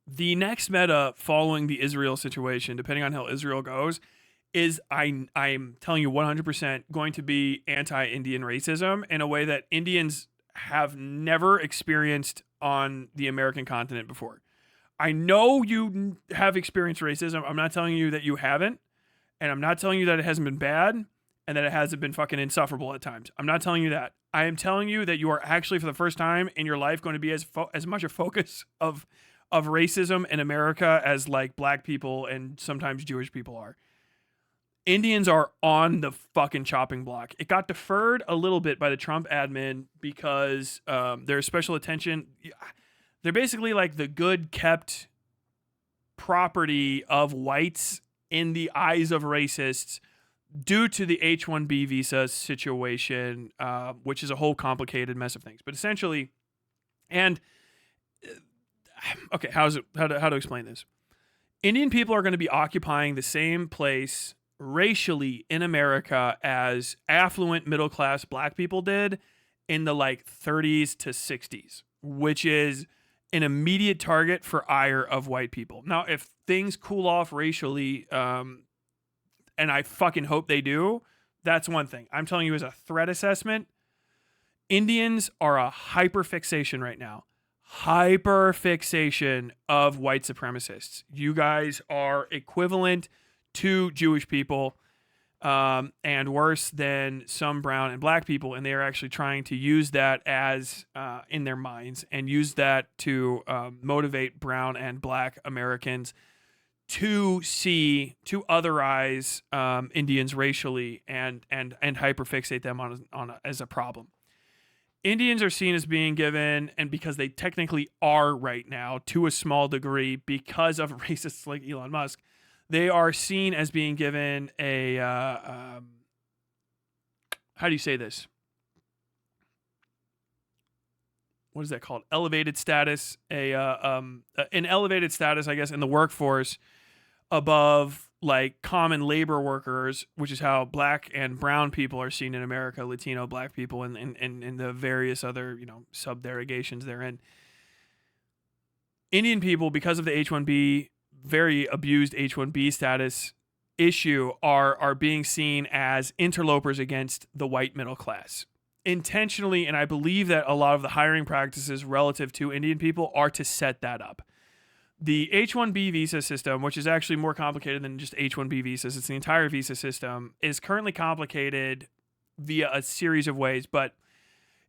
The next meta following the Israel situation, depending on how Israel goes, is I'm telling you 100% going to be anti-Indian racism in a way that Indians have never experienced on the American continent before. I know you have experienced racism. I'm not telling you that you haven't, and I'm not telling you that it hasn't been bad and that it hasn't been fucking insufferable at times. I'm not telling you that. I am telling you that you are actually, for the first time in your life, going to be as much a focus of racism in America as like black people and sometimes Jewish people are. Indians are on the fucking chopping block. It got deferred a little bit by the Trump admin because there's special attention. They're basically like the good kept property of whites in the eyes of racists due to the H-1B visa situation, which is a whole complicated mess of things. But essentially, and okay, how to explain this? Indian people are going to be occupying the same place racially in America as affluent middle class black people did in the like 30s to 60s, which is an immediate target for ire of white people. Now, if things cool off racially, and I fucking hope they do, that's one thing. I'm telling you as a threat assessment, Indians are a hyperfixation right now. Hyperfixation of white supremacists. You guys are equivalent to Jewish people, and worse than some brown and black people, and they are actually trying to use that as in their minds and use that to motivate brown and black Americans to otherize Indians racially and hyperfixate them as a problem. Indians are seen as being given, and because they technically are right now to a small degree because of racists like Elon Musk, they are seen as being given a, how do you say this? What is that called? Elevated status, an elevated status, I guess, in the workforce above like common labor workers, which is how black and brown people are seen in America, Latino black people, and the various other, sub-derogations therein. Indian people, because of the H-1B, very abused H-1B status issue, are being seen as interlopers against the white middle class. Intentionally, and I believe that a lot of the hiring practices relative to Indian people are to set that up. The H-1B visa system, which is actually more complicated than just H-1B visas, it's the entire visa system, is currently complicated via a series of ways, but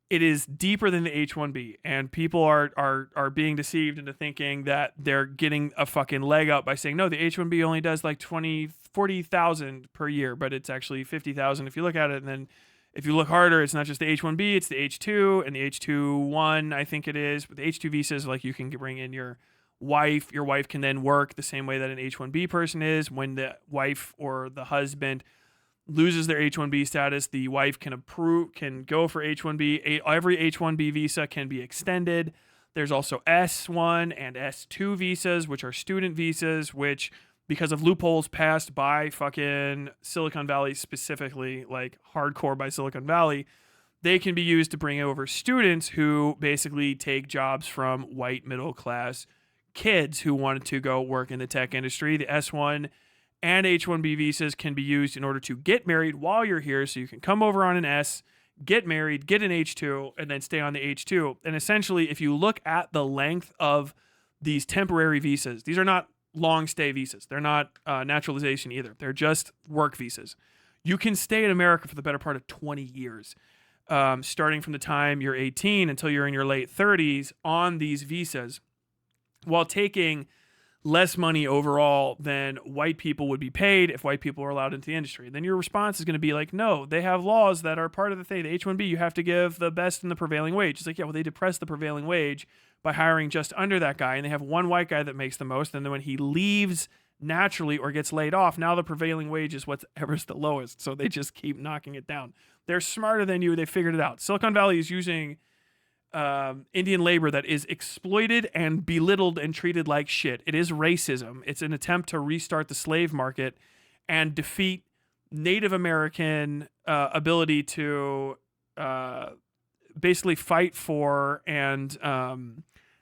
it is deeper than the H-1B, and people are being deceived into thinking that they're getting a fucking leg up by saying, no, the H-1B only does like 40,000 per year, but it's actually 50,000 if you look at it, and then if you look harder, it's not just the H-1B, it's the H-2 and the H-2-1, I think it is, but the H-2 visas, like you can bring in your wife can then work the same way that an H-1B person is. When the wife or the husband loses their H-1B status, the wife can go for H-1B. Every H-1B visa can be extended. There's also S-1 and S-2 visas, which are student visas, which, because of loopholes passed by fucking Silicon Valley specifically, like hardcore by Silicon Valley, they can be used to bring over students who basically take jobs from white middle class kids who wanted to go work in the tech industry. The S-1 and H-1B visas can be used in order to get married while you're here, so you can come over on an S, get married, get an H-2, and then stay on the H-2. And essentially, if you look at the length of these temporary visas, these are not long stay visas. They're not naturalization either. They're just work visas. You can stay in America for the better part of 20 years, starting from the time you're 18 until you're in your late 30s on these visas, while taking less money overall than white people would be paid if white people were allowed into the industry. Then your response is going to be like, no, they have laws that are part of the thing. The H-1B, you have to give the best in the prevailing wage. It's like, yeah, well, they depress the prevailing wage by hiring just under that guy, and they have one white guy that makes the most, and then when he leaves naturally or gets laid off, now the prevailing wage is whatever's the lowest, so they just keep knocking it down. They're smarter than you. They figured it out. Silicon Valley is using Indian labor that is exploited and belittled and treated like shit. It is racism. It's an attempt to restart the slave market and defeat Native American ability to basically fight for and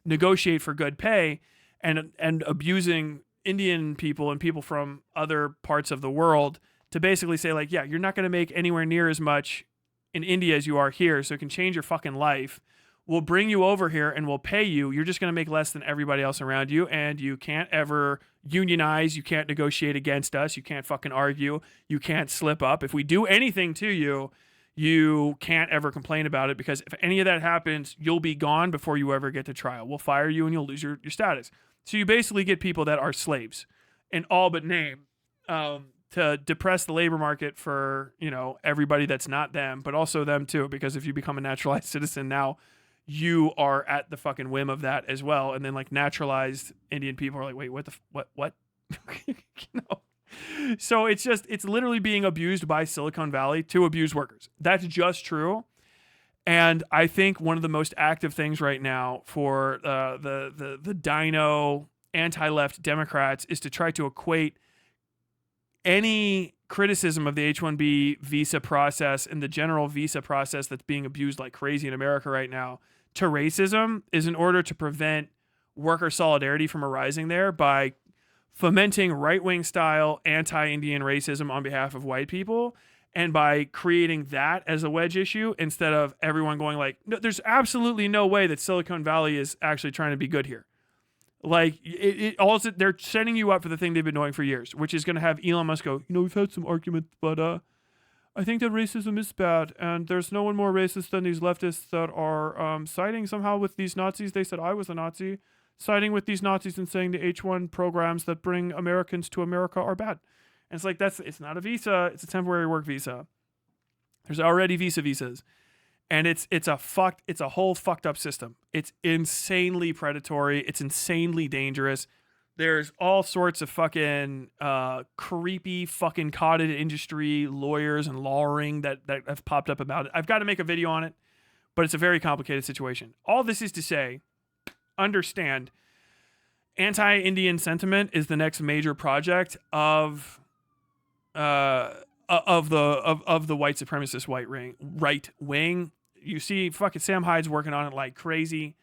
negotiate for good pay, and abusing Indian people and people from other parts of the world to basically say, like, yeah, you're not going to make anywhere near as much in India as you are here, so it can change your fucking life. We'll bring you over here and we'll pay you. You're just going to make less than everybody else around you, and you can't ever unionize. You can't negotiate against us. You can't fucking argue. You can't slip up. If we do anything to you, you can't ever complain about it, because if any of that happens, you'll be gone before you ever get to trial. We'll fire you and you'll lose your status. So you basically get people that are slaves in all but name, to depress the labor market for, everybody that's not them, but also them too, because if you become a naturalized citizen now, you are at the fucking whim of that as well. And then like naturalized Indian people are like, wait, what? So it's literally being abused by Silicon Valley to abuse workers. That's just true. And I think one of the most active things right now for the dino anti-left Democrats is to try to equate any criticism of the H-1B visa process and the general visa process that's being abused like crazy in America right now to racism, is in order to prevent worker solidarity from arising there by fomenting right-wing style anti-Indian racism on behalf of white people, and by creating that as a wedge issue instead of everyone going like, no, there's absolutely no way that Silicon Valley is actually trying to be good here. Like, also, they're setting you up for the thing they've been doing for years, which is going to have Elon Musk go, we've had some arguments, but I think that racism is bad, and there's no one more racist than these leftists that are siding somehow with these Nazis. They said I was a Nazi, siding with these Nazis and saying the H-1 programs that bring Americans to America are bad. And it's like, it's not a visa, it's a temporary work visa. There's already visas. And it's a whole fucked up system. It's insanely predatory. It's insanely dangerous. There's all sorts of fucking creepy fucking cottage industry lawyers and lawring that have popped up about it. I've got to make a video on it, but it's a very complicated situation. All this is to say, understand, anti-Indian sentiment is the next major project of the white supremacist right wing. You see fucking Sam Hyde's working on it like crazy.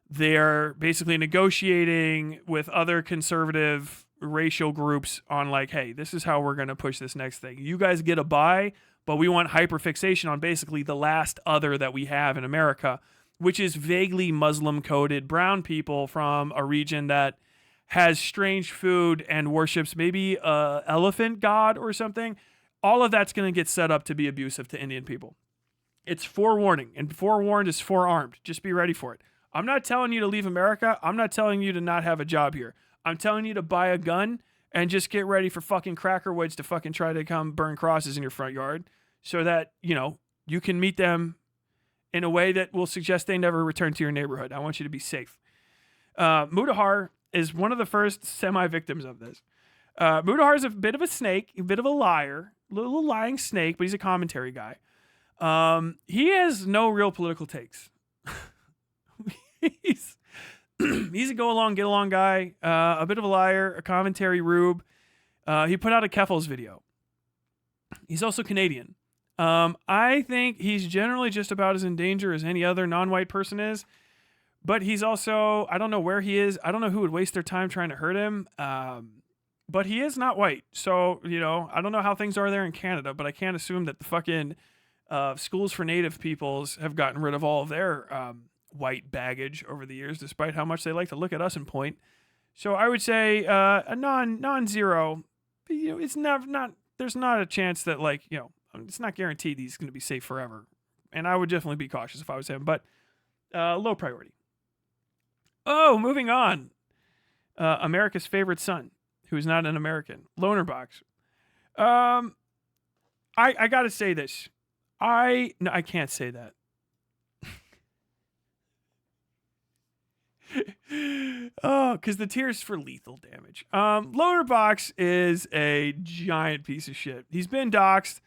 They're basically negotiating with other conservative racial groups on like, hey, this is how we're going to push this next thing. You guys get a buy, but we want hyperfixation on basically the last other that we have in America, which is vaguely Muslim-coded brown people from a region that has strange food and worships maybe a elephant god or something. All of that's going to get set up to be abusive to Indian people. It's forewarning, and forewarned is forearmed. Just be ready for it. I'm not telling you to leave America. I'm not telling you to not have a job here. I'm telling you to buy a gun and just get ready for fucking crackerwoods to fucking try to come burn crosses in your front yard so that, you can meet them in a way that will suggest they never return to your neighborhood. I want you to be safe. Mutahar is one of the first semi-victims of this. Mutahar is a bit of a snake, a bit of a liar, a little lying snake, but he's a commentary guy. He has no real political takes. he's a go along, get along guy, a bit of a liar, a commentary rube. He put out a Keffels video. He's also Canadian. I think he's generally just about as in danger as any other non-white person is, but he's also, I don't know where he is. I don't know who would waste their time trying to hurt him. But he is not white. So, I don't know how things are there in Canada, but I can't assume that the fucking schools for Native peoples have gotten rid of all of their white baggage over the years, despite how much they like to look at us and point. So I would say a non-zero. It's not. There's not a chance that it's not guaranteed he's going to be safe forever. And I would definitely be cautious if I was him. But low priority. Oh, moving on. America's favorite son, who's not an American, LonerBox. I gotta say this. I can't say that. Oh, because the tier's for lethal damage. LonerBox is a giant piece of shit. He's been doxxed.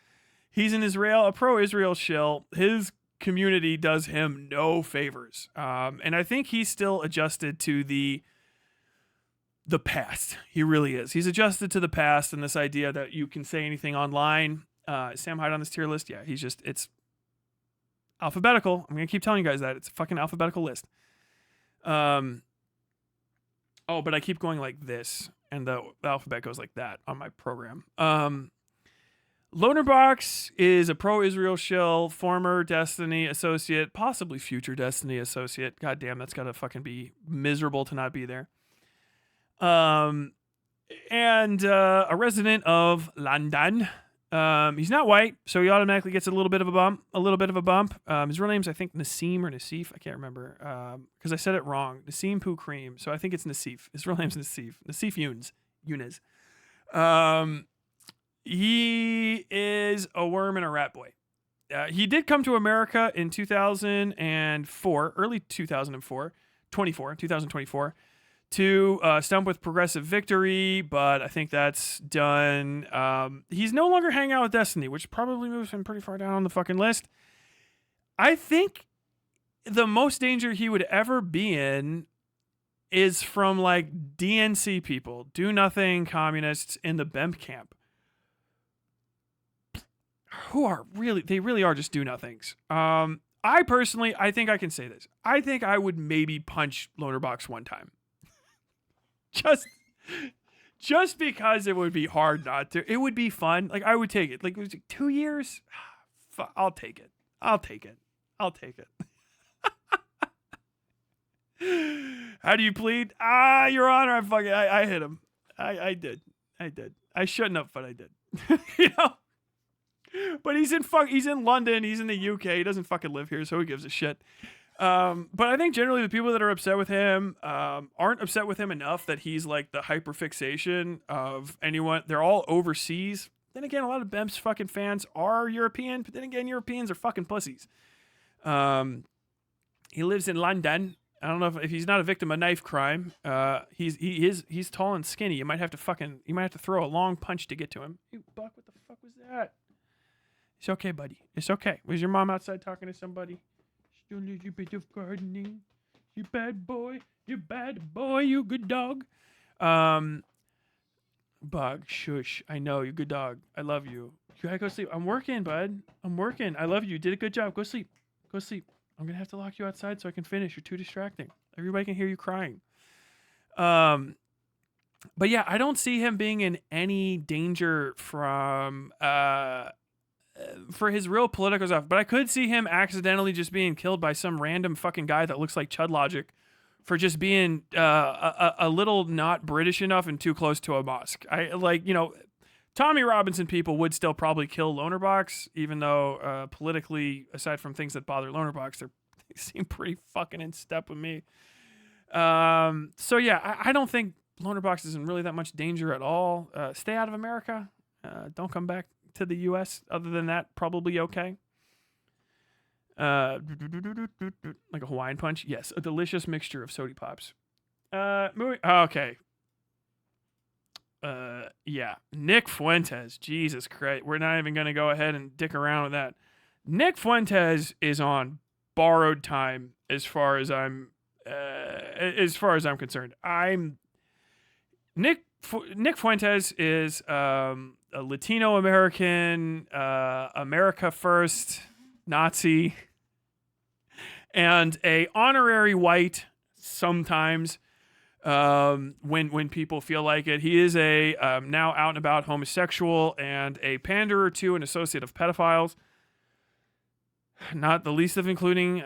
He's an a pro-Israel shill. His community does him no favors. And I think he's still adjusted to the past. He really is. He's adjusted to the past and this idea that you can say anything online. Sam Hyde on this tier list. Yeah, it's alphabetical. I'm going to keep telling you guys that. It's a fucking alphabetical list. But I keep going like this, and the alphabet goes like that on my program. LonerBox is a pro-Israel shill, former Destiny associate, possibly future Destiny associate. God damn, that's got to fucking be miserable to not be there. And a resident of London. He's not white, so he automatically gets a little bit of a bump. His real name's, I think, Nassim or Nassif. I can't remember because I said it wrong. Nassim Poo Cream. So I think it's Nassif. His real name's Nassif. Nassif Younes. He is a worm and a rat boy. He did come to America in 2004, early 2024, to stump with Progressive Victory, but I think that's done. He's no longer hanging out with Destiny, which probably moves him pretty far down on the fucking list. I think the most danger he would ever be in is from like DNC people, do nothing communists in the BEMP camp, who are they really are just do nothings. I think I can say this. I think I would maybe punch LonerBox one time. Just because it would be hard not to. It would be fun. Like, I would take it. Like, it was like 2 years. I'll take it. How do you plead? Your Honor, I hit him. I did. I shouldn't have, but I did. You know? But he's in London. He's in the UK. He doesn't fucking live here, so who gives a shit? But I think generally the people that are upset with him aren't upset with him enough that he's like the hyperfixation of anyone. They're all overseas. Then again, a lot of BEMP's fucking fans are European, but then again, Europeans are fucking pussies. He lives in London. I don't know if he's not a victim of knife crime. He's tall and skinny. You might have to throw a long punch to get to him. You Buck, what the fuck was that? It's okay, buddy. It's okay. Was your mom outside talking to somebody? Still a little bit of gardening. You bad boy. You good dog. Bug, shush. I know, you good dog. I love you. You gotta go sleep. I'm working, bud. I'm working. I love you. You did a good job. Go sleep. I'm gonna have to lock you outside so I can finish. You're too distracting. Everybody can hear you crying. But yeah, I don't see him being in any danger from for his real political stuff, but I could see him accidentally just being killed by some random fucking guy that looks like Chud Logic for just being a little not British enough and too close to a mosque. Tommy Robinson people would still probably kill LonerBox, even though politically, aside from things that bother LonerBox, they seem pretty fucking in step with me. So yeah, I don't think LonerBox is in really that much danger at all. Stay out of America. Don't come back to the U.S. Other than that, probably okay. Like a Hawaiian punch? Yes, a delicious mixture of sody pops. Okay. Yeah. Nick Fuentes. Jesus Christ. We're not even going to go ahead and dick around with that. Nick Fuentes is on borrowed time as far as I'm concerned. Nick Fuentes is a Latino American, America First Nazi, and a honorary white sometimes when people feel like it. He is a now out and about homosexual and a panderer to an associate of pedophiles. Not the least of including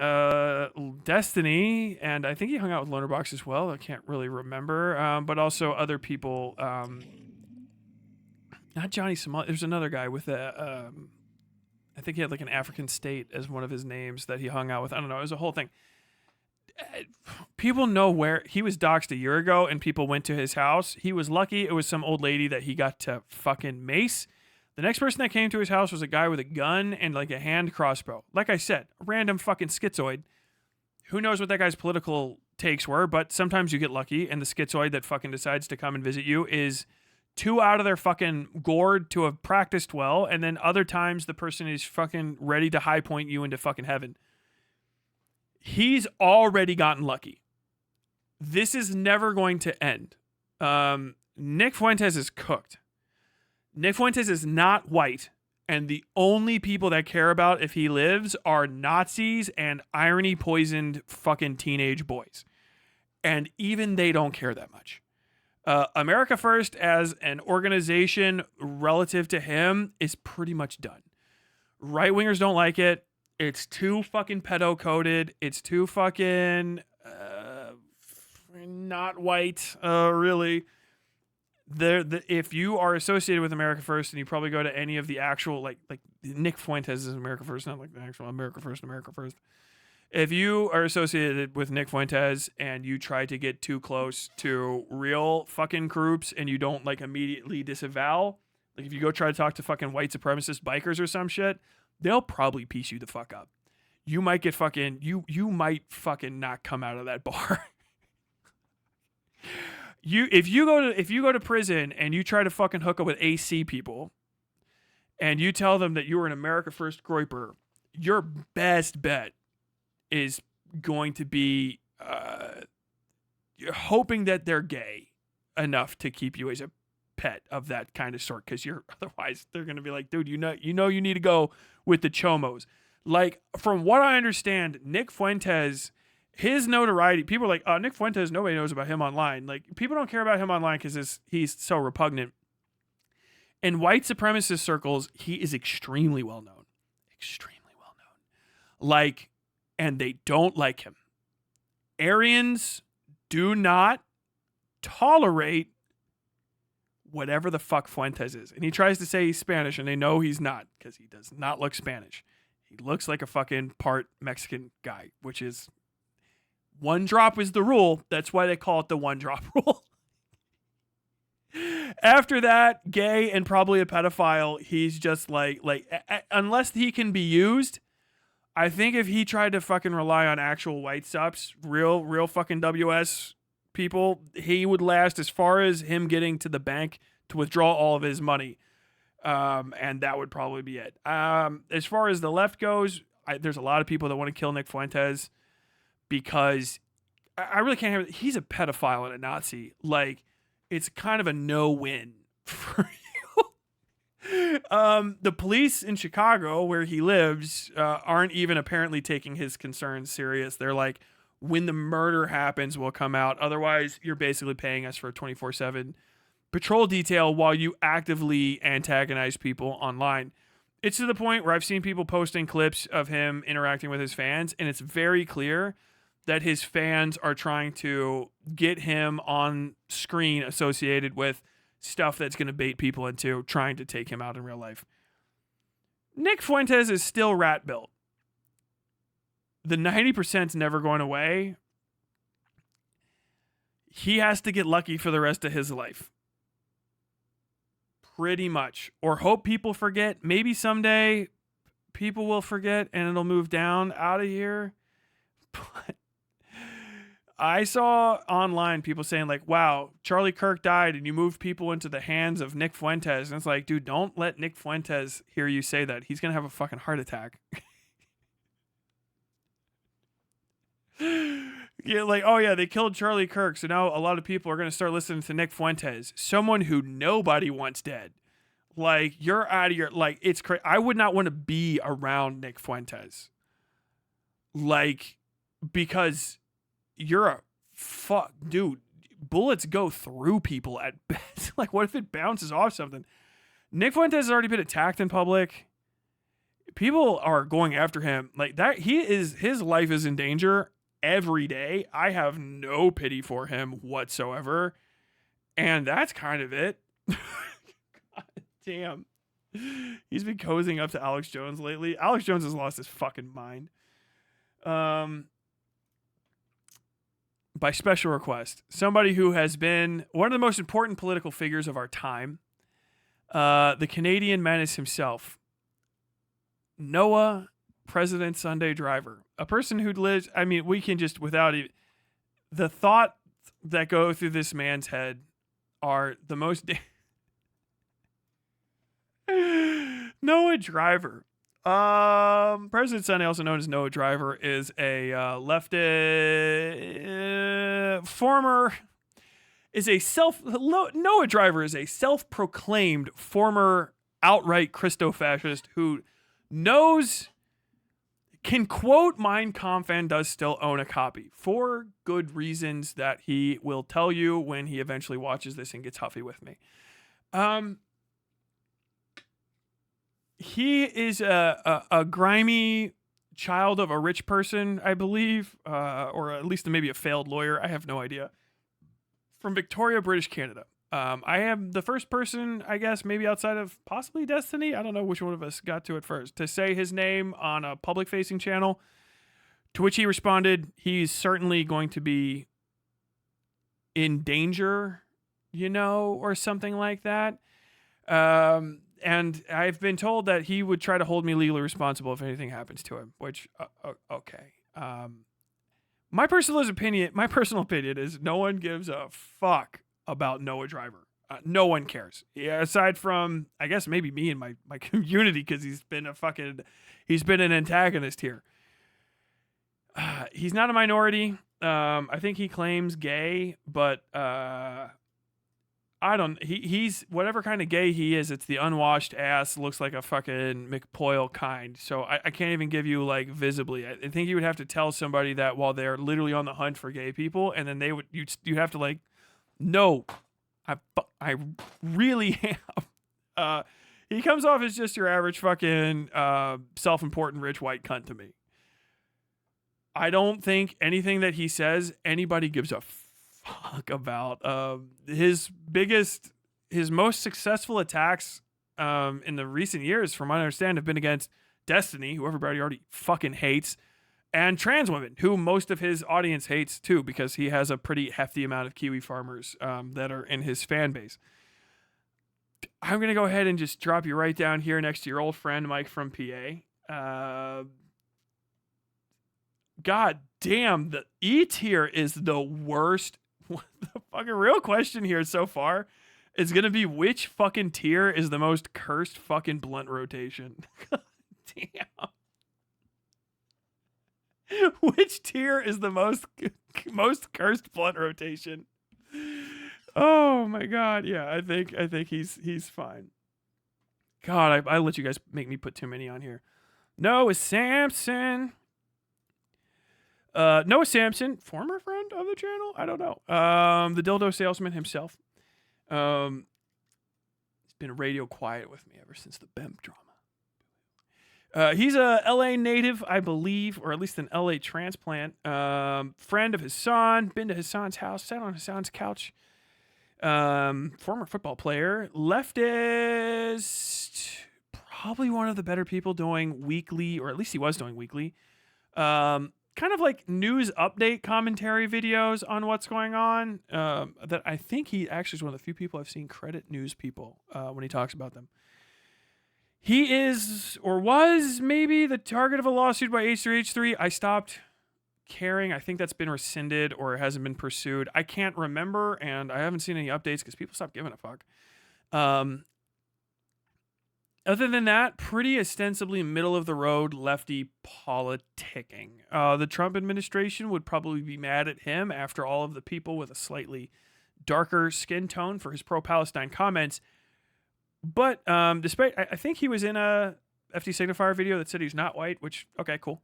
Destiny, and I think he hung out with LonerBox as well. I can't really remember, but also other people. Not Johnny Somali. There's another guy with a. I think he had like an African state as one of his names that he hung out with. I don't know. It was a whole thing. People know where he was doxxed a year ago, and people went to his house. He was lucky. It was some old lady that he got to fucking mace. The next person that came to his house was a guy with a gun and like a hand crossbow. Like I said, a random fucking schizoid. Who knows what that guy's political takes were, but sometimes you get lucky, and the schizoid that fucking decides to come and visit you is too out of their fucking gourd to have practiced well, and then other times the person is fucking ready to high point you into fucking heaven. He's already gotten lucky. This is never going to end. Nick Fuentes is cooked. Nick Fuentes is not white, and the only people that care about if he lives are Nazis and irony-poisoned fucking teenage boys. And even they don't care that much. America First as an organization relative to him is pretty much done. Right-wingers don't like it. It's too fucking pedo-coded. It's too fucking not white, really. If you are associated with America First and you probably go to any of the actual, like Nick Fuentes is America First, not like the actual America First. If you are associated with Nick Fuentes and you try to get too close to real fucking groups and you don't like immediately disavow, like if you go try to talk to fucking white supremacist bikers or some shit, they'll probably piece you the fuck up. You might get fucking, you might fucking not come out of that bar. If you go to prison and you try to fucking hook up with AC people and you tell them that you were an America First groiper, your best bet is going to be you're hoping that they're gay enough to keep you as a pet of that kind of sort, because otherwise they're going to be like, dude, you need to go with the chomos. Like, from what I understand, Nick Fuentes, his notoriety, people are like, Nick Fuentes, nobody knows about him online. Like, people don't care about him online because he's so repugnant. In white supremacist circles, he is extremely well known. Extremely well known. Like, and they don't like him. Aryans do not tolerate whatever the fuck Fuentes is. And he tries to say he's Spanish, and they know he's not, because he does not look Spanish. He looks like a fucking part Mexican guy, which is, one drop is the rule. That's why they call it the one drop rule. After that, gay and probably a pedophile, he's just like unless he can be used, I think if he tried to fucking rely on actual white subs, real fucking WS people, he would last as far as him getting to the bank to withdraw all of his money. And that would probably be it. As far as the left goes, there's a lot of people that want to kill Nick Fuentes because I really can't have it. He's a pedophile and a Nazi. Like, it's kind of a no-win for you. The police in Chicago, where he lives, aren't even apparently taking his concerns serious. They're like, when the murder happens, we'll come out. Otherwise, you're basically paying us for a 24/7 patrol detail while you actively antagonize people online. It's to the point where I've seen people posting clips of him interacting with his fans, and it's very clear that his fans are trying to get him on screen associated with stuff that's going to bait people into trying to take him out in real life. Nick Fuentes is still rat built. The 90%'s never going away. He has to get lucky for the rest of his life. Pretty much. Or hope people forget. Maybe someday people will forget and it'll move down out of here. But I saw online people saying like, wow, Charlie Kirk died and you moved people into the hands of Nick Fuentes. And it's like, dude, don't let Nick Fuentes hear you say that. He's going to have a fucking heart attack. Yeah, like, oh yeah, they killed Charlie Kirk, so now a lot of people are going to start listening to Nick Fuentes, someone who nobody wants dead. Like, you're out of your, like, it's crazy. I would not want to be around Nick Fuentes. Like, because you're a fuck, dude, bullets go through people at best. Like, what if it bounces off something? Nick Fuentes has already been attacked in public. People are going after him like that. His life is in danger every day. I have no pity for him whatsoever. And that's kind of it. God damn. He's been cozying up to Alex Jones lately. Alex Jones has lost his fucking mind. By special request, somebody who has been one of the most important political figures of our time, the Canadian menace himself, Noah President Sunday Driver, a person who lives, I mean, we can just, without even, the thought that go through this man's head are the most, Noah Driver. President Sonny, also known as Noah Driver, is a Noah Driver is a self-proclaimed former outright Christo-fascist who can quote Mein Kampf and does still own a copy for good reasons that he will tell you when he eventually watches this and gets huffy with me. He is a grimy child of a rich person, I believe, or at least maybe a failed lawyer. I have no idea. From Victoria, British Canada. I am the first person, I guess, maybe outside of possibly Destiny, I don't know which one of us got to it first, to say his name on a public-facing channel, to which he responded, he's certainly going to be in danger, or something like that. And I've been told that he would try to hold me legally responsible if anything happens to him, which, okay. My personal opinion is no one gives a fuck about Noah Driver. No one cares. Yeah, aside from, I guess, maybe me and my community, because he's been an antagonist here. He's not a minority. I think he claims gay, but he's whatever kind of gay he is, it's the unwashed ass, looks like a fucking McPoyle kind. So I can't even give you like visibly. I think you would have to tell somebody that while they're literally on the hunt for gay people, and then you have to like, no, I really am. He comes off as just your average fucking self-important rich white cunt to me. I don't think anything that he says anybody gives a fuck about. His most successful attacks in the recent years, from what I understand, have been against Destiny, who everybody already fucking hates, and trans women, who most of his audience hates too, because he has a pretty hefty amount of Kiwi farmers that are in his fan base. I'm going to go ahead and just drop you right down here next to your old friend Mike from PA. God damn, the E tier is the worst. The fucking real question here so far is going to be which fucking tier is the most cursed fucking blunt rotation. God damn. Which tier is the most cursed blunt rotation? Oh my god, yeah, I think he's fine. God, I let you guys make me put too many on here. Noah Samson. Noah Samson, former friend of the channel? I don't know. The dildo salesman himself. He's been radio quiet with me ever since the BEMP drama. He's a LA native, I believe, or at least an LA transplant. Friend of Hassan, been to Hassan's house, sat on Hassan's couch. Former football player, leftist, probably one of the better people doing weekly, or at least he was doing weekly, kind of like news update commentary videos on what's going on. That I think he actually is one of the few people I've seen credit news people when he talks about them. He is, or was maybe, the target of a lawsuit by H3H3. I stopped caring. I think that's been rescinded or hasn't been pursued. I can't remember, and I haven't seen any updates because people stopped giving a fuck. Other than that, pretty ostensibly middle-of-the-road lefty politicking. The Trump administration would probably be mad at him after all of the people with a slightly darker skin tone for his pro-Palestine comments. But despite, I think he was in a FD Signifier video that said he's not white, which, okay, cool.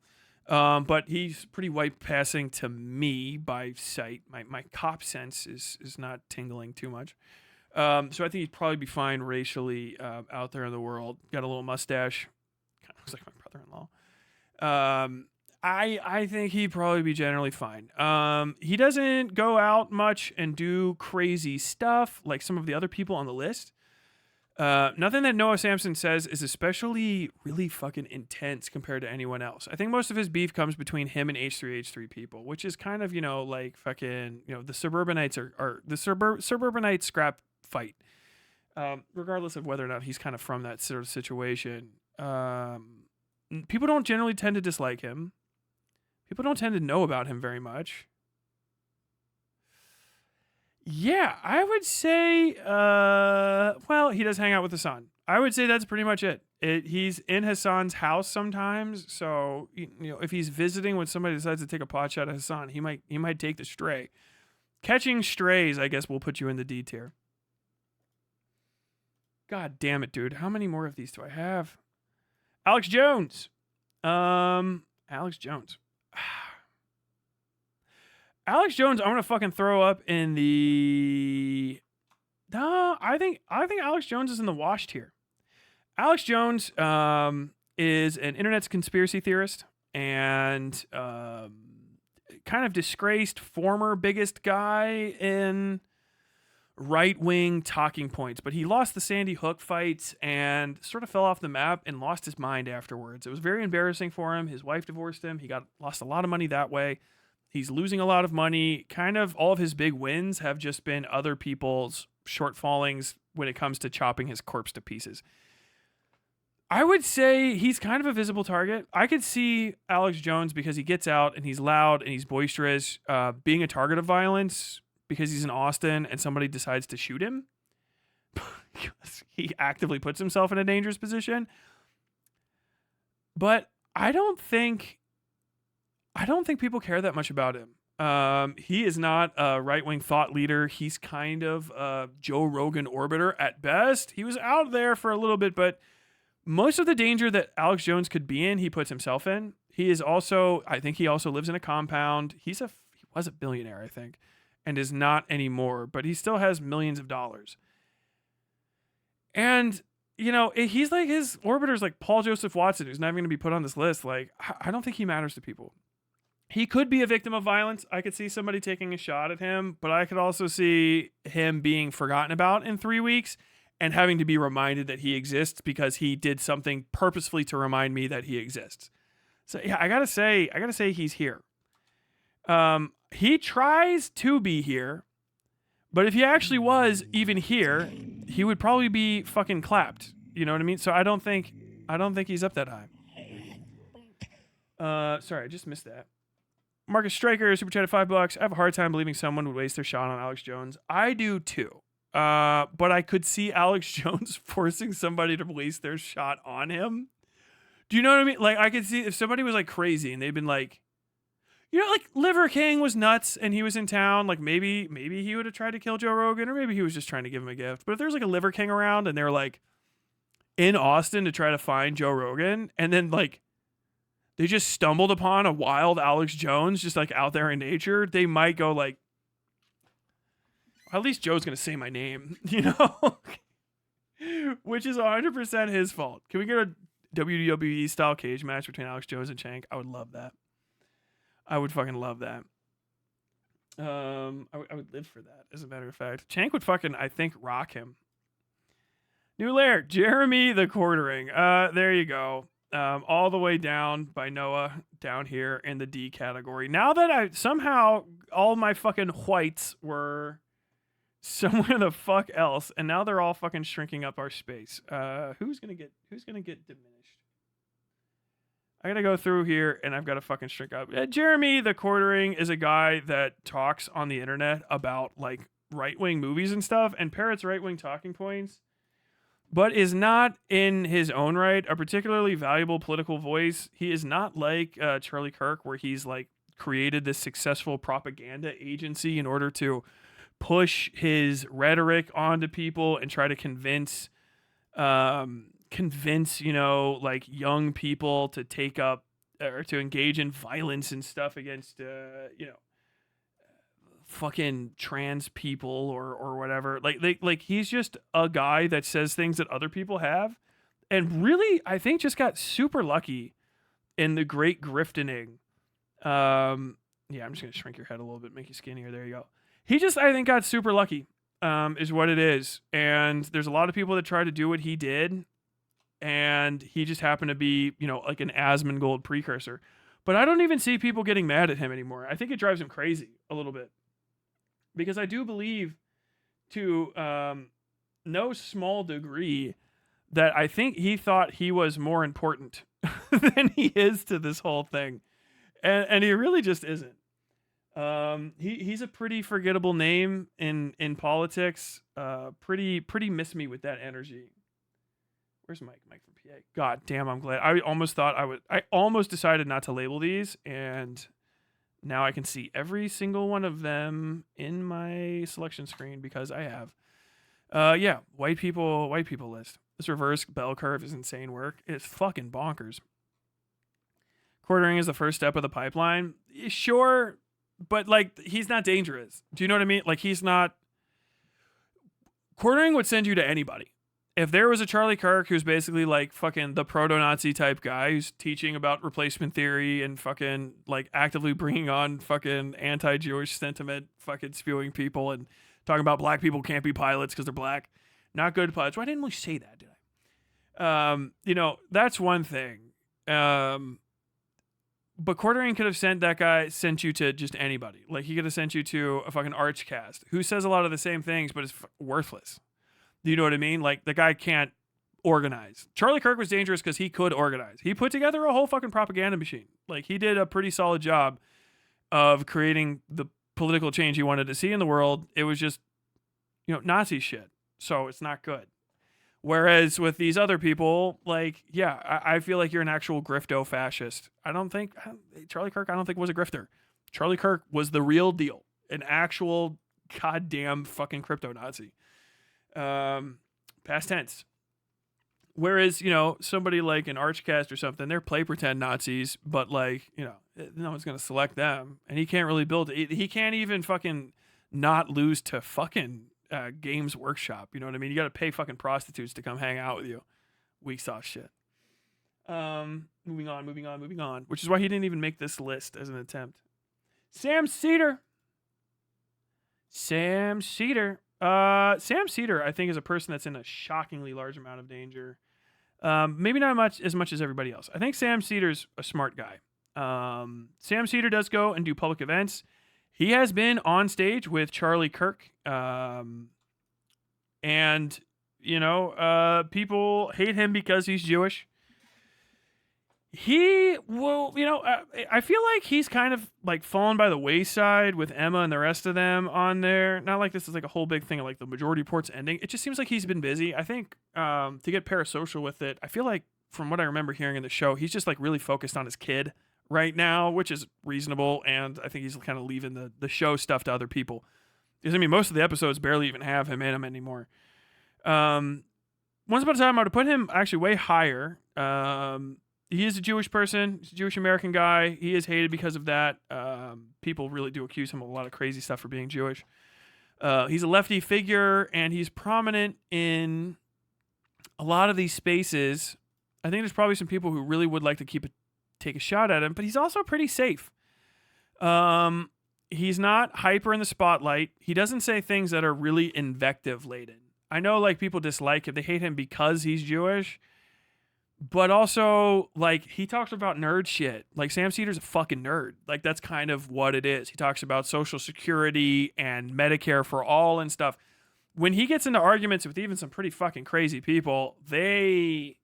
But he's pretty white passing to me by sight. My cop sense is not tingling too much. So I think he'd probably be fine racially out there in the world. Got a little mustache. Kind of looks like my brother-in-law. I think he'd probably be generally fine. He doesn't go out much and do crazy stuff like some of the other people on the list. Nothing that Noah Samson says is especially really fucking intense compared to anyone else. I think most of his beef comes between him and H3H3 people, which is kind of, like fucking, the suburbanites are the suburbanite scrap fight. Regardless of whether or not he's kind of from that sort of situation. People don't generally tend to dislike him. People don't tend to know about him very much. Yeah, I would say, well, he does hang out with Hassan. I would say that's pretty much it. He's in Hassan's house sometimes, so if he's visiting when somebody decides to take a pot shot at Hassan, he might take the stray. Catching strays, I guess, will put you in the D tier. God damn it, dude! How many more of these do I have? Alex Jones. Alex Jones. Alex Jones, I'm gonna fucking throw up in the. No, I think Alex Jones is in the wash tier. Alex Jones is an internet's conspiracy theorist and kind of disgraced former biggest guy in right-wing talking points. But he lost the Sandy Hook fights and sort of fell off the map and lost his mind afterwards. It was very embarrassing for him. His wife divorced him. He lost a lot of money that way. He's losing a lot of money. Kind of all of his big wins have just been other people's shortfallings when it comes to chopping his corpse to pieces. I would say he's kind of a visible target. I could see Alex Jones, because he gets out and he's loud and he's boisterous, being a target of violence because he's in Austin and somebody decides to shoot him. He actively puts himself in a dangerous position. But I don't think people care that much about him. He is not a right-wing thought leader. He's kind of a Joe Rogan orbiter at best. He was out there for a little bit, but most of the danger that Alex Jones could be in, he puts himself in. I think he also lives in a compound. He was a billionaire, I think, and is not anymore, but he still has millions of dollars. And, he's like, his orbiter's like Paul Joseph Watson, who's never going to be put on this list. Like, I don't think he matters to people. He could be a victim of violence. I could see somebody taking a shot at him, but I could also see him being forgotten about in 3 weeks and having to be reminded that he exists because he did something purposefully to remind me that he exists. So yeah, I gotta say he's here. He tries to be here, but if he actually was even here, he would probably be fucking clapped. You know what I mean? So I don't think he's up that high. Sorry, I just missed that. Marcus Stryker, super chat at $5. I have a hard time believing someone would waste their shot on Alex Jones. I do too. But I could see Alex Jones forcing somebody to waste their shot on him. Do you know what I mean? Like, I could see if somebody was like crazy and they'd been like, like Liver King was nuts and he was in town. Like maybe he would have tried to kill Joe Rogan, or maybe he was just trying to give him a gift. But if there's like a Liver King around and they're like in Austin to try to find Joe Rogan, and then like they just stumbled upon a wild Alex Jones just like out there in nature, they might go like, at least Joe's going to say my name, which is 100% his fault. Can we get a WWE style cage match between Alex Jones and Chank? I would love that. I would fucking love that. I would live for that, as a matter of fact. Chank would fucking, I think, rock him. New lair, Jeremy the Quartering. There you go. All the way down by Noah, down here in the D category. Now that I somehow all my fucking whites were somewhere the fuck else, and now they're all fucking shrinking up our space. Who's gonna get diminished? I gotta go through here, and I've got to fucking shrink up. Jeremy the Quartering is a guy that talks on the internet about like right-wing movies and stuff, and parrots right-wing talking points, but is not in his own right a particularly valuable political voice. He is not like Charlie Kirk, where he's like created this successful propaganda agency in order to push his rhetoric onto people and try to convince like young people to take up or to engage in violence and stuff against fucking trans people or whatever. Like he's just a guy that says things that other people have, and really I think just got super lucky in the great griftening. Yeah, I'm just gonna shrink your head a little bit, make you skinnier. There you go. He just, I think, got super lucky, is what it is. And there's a lot of people that try to do what he did, and he just happened to be, like an Asmongold precursor. But I don't even see people getting mad at him anymore. I think it drives him crazy a little bit. Because I do believe, to no small degree, that I think he thought he was more important than he is to this whole thing. And he really just isn't. He's a pretty forgettable name in politics. Pretty miss me with that energy. Where's Mike? Mike from PA. God damn, I'm glad. I almost thought I almost decided not to label these, and now I can see every single one of them in my selection screen because I have. Yeah, white people list. This reverse bell curve is insane work. It's fucking bonkers. Quartering is the first step of the pipeline. Sure, but like he's not dangerous. Do you know what I mean? Like he's not. Quartering would send you to anybody. If there was a Charlie Kirk who's basically like fucking the proto-Nazi type guy who's teaching about replacement theory and fucking like actively bringing on fucking anti-Jewish sentiment, fucking spewing people and talking about black people can't be pilots because they're black, not good pilots. Why didn't we say that, did I? You know, that's one thing. But Quartering could have sent you to just anybody. Like he could have sent you to a fucking Archcast who says a lot of the same things, but is worthless. Do you know what I mean? Like the guy can't organize. Charlie Kirk was dangerous because he could organize. He put together a whole fucking propaganda machine. Like he did a pretty solid job of creating the political change he wanted to see in the world. It was just, you know, Nazi shit. So it's not good. Whereas with these other people, like, yeah, I feel like you're an actual grifto fascist. Charlie Kirk, I don't think was a grifter. Charlie Kirk was the real deal. An actual goddamn fucking crypto Nazi. Past tense. Whereas, you know, somebody like an Archcast or something, they're play pretend Nazis, but like, you know, no one's going to select them. And he can't really build it. He can't even fucking not lose to fucking Games Workshop. You know what I mean? You got to pay fucking prostitutes to come hang out with you. Weak sauce shit. Moving on. Which is why he didn't even make this list as an attempt. Sam Seder, I think, is a person that's in a shockingly large amount of danger. Maybe not as much as everybody else. I think Sam Seder's a smart guy. Sam Seder does go and do public events. He has been on stage with Charlie Kirk. And, you know, people hate him because he's Jewish. He will, you know, I feel like he's kind of like fallen by the wayside with Emma and the rest of them on there. Not like this is like a whole big thing of like the majority reports ending. It just seems like he's been busy. I think to get parasocial with it, I feel like from what I remember hearing in the show, he's just like really focused on his kid right now, which is reasonable. And I think he's kind of leaving the show stuff to other people. Because I mean, most of the episodes barely even have him in them anymore. Once upon a time, I would put him actually way higher. He is a Jewish person. He's a Jewish American guy. He is hated because of that. People really do accuse him of a lot of crazy stuff for being Jewish. He's a lefty figure, and he's prominent in a lot of these spaces. I think there's probably some people who really would like to take a shot at him, but he's also pretty safe. He's not hyper in the spotlight. He doesn't say things that are really invective laden. I know like people dislike him. They hate him because he's Jewish. But also, like, he talks about nerd shit. Like, Sam Seder's a fucking nerd. Like, that's kind of what it is. He talks about Social Security and Medicare for all and stuff. When he gets into arguments with even some pretty fucking crazy people, they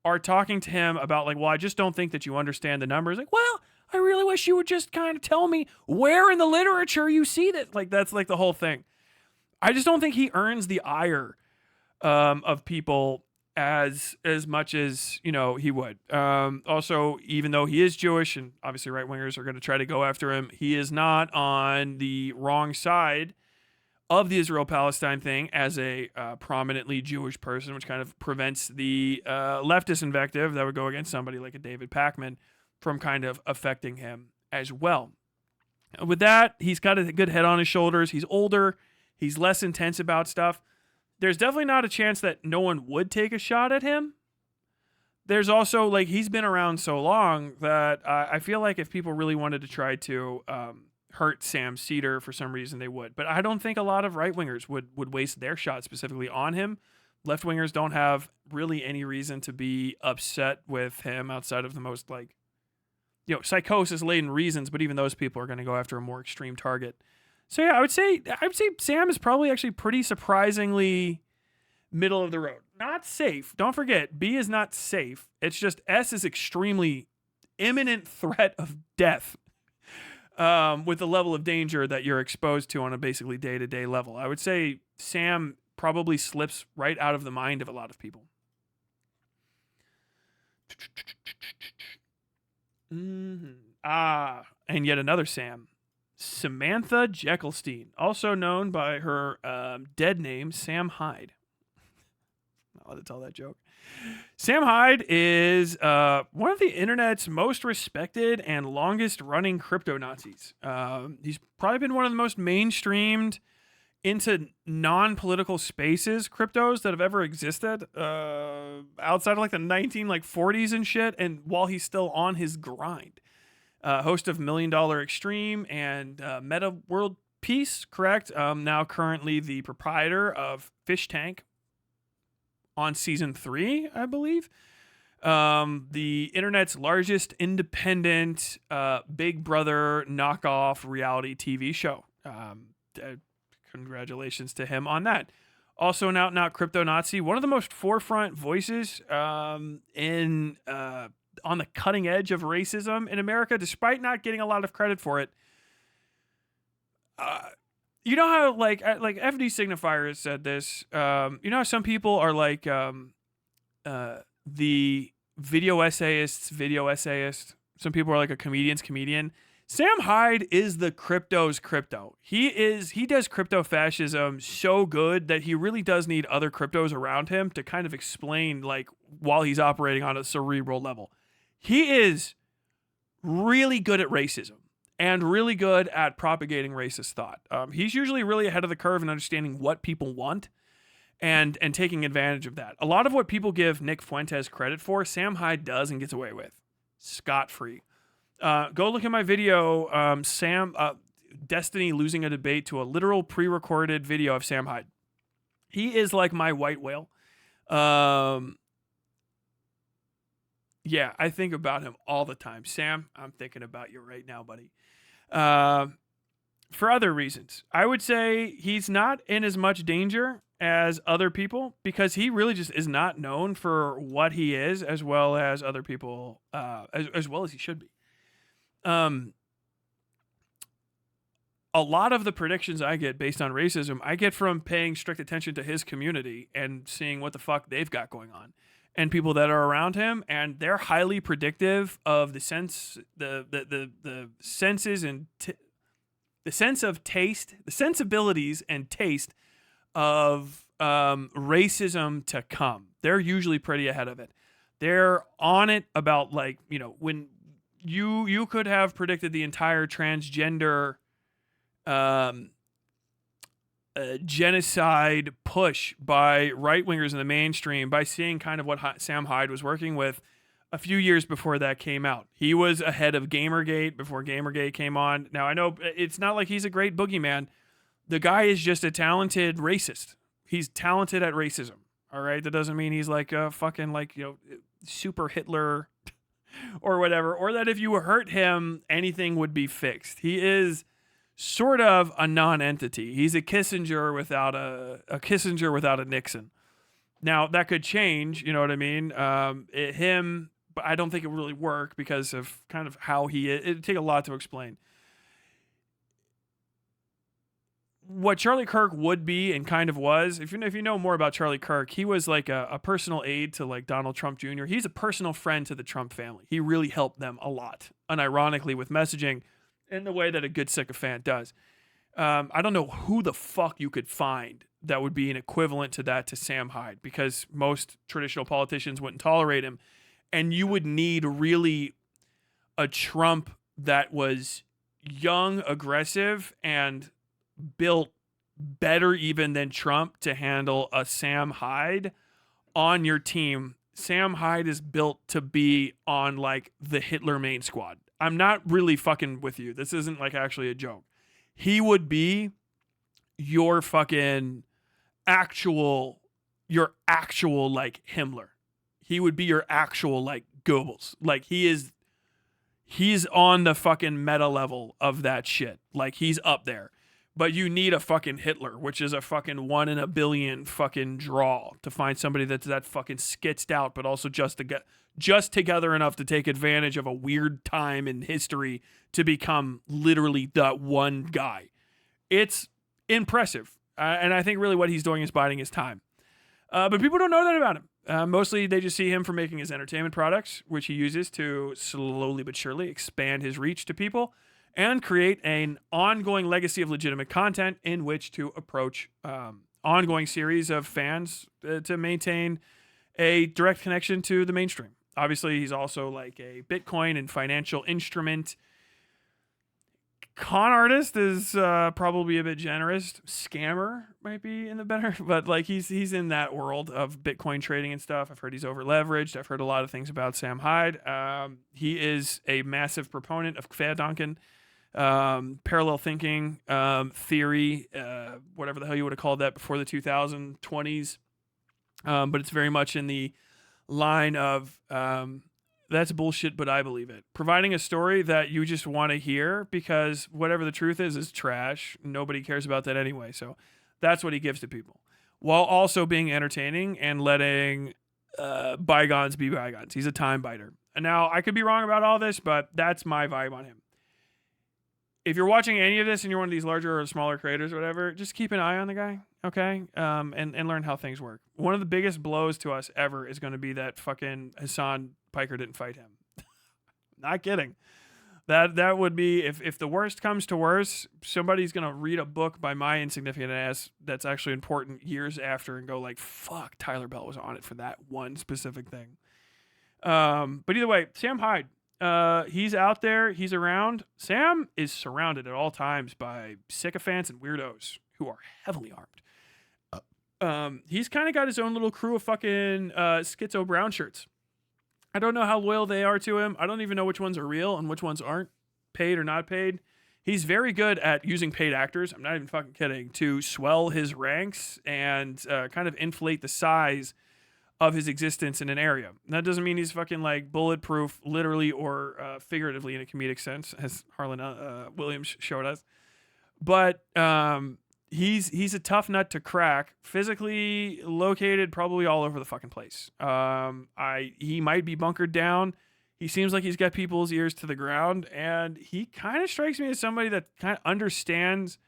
are talking to him about, like, well, I just don't think that you understand the numbers. Like, well, I really wish you would just kind of tell me where in the literature you see that. Like, that's, like, the whole thing. I just don't think he earns the ire of people as much as, you know, he would. Also, even though he is Jewish, and obviously right-wingers are going to try to go after him, he is not on the wrong side of the Israel-Palestine thing as a prominently Jewish person, which kind of prevents the leftist invective that would go against somebody like a David Pakman from kind of affecting him as well. With that, he's got a good head on his shoulders. He's older. He's less intense about stuff. There's definitely not a chance that no one would take a shot at him. There's also, like, he's been around so long that I feel like if people really wanted to try to hurt Sam Seder for some reason, they would. But I don't think a lot of right-wingers would waste their shot specifically on him. Left-wingers don't have really any reason to be upset with him outside of the most, like, you know, psychosis-laden reasons, but even those people are going to go after a more extreme target. So yeah, I would say Sam is probably actually pretty surprisingly middle of the road. Not safe. Don't forget, B is not safe. It's just S is extremely imminent threat of death with the level of danger that you're exposed to on a basically day-to-day level. I would say Sam probably slips right out of the mind of a lot of people. And yet another Sam. Samantha Jekyllstein, also known by her dead name, Sam Hyde. I'll let it tell that joke. Sam Hyde is one of the internet's most respected and longest running crypto Nazis. He's probably been one of the most mainstreamed into non-political spaces cryptos that have ever existed outside of like the 40s and shit, and while he's still on his grind. Host of $1 Million Extreme and Meta World Peace, correct? Now currently the proprietor of Fish Tank on season 3, I believe. The internet's largest independent Big Brother knockoff reality TV show. Congratulations to him on that. Also an out-and-out crypto Nazi, one of the most forefront voices on the cutting edge of racism in America, despite not getting a lot of credit for it. You know how like FD Signifier has said this. You know how some people are like the video essayist. Some people are like a comedian's comedian. Sam Hyde is the crypto's crypto. He does crypto fascism so good that he really does need other cryptos around him to kind of explain, like, while he's operating on a cerebral level. He is really good at racism and really good at propagating racist thought. He's usually really ahead of the curve in understanding what people want and taking advantage of that. A lot of what people give Nick Fuentes credit for, Sam Hyde does and gets away with. Scot-free. Go look at my video, Destiny losing a debate to a literal pre-recorded video of Sam Hyde. He is like my white whale. Yeah, I think about him all the time. Sam, I'm thinking about you right now, buddy. For other reasons, I would say he's not in as much danger as other people because he really just is not known for what he is as well as other people, as well as he should be. A lot of the predictions I get based on racism, I get from paying strict attention to his community and seeing what the fuck they've got going on. And people that are around him, and they're highly predictive of the senses and the sense of taste, the sensibilities and taste of racism to come. They're usually pretty ahead of it. They're on it about, like, you know, when you could have predicted the entire transgender genocide push by right-wingers in the mainstream by seeing kind of what Sam Hyde was working with a few years before that came out. He was ahead of Gamergate before Gamergate came on. Now, I know it's not like he's a great boogeyman. The guy is just a talented racist. He's talented at racism, all right? That doesn't mean he's like a fucking, like, you know, super Hitler or whatever, or that if you hurt him, anything would be fixed. He is sort of a non-entity. He's a Kissinger without a Nixon. Now that could change, you know what I mean? But I don't think it would really work because of kind of how he is. It'd take a lot to explain. What Charlie Kirk would be and kind of was, if you know more about Charlie Kirk, he was like a personal aide to like Donald Trump Jr. He's a personal friend to the Trump family. He really helped them a lot, unironically, with messaging in the way that a good sycophant does. I don't know who the fuck you could find that would be an equivalent to that to Sam Hyde, because most traditional politicians wouldn't tolerate him. And you would need really a Trump that was young, aggressive, and built better even than Trump to handle a Sam Hyde on your team. Sam Hyde is built to be on like the Hitler main squad. I'm not really fucking with you. This isn't like actually a joke. He would be your fucking actual like Himmler. He would be your actual like Goebbels. Like he's on the fucking meta level of that shit. Like he's up there. But you need a fucking Hitler, which is a fucking 1 in a billion fucking draw to find somebody that's that fucking skitzed out, but also just together enough to take advantage of a weird time in history to become literally that one guy. It's impressive. And I think really what he's doing is biding his time. But people don't know that about him. Mostly they just see him for making his entertainment products, which he uses to slowly but surely expand his reach to people and create an ongoing legacy of legitimate content in which to approach ongoing series of fans to maintain a direct connection to the mainstream. Obviously, he's also like a Bitcoin and financial instrument con artist is probably a bit generous. Scammer might be in the better, but like he's in that world of Bitcoin trading and stuff. I've heard he's over leveraged. I've heard a lot of things about Sam Hyde. He is a massive proponent of Querdenken, parallel thinking, theory, whatever the hell you would have called that before the 2020s. But it's very much in the line of that's bullshit, but I believe it. Providing a story that you just want to hear because whatever the truth is trash. Nobody cares about that anyway. So that's what he gives to people, while also being entertaining and letting bygones be bygones. He's a time biter. And now I could be wrong about all this, but that's my vibe on him. If you're watching any of this and you're one of these larger or smaller creators or whatever, just keep an eye on the guy, okay? And learn how things work. One of the biggest blows to us ever is going to be that fucking Hassan Piker didn't fight him. Not kidding. That would be, if the worst comes to worst, somebody's going to read a book by my insignificant ass that's actually important years after and go like, fuck, Tyler Bell was on it for that one specific thing. But either way, Sam Hyde. He's out there, he's around. Sam is surrounded at all times by sycophants and weirdos who are heavily armed. He's kind of got his own little crew of fucking schizo brown shirts. I don't know how loyal they are to him. I don't even know which ones are real and which ones aren't, paid or not paid. He's very good at using paid actors, I'm not even fucking kidding, to swell his ranks and kind of inflate the size of his existence in an area. And that doesn't mean he's fucking like bulletproof, literally or figuratively in a comedic sense, as Harlan Williams showed us. But he's a tough nut to crack. Physically located, probably all over the fucking place. He might be bunkered down. He seems like he's got people's ears to the ground, and he kind of strikes me as somebody that kind of understands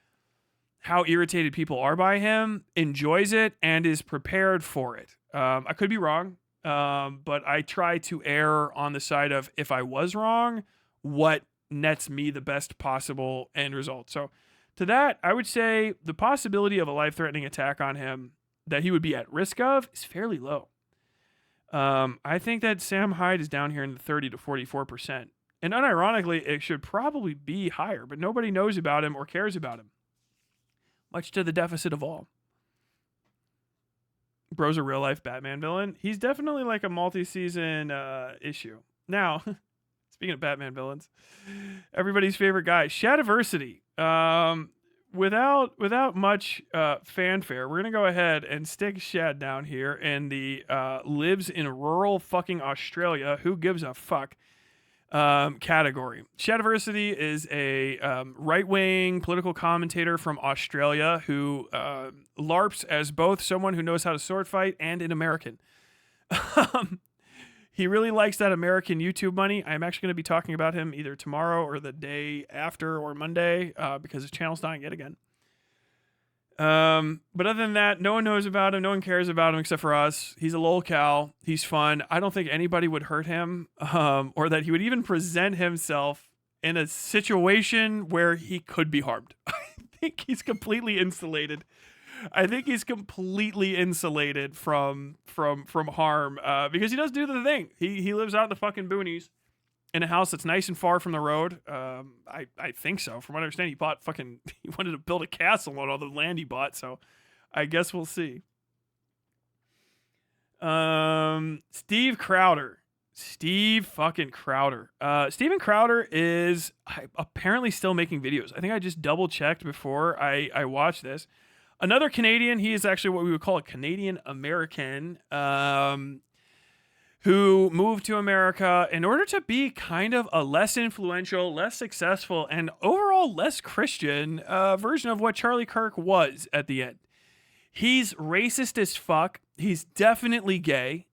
how irritated people are by him, enjoys it, and is prepared for it. I could be wrong, but I try to err on the side of, if I was wrong, what nets me the best possible end result. So to that, I would say the possibility of a life-threatening attack on him that he would be at risk of is fairly low. I think that Sam Hyde is down here in the 30 to 44%. And unironically, it should probably be higher, but nobody knows about him or cares about him. Much to the deficit of all. Bro's a real-life Batman villain. He's definitely like a multi-season issue. Now, speaking of Batman villains, everybody's favorite guy, Shadiversity. Without much fanfare, we're going to go ahead and stick Shad down here in the lives in rural fucking Australia, who gives a fuck category. Shadiversity is a right-wing political commentator from Australia who LARPs as both someone who knows how to sword fight and an American. He really likes that American YouTube money. I'm actually going to be talking about him either tomorrow or the day after or Monday because his channel's dying yet again. But other than that, no one knows about him. No one cares about him except for us. He's a lolcow. He's fun. I don't think anybody would hurt him or that he would even present himself in a situation where he could be harmed. I think he's completely insulated. I think he's completely insulated from harm because he does do the thing. He lives out in the fucking boonies in a house that's nice and far from the road. I think so. From what I understand, he wanted to build a castle on all the land he bought. So I guess we'll see. Steve Crowder. Steve fucking Crowder. Steven Crowder is apparently still making videos. I think I just double checked before I watched this. Another Canadian, he is actually what we would call a Canadian American, who moved to America in order to be kind of a less influential, less successful, and overall less Christian version of what Charlie Kirk was at the end. He's racist as fuck. He's definitely gay.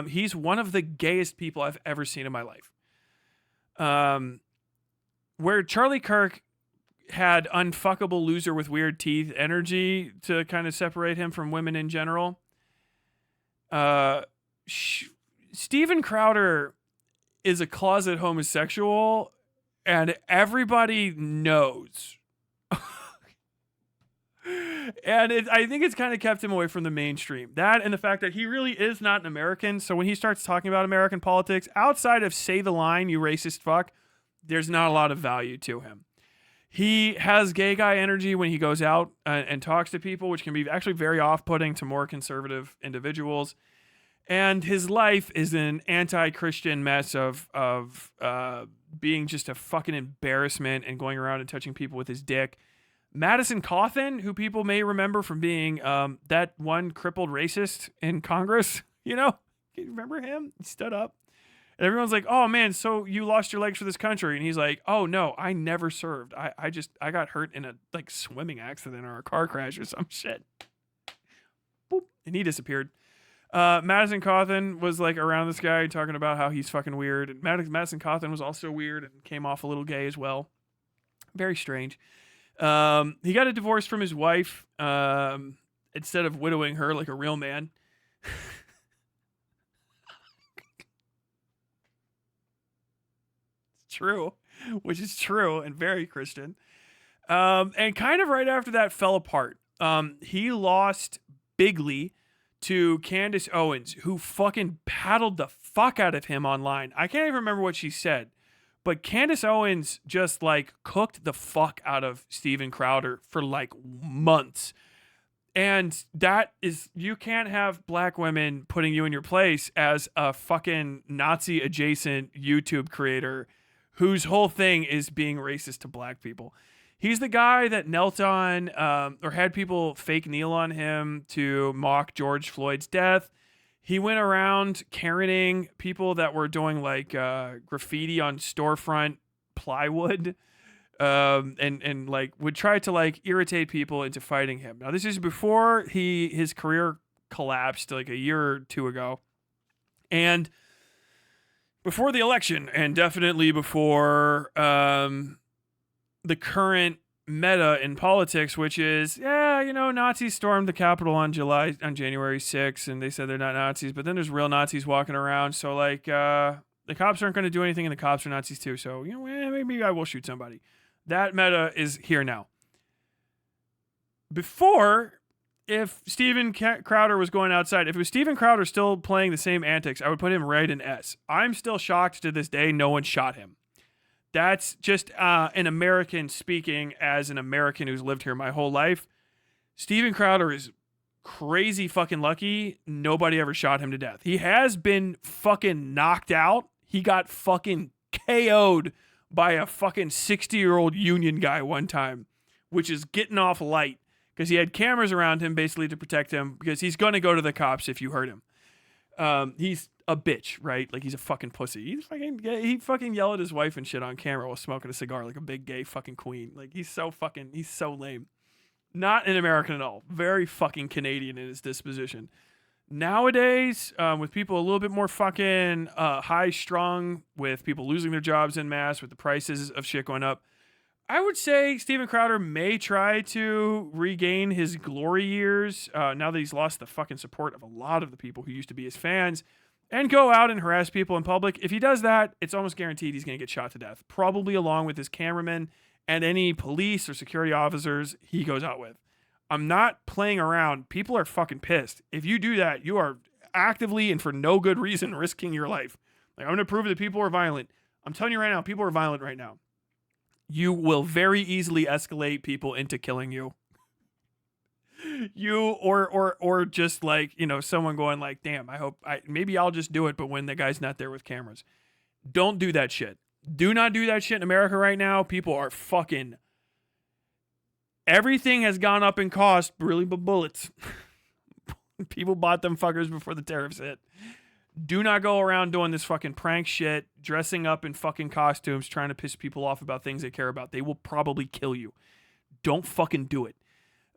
He's one of the gayest people I've ever seen in my life. Where Charlie Kirk had unfuckable loser with weird teeth energy to kind of separate him from women in general. Steven Crowder is a closet homosexual, and everybody knows. And I think it's kind of kept him away from the mainstream. That and the fact that he really is not an American. So when he starts talking about American politics, outside of say the line, you racist fuck, there's not a lot of value to him. He has gay guy energy when he goes out and talks to people, which can be actually very off-putting to more conservative individuals. And his life is an anti-Christian mess of being just a fucking embarrassment and going around and touching people with his dick. Madison Cawthon, who people may remember from being that one crippled racist in Congress, you know? You remember him? He stood up. And everyone's like, oh, man, so you lost your legs for this country. And he's like, oh, no, I never served. I got hurt in a swimming accident or a car crash or some shit. Boop. And he disappeared. Madison Cawthon was around this guy talking about how he's fucking weird. And Madison Cawthon was also weird and came off a little gay as well. Very strange. He got a divorce from his wife instead of widowing her like a real man. It's true, which is true and very Christian. And kind of right after that fell apart. He lost bigly to Candace Owens, who fucking paddled the fuck out of him online. I can't even remember what she said. But Candace Owens just cooked the fuck out of Steven Crowder for months. And that is, you can't have black women putting you in your place as a fucking Nazi adjacent YouTube creator whose whole thing is being racist to black people. He's the guy that knelt on or had people fake kneel on him to mock George Floyd's death. He went around Karening people that were doing graffiti on storefront plywood, and would try to irritate people into fighting him. Now this is before his career collapsed a year or two ago, and before the election, and definitely before the current meta in politics, which is, Nazis stormed the Capitol on January 6th, and they said they're not Nazis, but then there's real Nazis walking around, so the cops aren't going to do anything, and the cops are Nazis too, so maybe I will shoot somebody. That meta is here now. Before, if Steven Crowder was going outside, if it was Steven Crowder still playing the same antics, I would put him right in S. I'm still shocked to this day no one shot him. That's just an American speaking as an American who's lived here my whole life. Steven Crowder is crazy fucking lucky nobody ever shot him to death. He has been fucking knocked out. He got fucking KO'd by a fucking 60-year-old Union guy one time, which is getting off light because he had cameras around him basically to protect him because he's going to go to the cops if you hurt him. He's a bitch, right? He's a fucking pussy. He fucking yelled at his wife and shit on camera while smoking a cigar like a big gay fucking queen. He's so lame. Not an American at all. Very fucking Canadian in his disposition. Nowadays, with people a little bit more fucking high strung, with people losing their jobs en masse, with the prices of shit going up, I would say Steven Crowder may try to regain his glory years now that he's lost the fucking support of a lot of the people who used to be his fans, and go out and harass people in public. If he does that, it's almost guaranteed he's going to get shot to death, probably along with his cameraman and any police or security officers he goes out with. I'm not playing around. People are fucking pissed. If you do that, you are actively and for no good reason risking your life. I'm going to prove that people are violent. I'm telling you right now, people are violent right now. You will very easily escalate people into killing you. Or just someone going damn, maybe I'll just do it, but when the guy's not there with cameras. Don't do that shit. Do not do that shit in America right now. People are fucking... Everything has gone up in cost, really, but bullets. People bought them fuckers before the tariffs hit. Do not go around doing this fucking prank shit, dressing up in fucking costumes, trying to piss people off about things they care about. They will probably kill you. Don't fucking do it.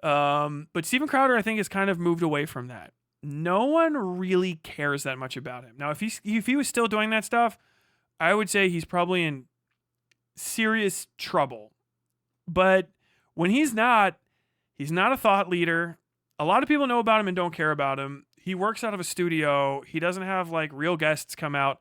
But Steven Crowder, I think, has kind of moved away from that. No one really cares that much about him. Now, if he was still doing that stuff, I would say he's probably in serious trouble. But when he's not a thought leader. A lot of people know about him and don't care about him. He works out of a studio. He doesn't have like real guests come out.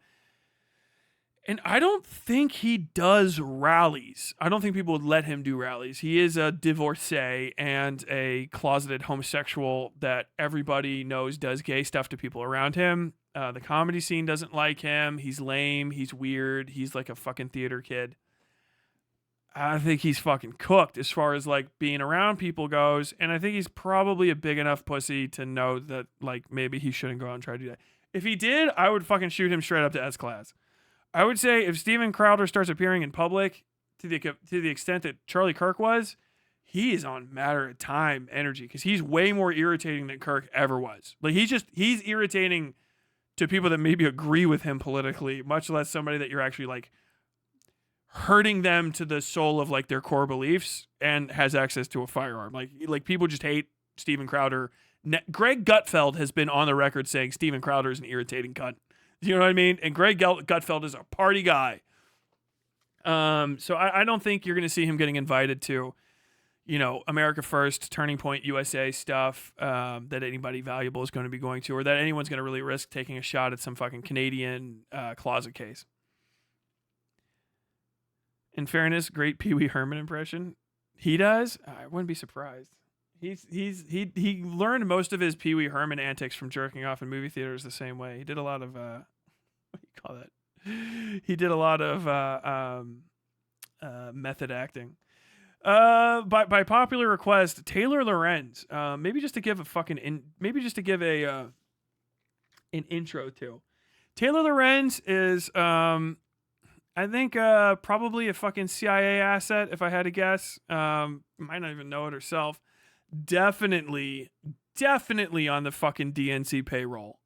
And I don't think he does rallies. I don't think people would let him do rallies. He is a divorcee and a closeted homosexual that everybody knows does gay stuff to people around him. The comedy scene doesn't like him. He's lame. He's weird. He's like a fucking theater kid. I think he's fucking cooked as far as like being around people goes. And I think he's probably a big enough pussy to know that like maybe he shouldn't go out and try to do that. If he did, I would fucking shoot him straight up to S-class. I would say if Steven Crowder starts appearing in public to the extent that Charlie Kirk was, he is on matter of time energy because he's way more irritating than Kirk ever was. Like he's irritating to people that maybe agree with him politically, much less somebody that you're actually like hurting them to the soul of like their core beliefs and has access to a firearm. Like people just hate Steven Crowder. Greg Gutfeld has been on the record saying Steven Crowder is an irritating cunt. You know what I mean? And Greg Gutfeld is a party guy. So I don't think you're going to see him getting invited to, you know, America First, Turning Point USA stuff that anybody valuable is going to be going to, or that anyone's going to really risk taking a shot at some fucking Canadian closet case. In fairness, great Pee Wee Herman impression. He does? I wouldn't be surprised. He learned most of his Pee Wee Herman antics from jerking off in movie theaters the same way. He did a lot of what do you call that? He did a lot of method acting. By popular request, Taylor Lorenz. Maybe just to give an intro to. Taylor Lorenz is I think probably a fucking CIA asset if I had to guess. Might not even know it herself. Definitely on the fucking DNC payroll.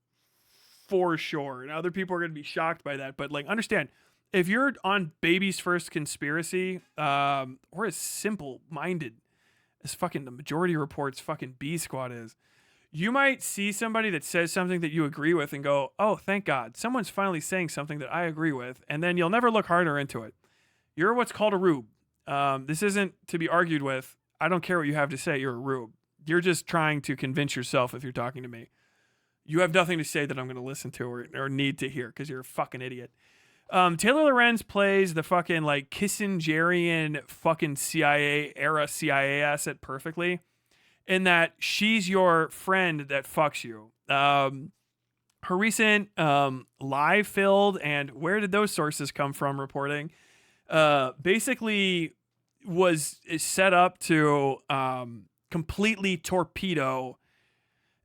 For sure. And other people are going to be shocked by that. But, like, understand, if you're on Baby's First Conspiracy, or as simple-minded as fucking the Majority Report's fucking B Squad is, you might see somebody that says something that you agree with and go, oh, thank God, someone's finally saying something that I agree with. And then you'll never look harder into it. You're what's called a rube. This isn't to be argued with. I don't care what you have to say. You're a rube. You're just trying to convince yourself if you're talking to me. You have nothing to say that I'm going to listen to or need to hear because you're a fucking idiot. Taylor Lorenz plays the fucking like Kissingerian fucking CIA asset perfectly in that she's your friend that fucks you. Her recent live filled and where did those sources come from reporting basically is set up to completely torpedo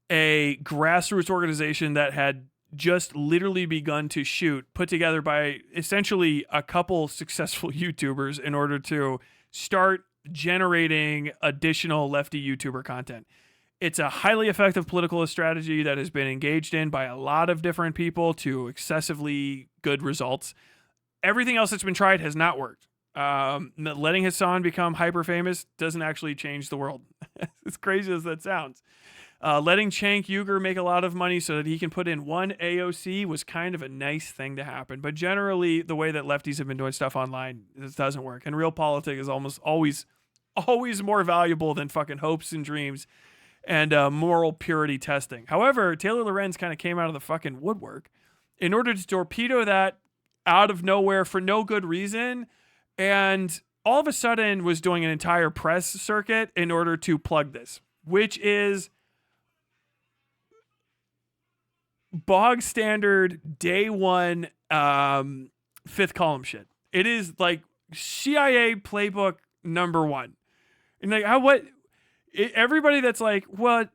a grassroots organization that had just literally begun to shoot, put together by essentially a couple successful YouTubers in order to start generating additional lefty YouTuber content. It's a highly effective political strategy that has been engaged in by a lot of different people to excessively good results. Everything else that's been tried has not worked. Letting Hassan become hyper famous doesn't actually change the world. As crazy as that sounds. Letting Cenk Uygur make a lot of money so that he can put in one AOC was kind of a nice thing to happen. But generally, the way that lefties have been doing stuff online, this doesn't work. And real politics is almost always more valuable than fucking hopes and dreams and moral purity testing. However, Taylor Lorenz kind of came out of the fucking woodwork in order to torpedo that out of nowhere for no good reason. And all of a sudden was doing an entire press circuit in order to plug this, which is bog standard day one fifth column shit. It is like CIA playbook number one. And like everybody that's like, what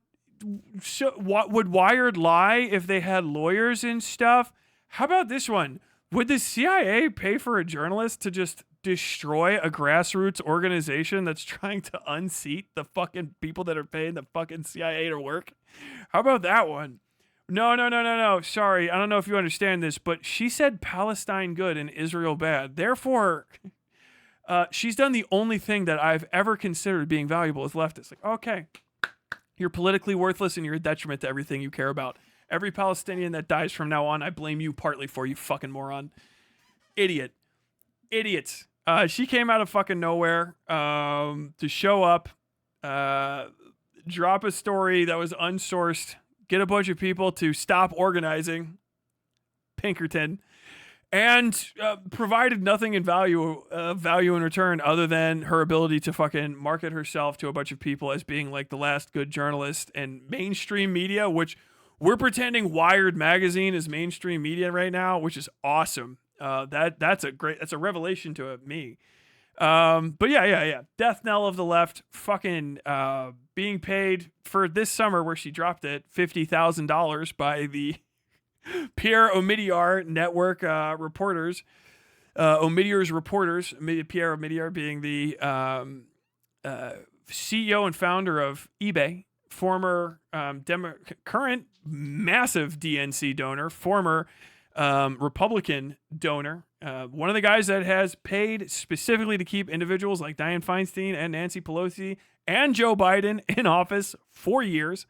would Wired lie if they had lawyers and stuff? How about this one? Would the CIA pay for a journalist to just destroy a grassroots organization that's trying to unseat the fucking people that are paying the fucking CIA to work? How about that one? No. Sorry, I don't know if you understand this, but she said Palestine good and Israel bad. Therefore, she's done the only thing that I've ever considered being valuable as leftist. Like, okay, you're politically worthless and you're a detriment to everything you care about. Every Palestinian that dies from now on, I blame you partly for, you fucking moron. Idiots. She came out of fucking nowhere to show up, drop a story that was unsourced, get a bunch of people to stop organizing, Pinkerton, and provided nothing in value in return other than her ability to fucking market herself to a bunch of people as being like the last good journalist and mainstream media, which we're pretending Wired magazine is mainstream media right now, which is awesome. That's a revelation to me. But yeah. Death knell of the left, fucking being paid for this summer where she dropped it $50,000 by the Pierre Omidyar network reporters. Omidyar's reporters, Pierre Omidyar being the CEO and founder of eBay, former current massive DNC donor, former Republican donor, one of the guys that has paid specifically to keep individuals like Dianne Feinstein and Nancy Pelosi and Joe Biden in office for years.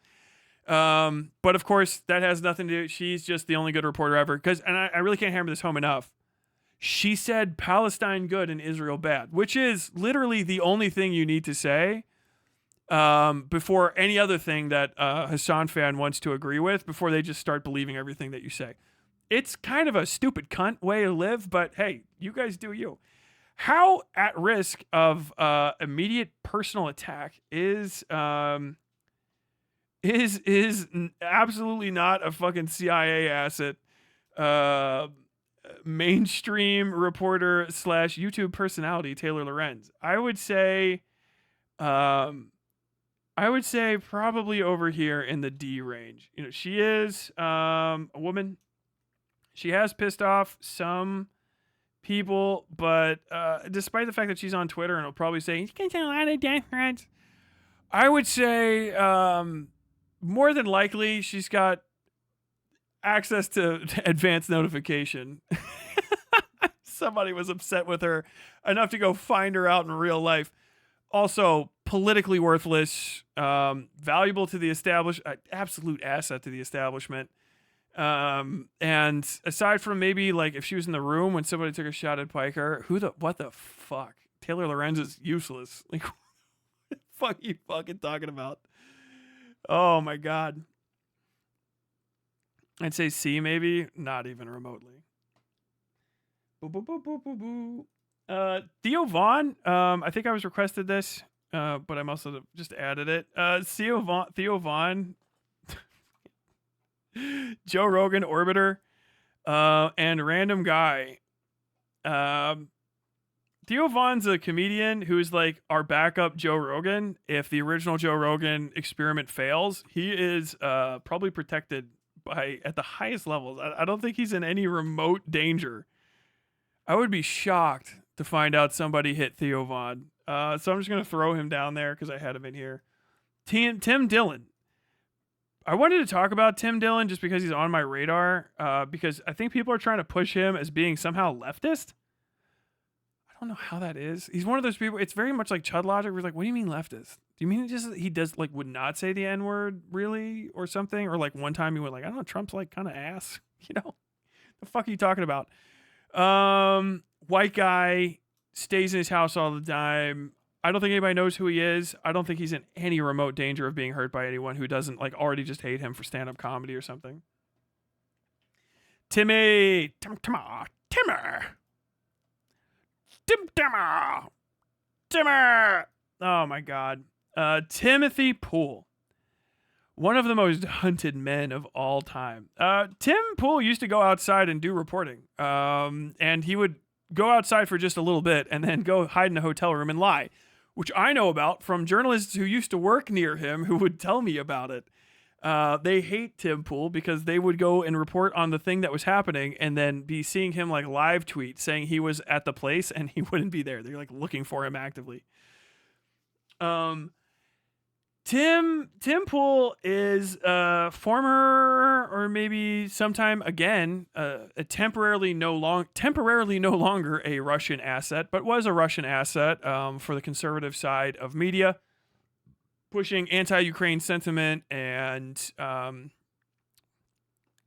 But of course, that has nothing to do. She's just the only good reporter ever. And I really can't hammer this home enough. She said Palestine good and Israel bad, which is literally the only thing you need to say before any other thing that Hassan fan wants to agree with, before they just start believing everything that you say. It's kind of a stupid cunt way to live, but hey, you guys do you. How at risk of immediate personal attack is absolutely not a fucking CIA asset, mainstream reporter / YouTube personality Taylor Lorenz. I would say probably over here in the D range. You know, she is a woman. She has pissed off some people, but despite the fact that she's on Twitter and will probably say, you can tell a lot of death threats, I would say more than likely she's got access to advanced notification. Somebody was upset with her enough to go find her out in real life. Also, politically worthless, valuable to the absolute asset to the establishment. And aside from maybe like if she was in the room when somebody took a shot at Piker, what the fuck? Taylor Lorenz is useless. Like, what the fuck are you fucking talking about? Oh my God. I'd say C maybe, not even remotely. Boo, boo, boo, boo, boo, boo. Theo Vaughn, I think I was requested this, but I'm also just added it. Theo Vaughn, Joe Rogan, Orbiter, and random guy. Theo Vaughn's a comedian who's like our backup Joe Rogan. If the original Joe Rogan experiment fails, he is probably protected at the highest levels. I don't think he's in any remote danger. I would be shocked to find out somebody hit Theo Vaughn. So I'm just going to throw him down there because I had him in here. Tim Dillon. I wanted to talk about Tim Dillon just because he's on my radar, because I think people are trying to push him as being somehow leftist. I don't know how that is. He's one of those people. It's very much like Chud logic. We're like, what do you mean leftist? Do you mean just he does like would not say the N-word really or something? Or like one time he went like, I don't know, Trump's like kind of ass. You know, the fuck are you talking about? White guy stays in his house all the time. I don't think anybody knows who he is. I don't think he's in any remote danger of being hurt by anyone who doesn't like already just hate him for stand-up comedy or something. Timmer. Oh my God. Timothy Poole. One of the most hunted men of all time. Tim Poole used to go outside and do reporting. And he would go outside for just a little bit and then go hide in a hotel room and lie, which I know about from journalists who used to work near him who would tell me about it. They hate Tim Poole because they would go and report on the thing that was happening and then be seeing him like live tweet saying he was at the place and he wouldn't be there. They're like looking for him actively. Tim Poole is former or maybe sometime again a temporarily no longer a Russian asset, but was a Russian asset for the conservative side of media, pushing anti-Ukraine sentiment and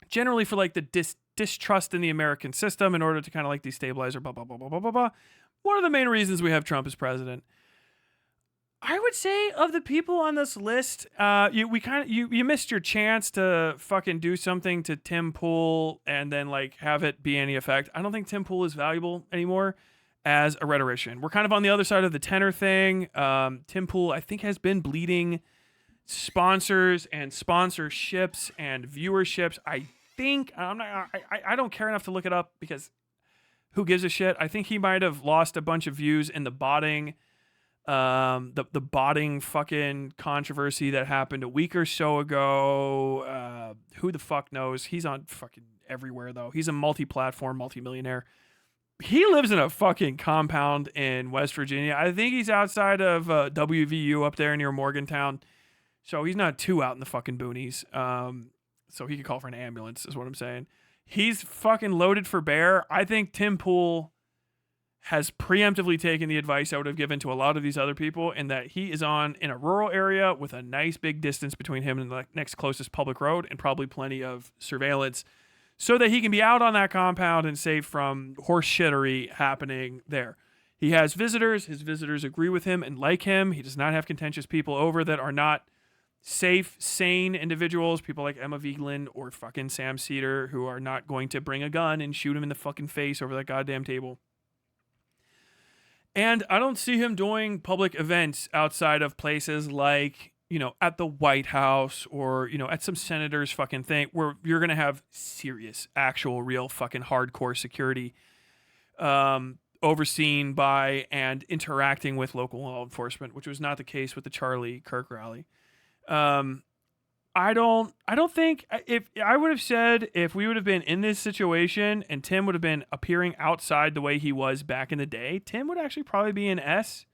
generally for like the distrust in the American system in order to kind of like destabilize or blah blah blah blah blah blah blah. One of the main reasons we have Trump as president. I would say of the people on this list, you missed your chance to fucking do something to Tim Pool and then like have it be any effect. I don't think Tim Pool is valuable anymore as a rhetorician. We're kind of on the other side of the tenor thing. Tim Pool, I think, has been bleeding sponsors and sponsorships and viewerships. I think I don't care enough to look it up because who gives a shit? I think he might have lost a bunch of views in the botting. The botting fucking controversy that happened a week or so ago. Who the fuck knows? He's on fucking everywhere though. He's a multi-platform multimillionaire. He lives in a fucking compound in West Virginia. I think he's outside of WVU up there near Morgantown. So he's not too out in the fucking boonies. So he could call for an ambulance is what I'm saying. He's fucking loaded for bear. I think Tim Pool has preemptively taken the advice I would have given to a lot of these other people in that he is in a rural area with a nice big distance between him and the next closest public road and probably plenty of surveillance so that he can be out on that compound and safe from horse shittery happening there. He has visitors. His visitors agree with him and like him. He does not have contentious people over that are not safe, sane individuals, people like Emma Vigeland or fucking Sam Seder who are not going to bring a gun and shoot him in the fucking face over that goddamn table. And I don't see him doing public events outside of places like, at the White House or, at some senator's fucking thing where you're going to have serious, actual, real fucking hardcore security overseen by and interacting with local law enforcement, which was not the case with the Charlie Kirk rally. I don't think if I would have said if we would have been in this situation and Tim would have been appearing outside the way he was back in the day, Tim would actually probably be an S.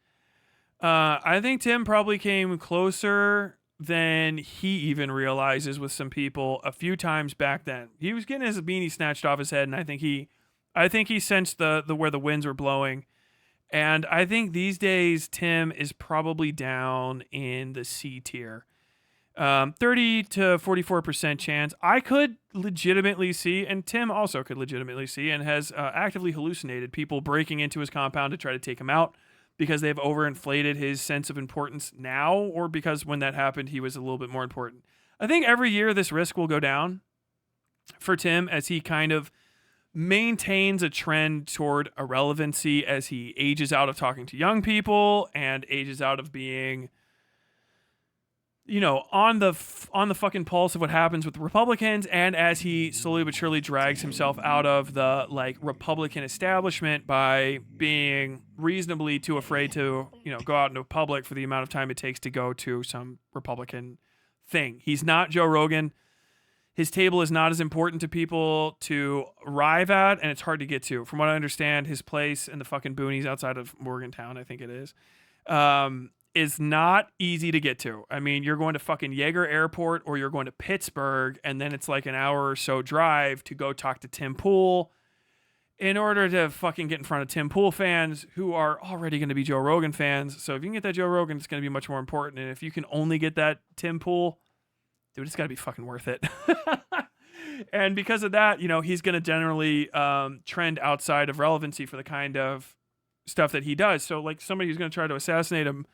I think Tim probably came closer than he even realizes with some people a few times back then. He was getting his beanie snatched off his head, and I think he sensed the where the winds were blowing. And I think these days Tim is probably down in the C tier. 30 to 44% chance. I could legitimately see, and Tim also could legitimately see, and has actively hallucinated people breaking into his compound to try to take him out because they've overinflated his sense of importance now, or because when that happened, he was a little bit more important. I think every year this risk will go down for Tim as he kind of maintains a trend toward irrelevancy as he ages out of talking to young people and ages out of being on the fucking pulse of what happens with the Republicans, and as he slowly but surely drags himself out of the Republican establishment by being reasonably too afraid to go out into public for the amount of time it takes to go to some Republican thing. He's not Joe Rogan. His table is not as important to people to arrive at, and it's hard to get to. From what I understand, his place in the fucking boonies outside of Morgantown, I think it is not easy to get to. I mean, you're going to fucking Yeager Airport or you're going to Pittsburgh, and then it's like an hour or so drive to go talk to Tim Pool in order to fucking get in front of Tim Pool fans who are already going to be Joe Rogan fans. So if you can get that Joe Rogan, it's going to be much more important. And if you can only get that Tim Pool, dude, it's got to be fucking worth it. And because of that, he's going to generally trend outside of relevancy for the kind of stuff that he does. So somebody who's going to try to assassinate him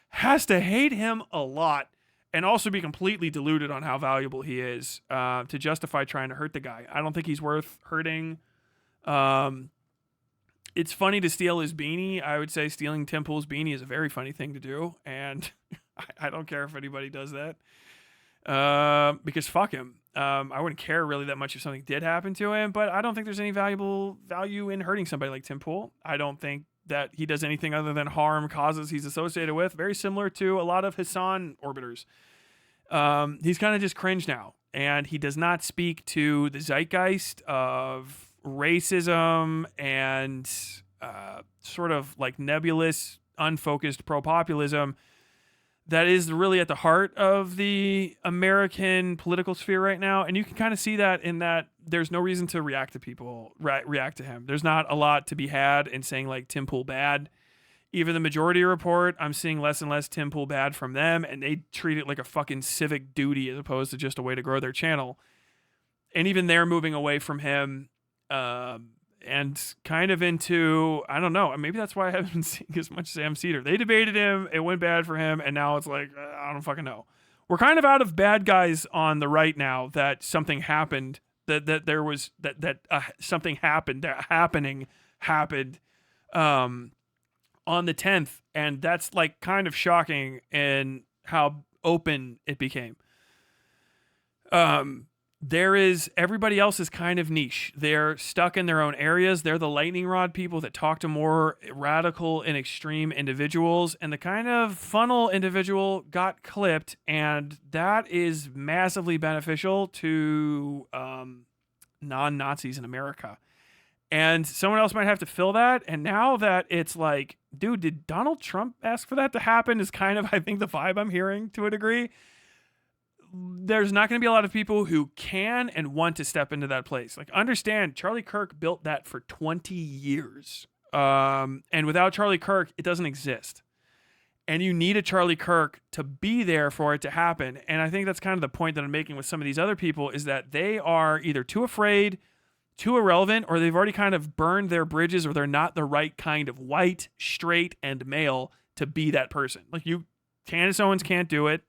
has to hate him a lot and also be completely deluded on how valuable he is to justify trying to hurt the guy. I don't think he's worth hurting. It's funny to steal his beanie. I would say stealing Tim Pool's beanie is a very funny thing to do, and I don't care if anybody does that because fuck him. I wouldn't care really that much if something did happen to him, but I don't think there's any value in hurting somebody like Tim Pool. I don't think that he does anything other than harm causes he's associated with. Very similar to a lot of Hassan orbiters. He's kind of just cringe now, and he does not speak to the zeitgeist of racism and sort of nebulous, unfocused pro-populism that is really at the heart of the American political sphere right now. And you can kind of see that in that there's no reason to react to him. There's not a lot to be had in saying Tim Pool bad. Even the Majority Report, I'm seeing less and less Tim Pool bad from them, and they treat it like a fucking civic duty as opposed to just a way to grow their channel. And even they're moving away from him and kind of into, I don't know, maybe that's why I haven't been seeing as much Sam Seder. They debated him, it went bad for him, and now it's like, I don't fucking know. We're kind of out of bad guys on the right now that something happened, that there was, that something happened, that happened on the 10th, and that's like kind of shocking in how open it became. Everybody else is kind of niche. They're stuck in their own areas. They're the lightning rod people that talk to more radical and extreme individuals, and the kind of funnel individual got clipped, and that is massively beneficial to non-Nazis in America. And someone else might have to fill that. And now that it's like, dude, did Donald Trump ask for that to happen is kind of, I think, the vibe I'm hearing to a degree. There's not going to be a lot of people who can and want to step into that place. Like, understand, Charlie Kirk built that for 20 years. And without Charlie Kirk, it doesn't exist. And you need a Charlie Kirk to be there for it to happen. And I think that's kind of the point that I'm making with some of these other people, is that they are either too afraid, too irrelevant, or they've already kind of burned their bridges, or they're not the right kind of white, straight, and male to be that person. Like, Candace Owens can't do it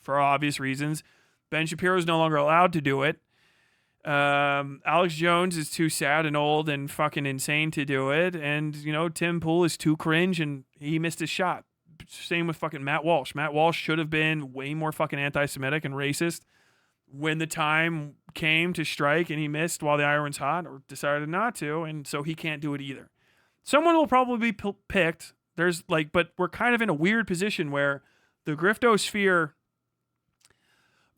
for obvious reasons. Ben Shapiro is no longer allowed to do it. Alex Jones is too sad and old and fucking insane to do it. And, Tim Pool is too cringe and he missed his shot. Same with fucking Matt Walsh. Matt Walsh should have been way more fucking anti-Semitic and racist when the time came to strike, and he missed while the iron's hot, or decided not to, and so he can't do it either. Someone will probably be picked. But we're kind of in a weird position where the griftosphere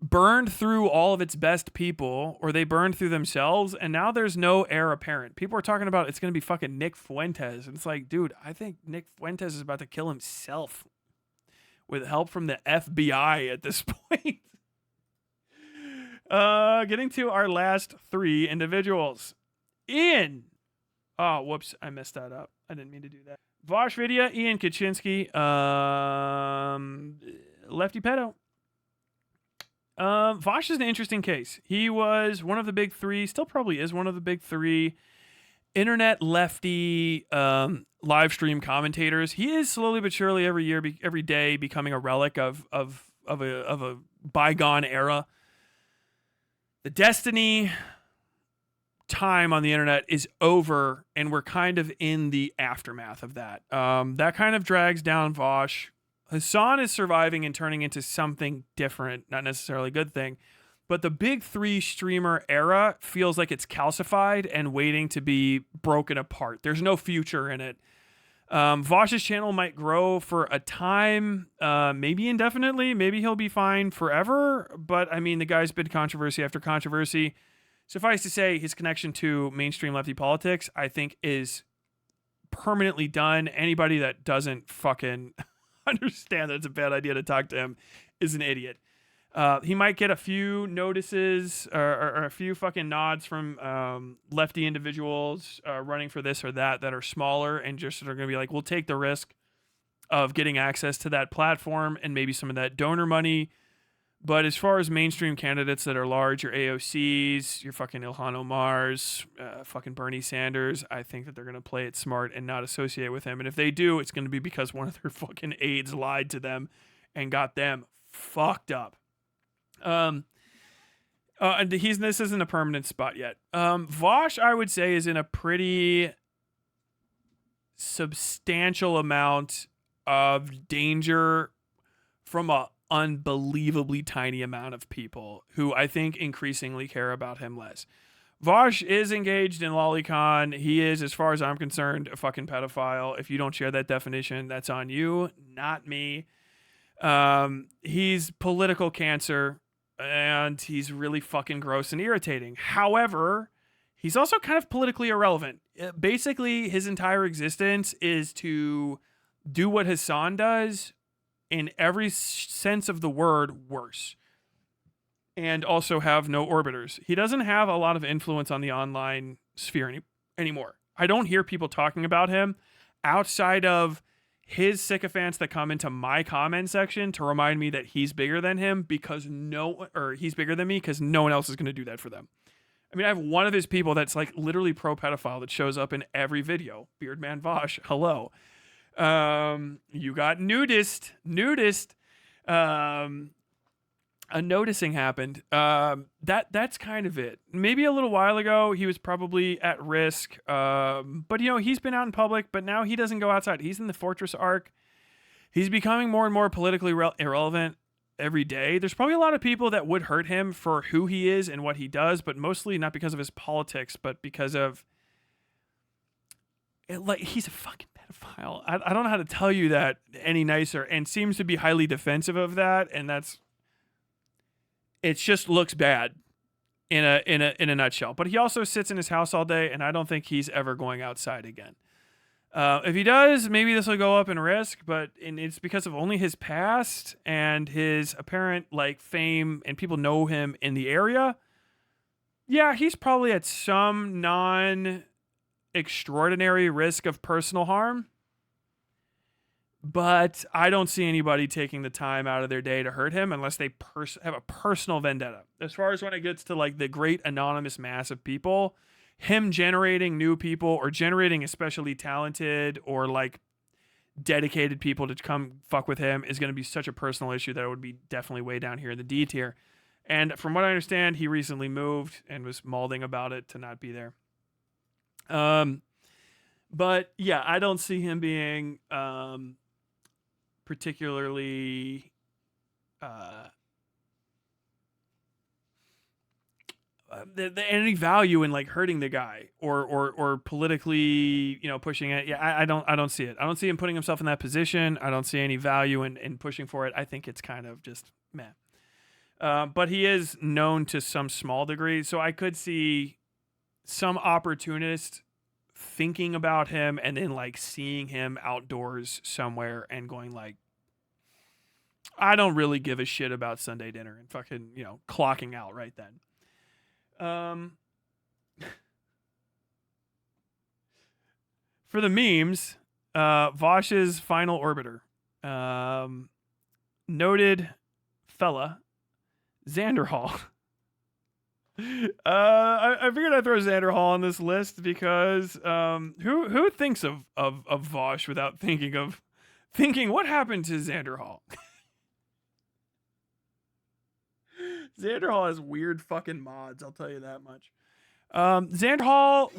burned through all of its best people, or they burned through themselves, and now there's no heir apparent. People are talking about it's going to be fucking Nick Fuentes, and it's like, dude, I think Nick Fuentes is about to kill himself with help from the FBI at this point. Getting to our last three individuals. Ian. Oh, whoops. I messed that up. I didn't mean to do that. Vosh Vidya, Ian Kaczynski, Lefty Pedo. Vosh is an interesting case. He was one of the big three, still probably is one of the big three internet lefty live stream commentators. He is slowly but surely every day becoming a relic of a bygone era. The Destiny time on the internet is over, and we're kind of in the aftermath of that. That kind of drags down Vosh. Hassan is surviving and turning into something different, not necessarily a good thing, but the big three streamer era feels like it's calcified and waiting to be broken apart. There's no future in it. Vosh's channel might grow for a time, maybe indefinitely, maybe he'll be fine forever, but I mean, the guy's been controversy after controversy. Suffice to say, his connection to mainstream lefty politics, I think, is permanently done. Anybody that doesn't fucking understand that it's a bad idea to talk to him is an idiot. He might get a few notices or a few fucking nods from lefty individuals running for this or that are smaller and just are going to be like, we'll take the risk of getting access to that platform and maybe some of that donor money. But as far as mainstream candidates that are large, your AOCs, your fucking Ilhan Omar's, fucking Bernie Sanders, I think that they're going to play it smart and not associate with him. And if they do, it's going to be because one of their fucking aides lied to them and got them fucked up. And this isn't a permanent spot yet. Vosh, I would say, is in a pretty substantial amount of danger from a unbelievably tiny amount of people who I think increasingly care about him less. Vosh is engaged in lolicon. He is, as far as I'm concerned, a fucking pedophile. If you don't share that definition, that's on you, not me. He's political cancer, and he's really fucking gross and irritating. However, he's also kind of politically irrelevant. Basically, his entire existence is to do what Hassan does, in every sense of the word, worse. And also have no orbiters. He doesn't have a lot of influence on the online sphere anymore. I don't hear people talking about him outside of his sycophants that come into my comment section to remind me that he's bigger than him he's bigger than me because no one else is going to do that for them. I mean, I have one of his people that's like literally pro pedophile that shows up in every video. Beardman Vosh, hello. You got nudist. A noticing happened. That's kind of it. Maybe a little while ago he was probably at risk. But he's been out in public, but now he doesn't go outside. He's in the Fortress Arc. He's becoming more and more politically irrelevant every day. There's probably a lot of people that would hurt him for who he is and what he does, but mostly not because of his politics, but because of it, like he's a fucking pedophile. I don't know how to tell you that any nicer, and seems to be highly defensive of that, and it just looks bad in a nutshell. But he also sits in his house all day, and I don't think he's ever going outside again. If he does, maybe this will go up in risk, but it's because of only his past and his apparent like fame, and people know him in the area. Yeah, he's probably at some non-extraordinary risk of personal harm, but I don't see anybody taking the time out of their day to hurt him unless they have a personal vendetta. As far as when it gets to like the great anonymous mass of people, him generating new people or generating especially talented or like dedicated people to come fuck with him is going to be such a personal issue that it would be definitely way down here in the D tier. And from what I understand, he recently moved and was malding about it to not be there. But yeah, I don't see him being particularly any value in like hurting the guy or politically, pushing it. Yeah, I don't see it. I don't see him putting himself in that position. I don't see any value in pushing for it. I think it's kind of just meh. But he is known to some small degree, so I could see some opportunist thinking about him and then like seeing him outdoors somewhere and going like, I don't really give a shit about Sunday dinner, and fucking, clocking out right then. For the memes, Vosh's final orbiter, noted fella, Xander Hall. I figured I'd throw Xander Hall on this list because who thinks of Vosh without thinking what happened to Xander Hall? Xander Hall has weird fucking mods, I'll tell you that much. Xander Hall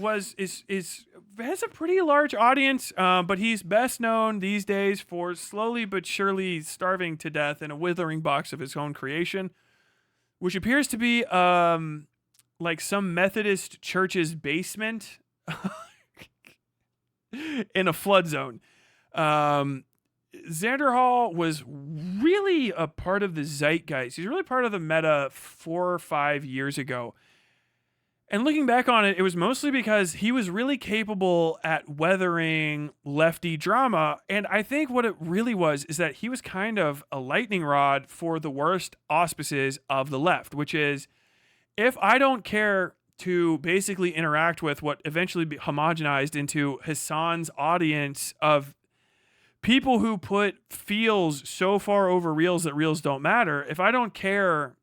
has a pretty large audience, but he's best known these days for slowly but surely starving to death in a withering box of his own creation, which appears to be like some Methodist church's basement in a flood zone. Xander Hall was really a part of the zeitgeist. He's really part of the meta 4 or 5 years ago. And looking back on it, it was mostly because he was really capable at weathering lefty drama. And I think what it really was is that he was kind of a lightning rod for the worst auspices of the left, which is, if I don't care to basically interact with what eventually be homogenized into Hassan's audience of people who put feels so far over reals that reals don't matter, if I don't care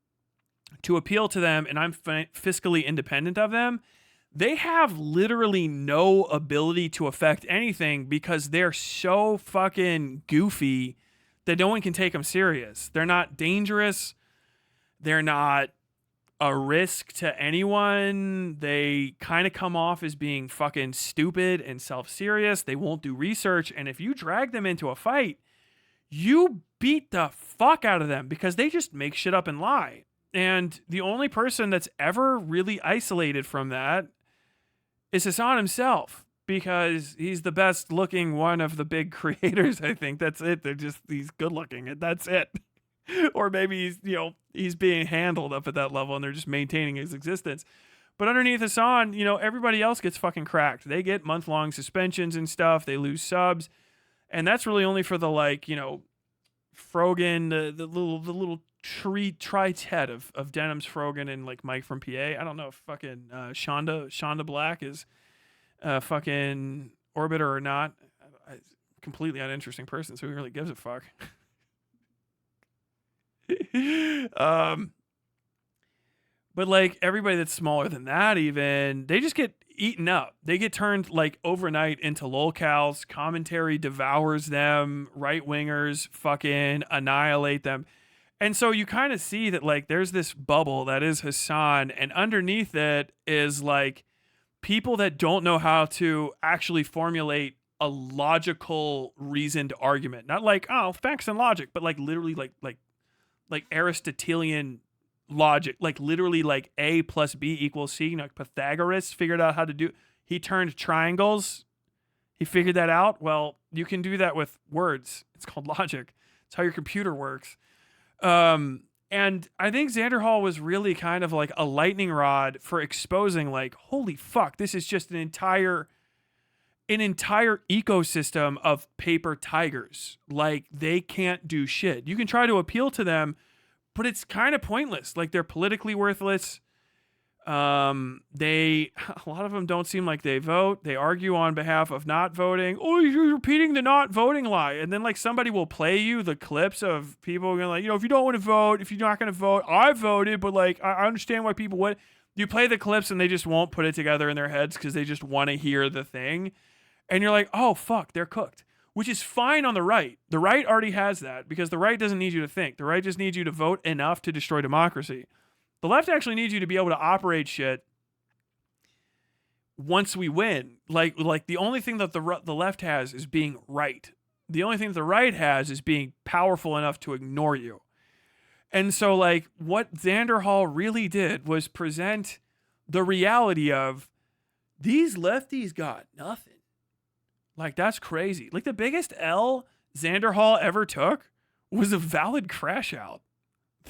to appeal to them and I'm fiscally independent of them, they have literally no ability to affect anything because they're so fucking goofy that no one can take them serious. They're not dangerous. They're not a risk to anyone. They kind of come off as being fucking stupid and self-serious. They won't do research. And if you drag them into a fight, you beat the fuck out of them because they just make shit up and lie. And the only person that's ever really isolated from that is Hassan himself, because he's the best looking one of the big creators. I think that's it. He's good looking and that's it. Or maybe he's being handled up at that level and they're just maintaining his existence. But underneath Hassan, everybody else gets fucking cracked. They get month-long suspensions and stuff. They lose subs. And that's really only for the Frogan, the little tri-tet of Denims, Frogan, and like Mike from PA. I don't know if fucking Shonda Black is fucking orbiter or not. Completely uninteresting person, so who really gives a fuck? But like everybody that's smaller than that, even they just get eaten up. They get turned like overnight into lolcows. Commentary devours them. Right wingers fucking annihilate them. And so you kind of see that like there's this bubble that is Hassan, and underneath it is like people that don't know how to actually formulate a logical reasoned argument. Not like, oh, facts and logic, but like literally like Aristotelian logic, like literally like A plus B equals C. Like Pythagoras figured out how to do. He turned triangles. He figured that out. Well, you can do that with words. It's called logic. It's how your computer works. And I think Xander Hall was really kind of like a lightning rod for exposing like, holy fuck, this is just an entire ecosystem of paper tigers. Like they can't do shit. You can try to appeal to them, but it's kind of pointless. Like they're politically worthless. A lot of them don't seem like they vote. They argue on behalf of not voting. Oh, you're repeating the not voting lie. And then like somebody will play you the clips of people going like, if you don't want to vote, if you're not going to vote, I voted, but like, I understand why people would. You play the clips and they just won't put it together in their heads because they just want to hear the thing. And you're like, oh, fuck, they're cooked. Which is fine on the right. The right already has that because the right doesn't need you to think. The right just needs you to vote enough to destroy democracy. The left actually needs you to be able to operate shit once we win. Like the only thing that the left has is being right. The only thing that the right has is being powerful enough to ignore you. And so like what Xander Hall really did was present the reality of these lefties got nothing. Like that's crazy. Like the biggest L Xander Hall ever took was a valid crash out.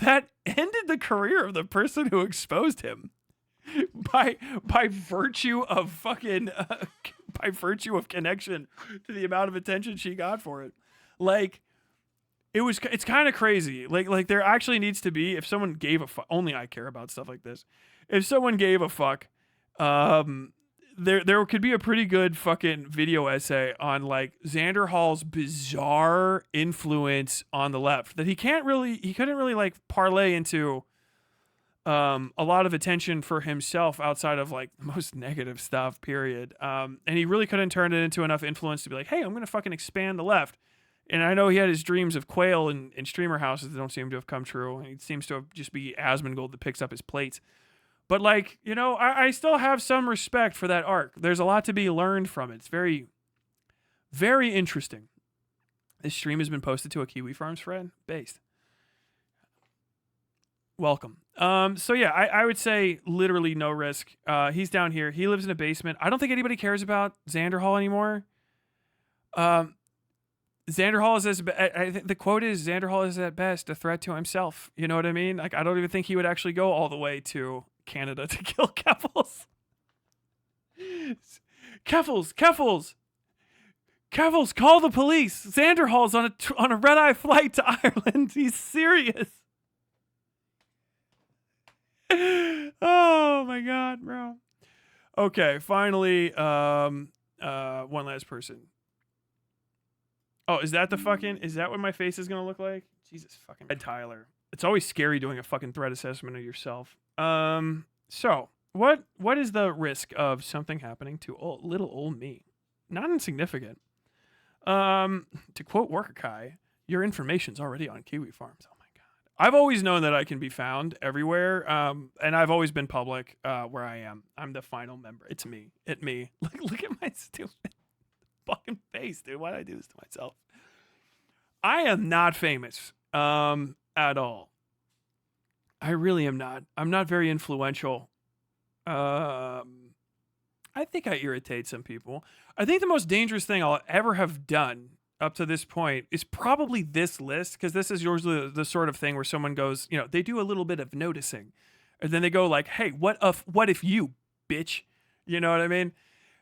That ended the career of the person who exposed him by virtue of fucking by virtue of connection to the amount of attention she got for it. Like it's kind of crazy. Like there actually needs to be, if someone gave a fuck, only I care about stuff like this. If someone gave a fuck, there could be a pretty good fucking video essay on like Xander Hall's bizarre influence on the left that he couldn't really like parlay into a lot of attention for himself outside of like the most negative stuff, period. And he really couldn't turn it into enough influence to be like, hey, I'm going to fucking expand the left. And I know he had his dreams of quail and streamer houses that don't seem to have come true. And he seems to have just be Asmongold that picks up his plates. But like, I still have some respect for that arc. There's a lot to be learned from it. It's very, very interesting. This stream has been posted to a Kiwi Farms friend based. Welcome. So yeah, I would say literally no risk. He's down here. He lives in a basement. I don't think anybody cares about Xander Hall anymore. Xander Hall is I think the quote is Xander Hall is at best a threat to himself. You know what I mean? Like I don't even think he would actually go all the way to Canada to kill Keffels. Keffels, call the police. Xander Hall's on a red-eye flight to Ireland. He's serious. Oh my god, bro. Okay, finally, one last person. Oh, is that what my face is gonna look like? Jesus fucking Tyler. It's always scary doing a fucking threat assessment of yourself. So what is the risk of something happening to little old me? Not insignificant. To quote Workakai, your information's already on Kiwi Farms. Oh my god. I've always known that I can be found everywhere. And I've always been public where I am. I'm the final member. It's me. Look at my stupid fucking face, dude. Why did I do this to myself? I am not famous at all. I really am not. I'm not very influential. I think I irritate some people. I think the most dangerous thing I'll ever have done up to this point is probably this list, because this is usually the sort of thing where someone goes, they do a little bit of noticing, and then they go like, hey, what if you, bitch? You know what I mean?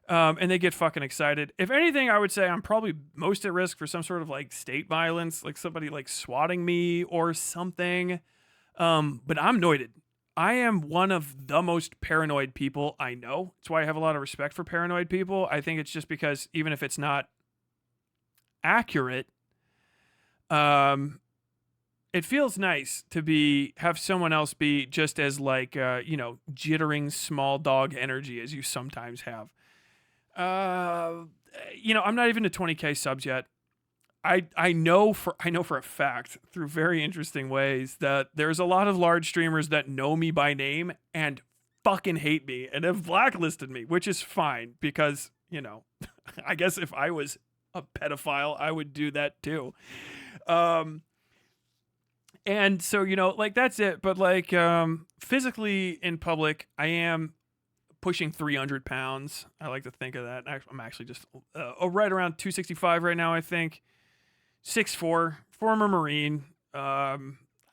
And they get fucking excited. If anything, I would say I'm probably most at risk for some sort of like state violence, like somebody like swatting me or something. But I'm noided. I am one of the most paranoid people I know. That's why I have a lot of respect for paranoid people. I think it's just because even if it's not accurate, it feels nice to have someone else be just as like jittering small dog energy as you sometimes have. I'm not even to 20K subs yet. I know for a fact through very interesting ways that there's a lot of large streamers that know me by name and fucking hate me and have blacklisted me, which is fine because, I guess if I was a pedophile, I would do that too. And so, that's it. But physically in public, I am pushing 300 pounds. I like to think of that. I'm actually just right around 265 right now, I think. 6'4", former Marine. I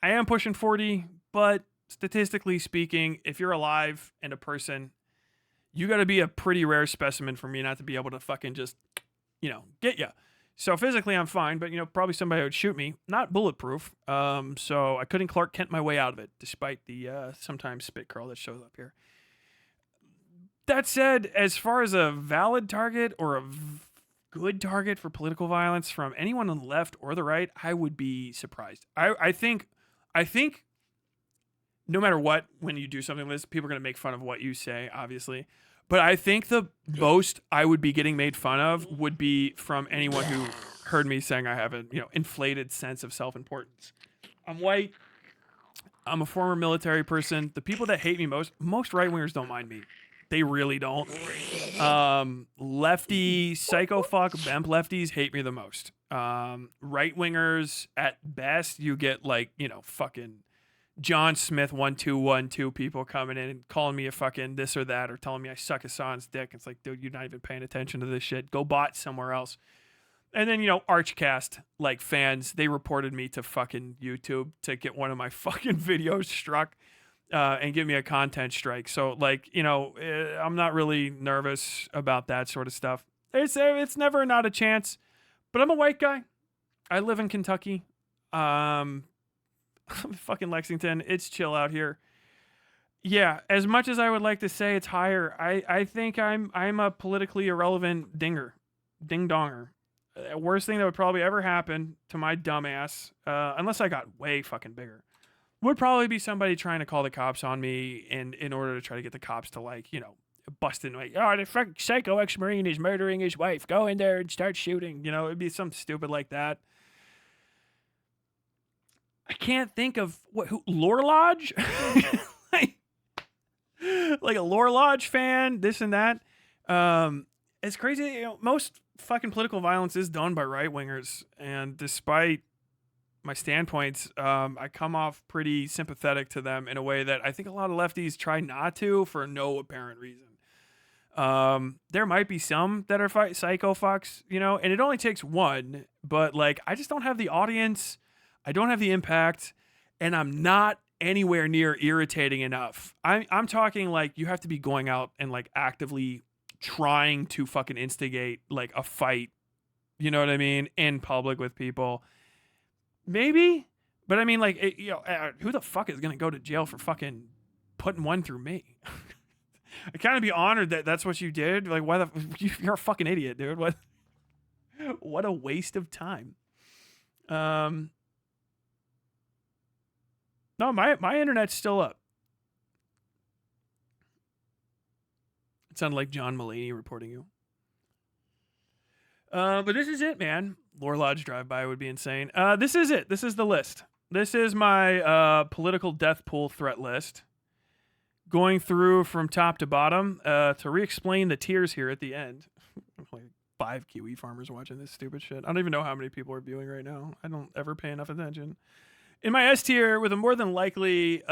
am pushing 40, but statistically speaking, if you're alive and a person, you got to be a pretty rare specimen for me not to be able to fucking just, get you. So physically I'm fine, but probably somebody would shoot me. Not bulletproof. So I couldn't Clark Kent my way out of it, despite the sometimes spit curl that shows up here. That said, as far as a valid target or a good target for political violence from anyone on the left or the right, I would be surprised. I think no matter what, when you do something like this, people are going to make fun of what you say, obviously. But I think the most I would be getting made fun of would be from anyone who heard me saying I have an inflated sense of self-importance. I'm white. I'm a former military person. The people that hate me most right-wingers don't mind me. They really don't. Lefty, psycho fuck, bemp lefties hate me the most. Right-wingers, at best, you get fucking John Smith 1212 people coming in and calling me a fucking this or that or telling me I suck Hassan's dick. It's like, dude, you're not even paying attention to this shit. Go bot somewhere else. And then, Archcast, fans, they reported me to fucking YouTube to get one of my fucking videos struck and give me a content strike. So, I'm not really nervous about that sort of stuff. It's never not a chance. But I'm a white guy. I live in Kentucky. Fucking Lexington. It's chill out here. Yeah, as much as I would like to say it's higher, I think I'm a politically irrelevant ding-donger. Worst thing that would probably ever happen to my dumb ass, unless I got way fucking bigger, would probably be somebody trying to call the cops on me in order to try to get the cops to bust in, the fucking psycho ex-Marine is murdering his wife. Go in there and start shooting. It'd be something stupid like that. I can't think of Lore Lodge? like a Lore Lodge fan, this and that. It's crazy. Most fucking political violence is done by right-wingers. And despite my standpoints, I come off pretty sympathetic to them in a way that I think a lot of lefties try not to for no apparent reason. There might be some that are psycho fucks, and it only takes one, but I just don't have the audience. I don't have the impact, and I'm not anywhere near irritating enough. I'm talking you have to be going out and actively trying to fucking instigate a fight, you know what I mean, in public with people. Maybe, but I mean who the fuck is gonna go to jail for fucking putting one through me? I kind of be honored that that's what you did. Why you're a fucking idiot, dude. What a waste of time. No, my internet's still up. It sounded like John Mulaney reporting you. But this is it, man. Lore Lodge drive-by would be insane. This is it. This is the list. This is my political death pool threat list. Going through from top to bottom to re-explain the tiers here at the end. 5 Kiwi farmers watching this stupid shit. I don't even know how many people are viewing right now. I don't ever pay enough attention. In my S tier, with a more than likely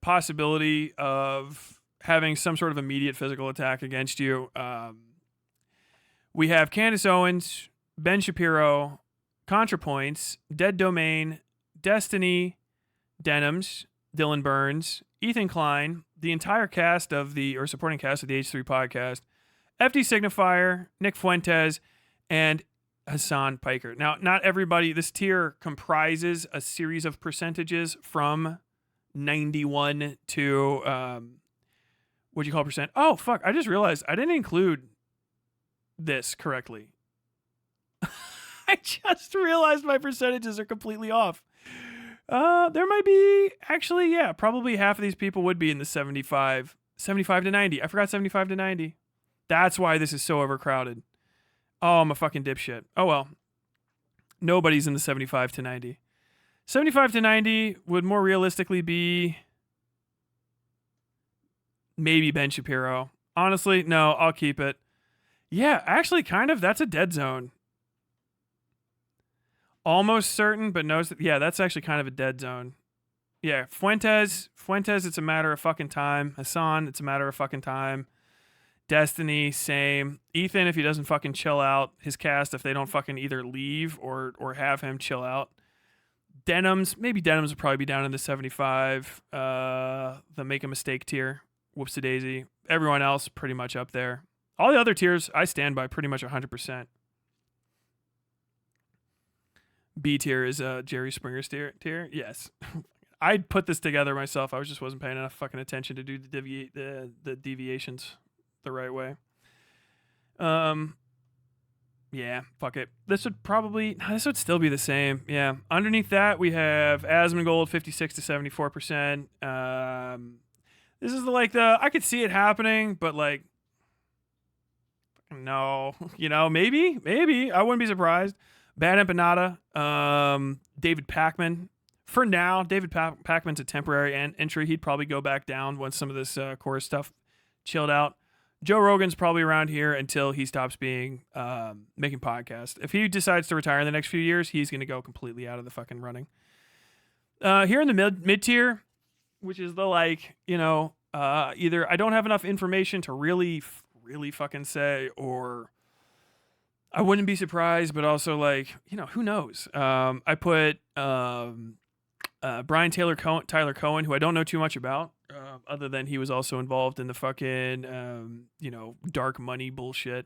possibility of having some sort of immediate physical attack against you, we have Candace Owens, Ben Shapiro, ContraPoints, Dead Domain, Destiny, Denims, Dylan Burns, Ethan Klein, the entire cast supporting cast of the H3 podcast, FD Signifier, Nick Fuentes, and Hassan Piker. Now, not everybody, this tier comprises a series of percentages from 91 to, what do you call percent? Oh, fuck, I just realized I didn't include this correctly. I just realized my percentages are completely off. There might be actually, yeah, probably half of these people would be in the 75 to 90. I forgot 75 to 90. That's why this is so overcrowded. Oh, I'm a fucking dipshit. Oh well. Nobody's in the 75 to 90. 75 to 90 would more realistically be maybe Ben Shapiro. Honestly, no, I'll keep it. Yeah, actually, kind of. That's a dead zone. Almost certain, but no. Yeah, that's actually kind of a dead zone. Yeah, Fuentes, it's a matter of fucking time. Hassan, it's a matter of fucking time. Destiny, same. Ethan, if he doesn't fucking chill out, his cast, if they don't fucking either leave or have him chill out. Denims, maybe Denims would probably be down in the 75. The make a mistake tier. Whoopsie daisy. Everyone else pretty much up there. All the other tiers, I stand by pretty much 100%. B tier is Jerry Springer's tier. Yes. I'd put this together myself. I just wasn't paying enough fucking attention to do the deviations the right way. Yeah, fuck it. This would still be the same. Yeah. Underneath that, we have Asmongold 56 to 74%. This is I could see it happening, but like, no, maybe I wouldn't be surprised. Bad Empanada, David Pakman. For now, David Pakman's a temporary entry. He'd probably go back down once some of this chorus stuff chilled out. Joe Rogan's probably around here until he stops making podcasts. If he decides to retire in the next few years, he's going to go completely out of the fucking running. Here in the mid tier, which is the either I don't have enough information to really fucking say, or I wouldn't be surprised, but also who knows? I put Brian Tyler Cohen, who I don't know too much about, other than he was also involved in the fucking dark money bullshit.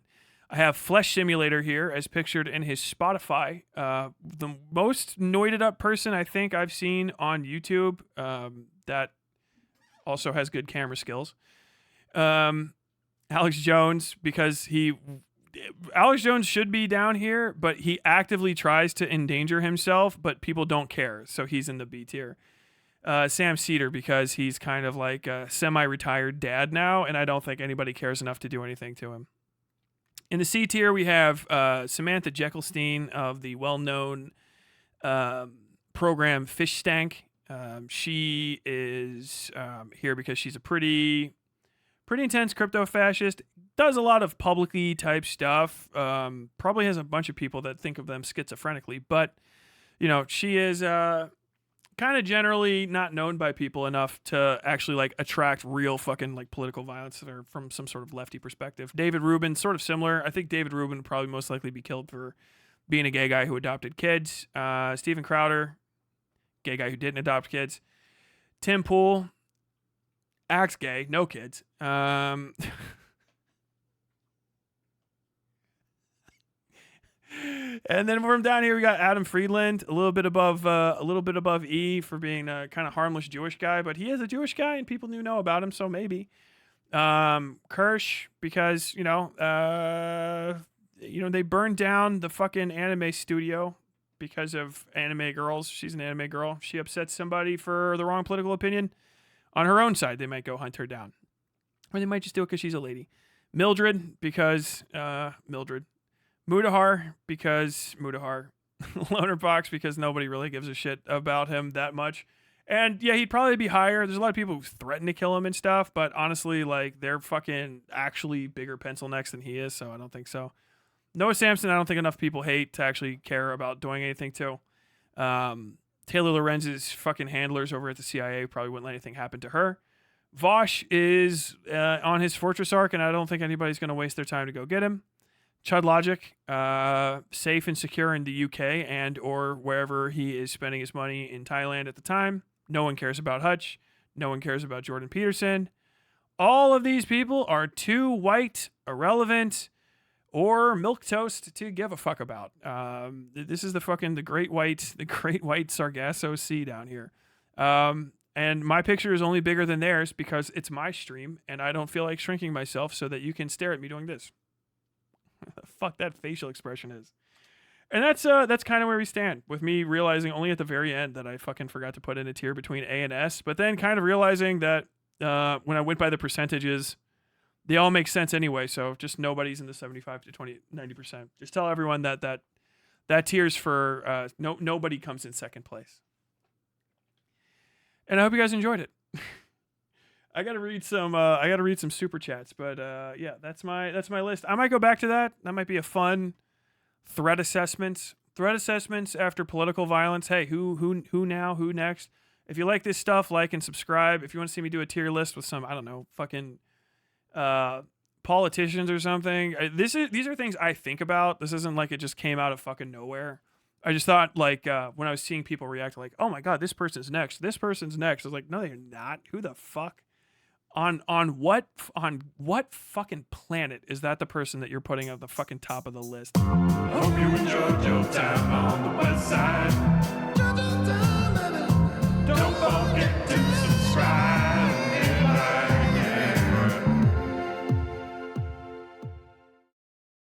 I have Flesh Simulator here as pictured in his Spotify. The most noited up person I think I've seen on YouTube that also has good camera skills. Alex Jones, because Alex Jones should be down here, but he actively tries to endanger himself, but people don't care, so he's in the B tier. Sam Seder, because he's kind of like a semi-retired dad now, and I don't think anybody cares enough to do anything to him. In the C tier, we have Samantha Jekyllstein of the well-known program Fish Stank. She is here because she's a pretty intense crypto fascist. Does a lot of publicly type stuff. Probably has a bunch of people that think of them schizophrenically, but she is kind of generally not known by people enough to actually attract real fucking political violence or from some sort of lefty perspective. David Rubin, sort of similar. I think David Rubin would probably most likely be killed for being a gay guy who adopted kids. Steven Crowder, gay guy who didn't adopt kids. Tim Pool, acts gay, no kids. And then from down here we got Adam Friedland, a little bit above E for being a kind of harmless Jewish guy, but he is a Jewish guy and people do know about him, so maybe. Kirsch, because they burned down the fucking anime studio because of anime girls. She's an anime girl. She upsets somebody for the wrong political opinion. On her own side, they might go hunt her down, or they might just do it because she's a lady. Mildred, because Mildred. Mutahar, because Mutahar. LonerBox, because nobody really gives a shit about him that much. And yeah, he'd probably be higher. There's a lot of people who threaten to kill him and stuff, but honestly, they're fucking actually bigger pencil necks than he is, so I don't think so. Noah Samson, I don't think enough people hate to actually care about doing anything to. Taylor Lorenz's fucking handlers over at the CIA probably wouldn't let anything happen to her. Vosh is on his Fortress arc, and I don't think anybody's going to waste their time to go get him. Chud Logic, safe and secure in the UK and or wherever he is spending his money in Thailand at the time. No one cares about Hutch. No one cares about Jordan Peterson. All of these people are too white, irrelevant, or milquetoast to give a fuck about. This is the great white Sargasso Sea down here. And my picture is only bigger than theirs because it's my stream and I don't feel like shrinking myself so that you can stare at me doing this. The fuck that facial expression is. And that's kind of where we stand, with me realizing only at the very end that I fucking forgot to put in a tier between A and S, but then kind of realizing that when I went by the percentages, they all make sense anyway. So just nobody's in the 75 to 90%. Just tell everyone that tier's for nobody comes in second place. And I hope you guys enjoyed it. I gotta read some super chats, but yeah, that's my list. I might go back to that. That might be a fun threat assessments after political violence. Hey, who now? Who next? If you like this stuff, like and subscribe. If you want to see me do a tier list with some, I don't know, fucking politicians or something. These are things I think about. This isn't like it just came out of fucking nowhere. I just thought, like, when I was seeing people react, like, oh my God, this person's next. This person's next. I was like, no, they're not. Who the fuck? On what fucking planet is that the person that you're putting at the fucking top of the list? Hope you enjoyed your time on the west side.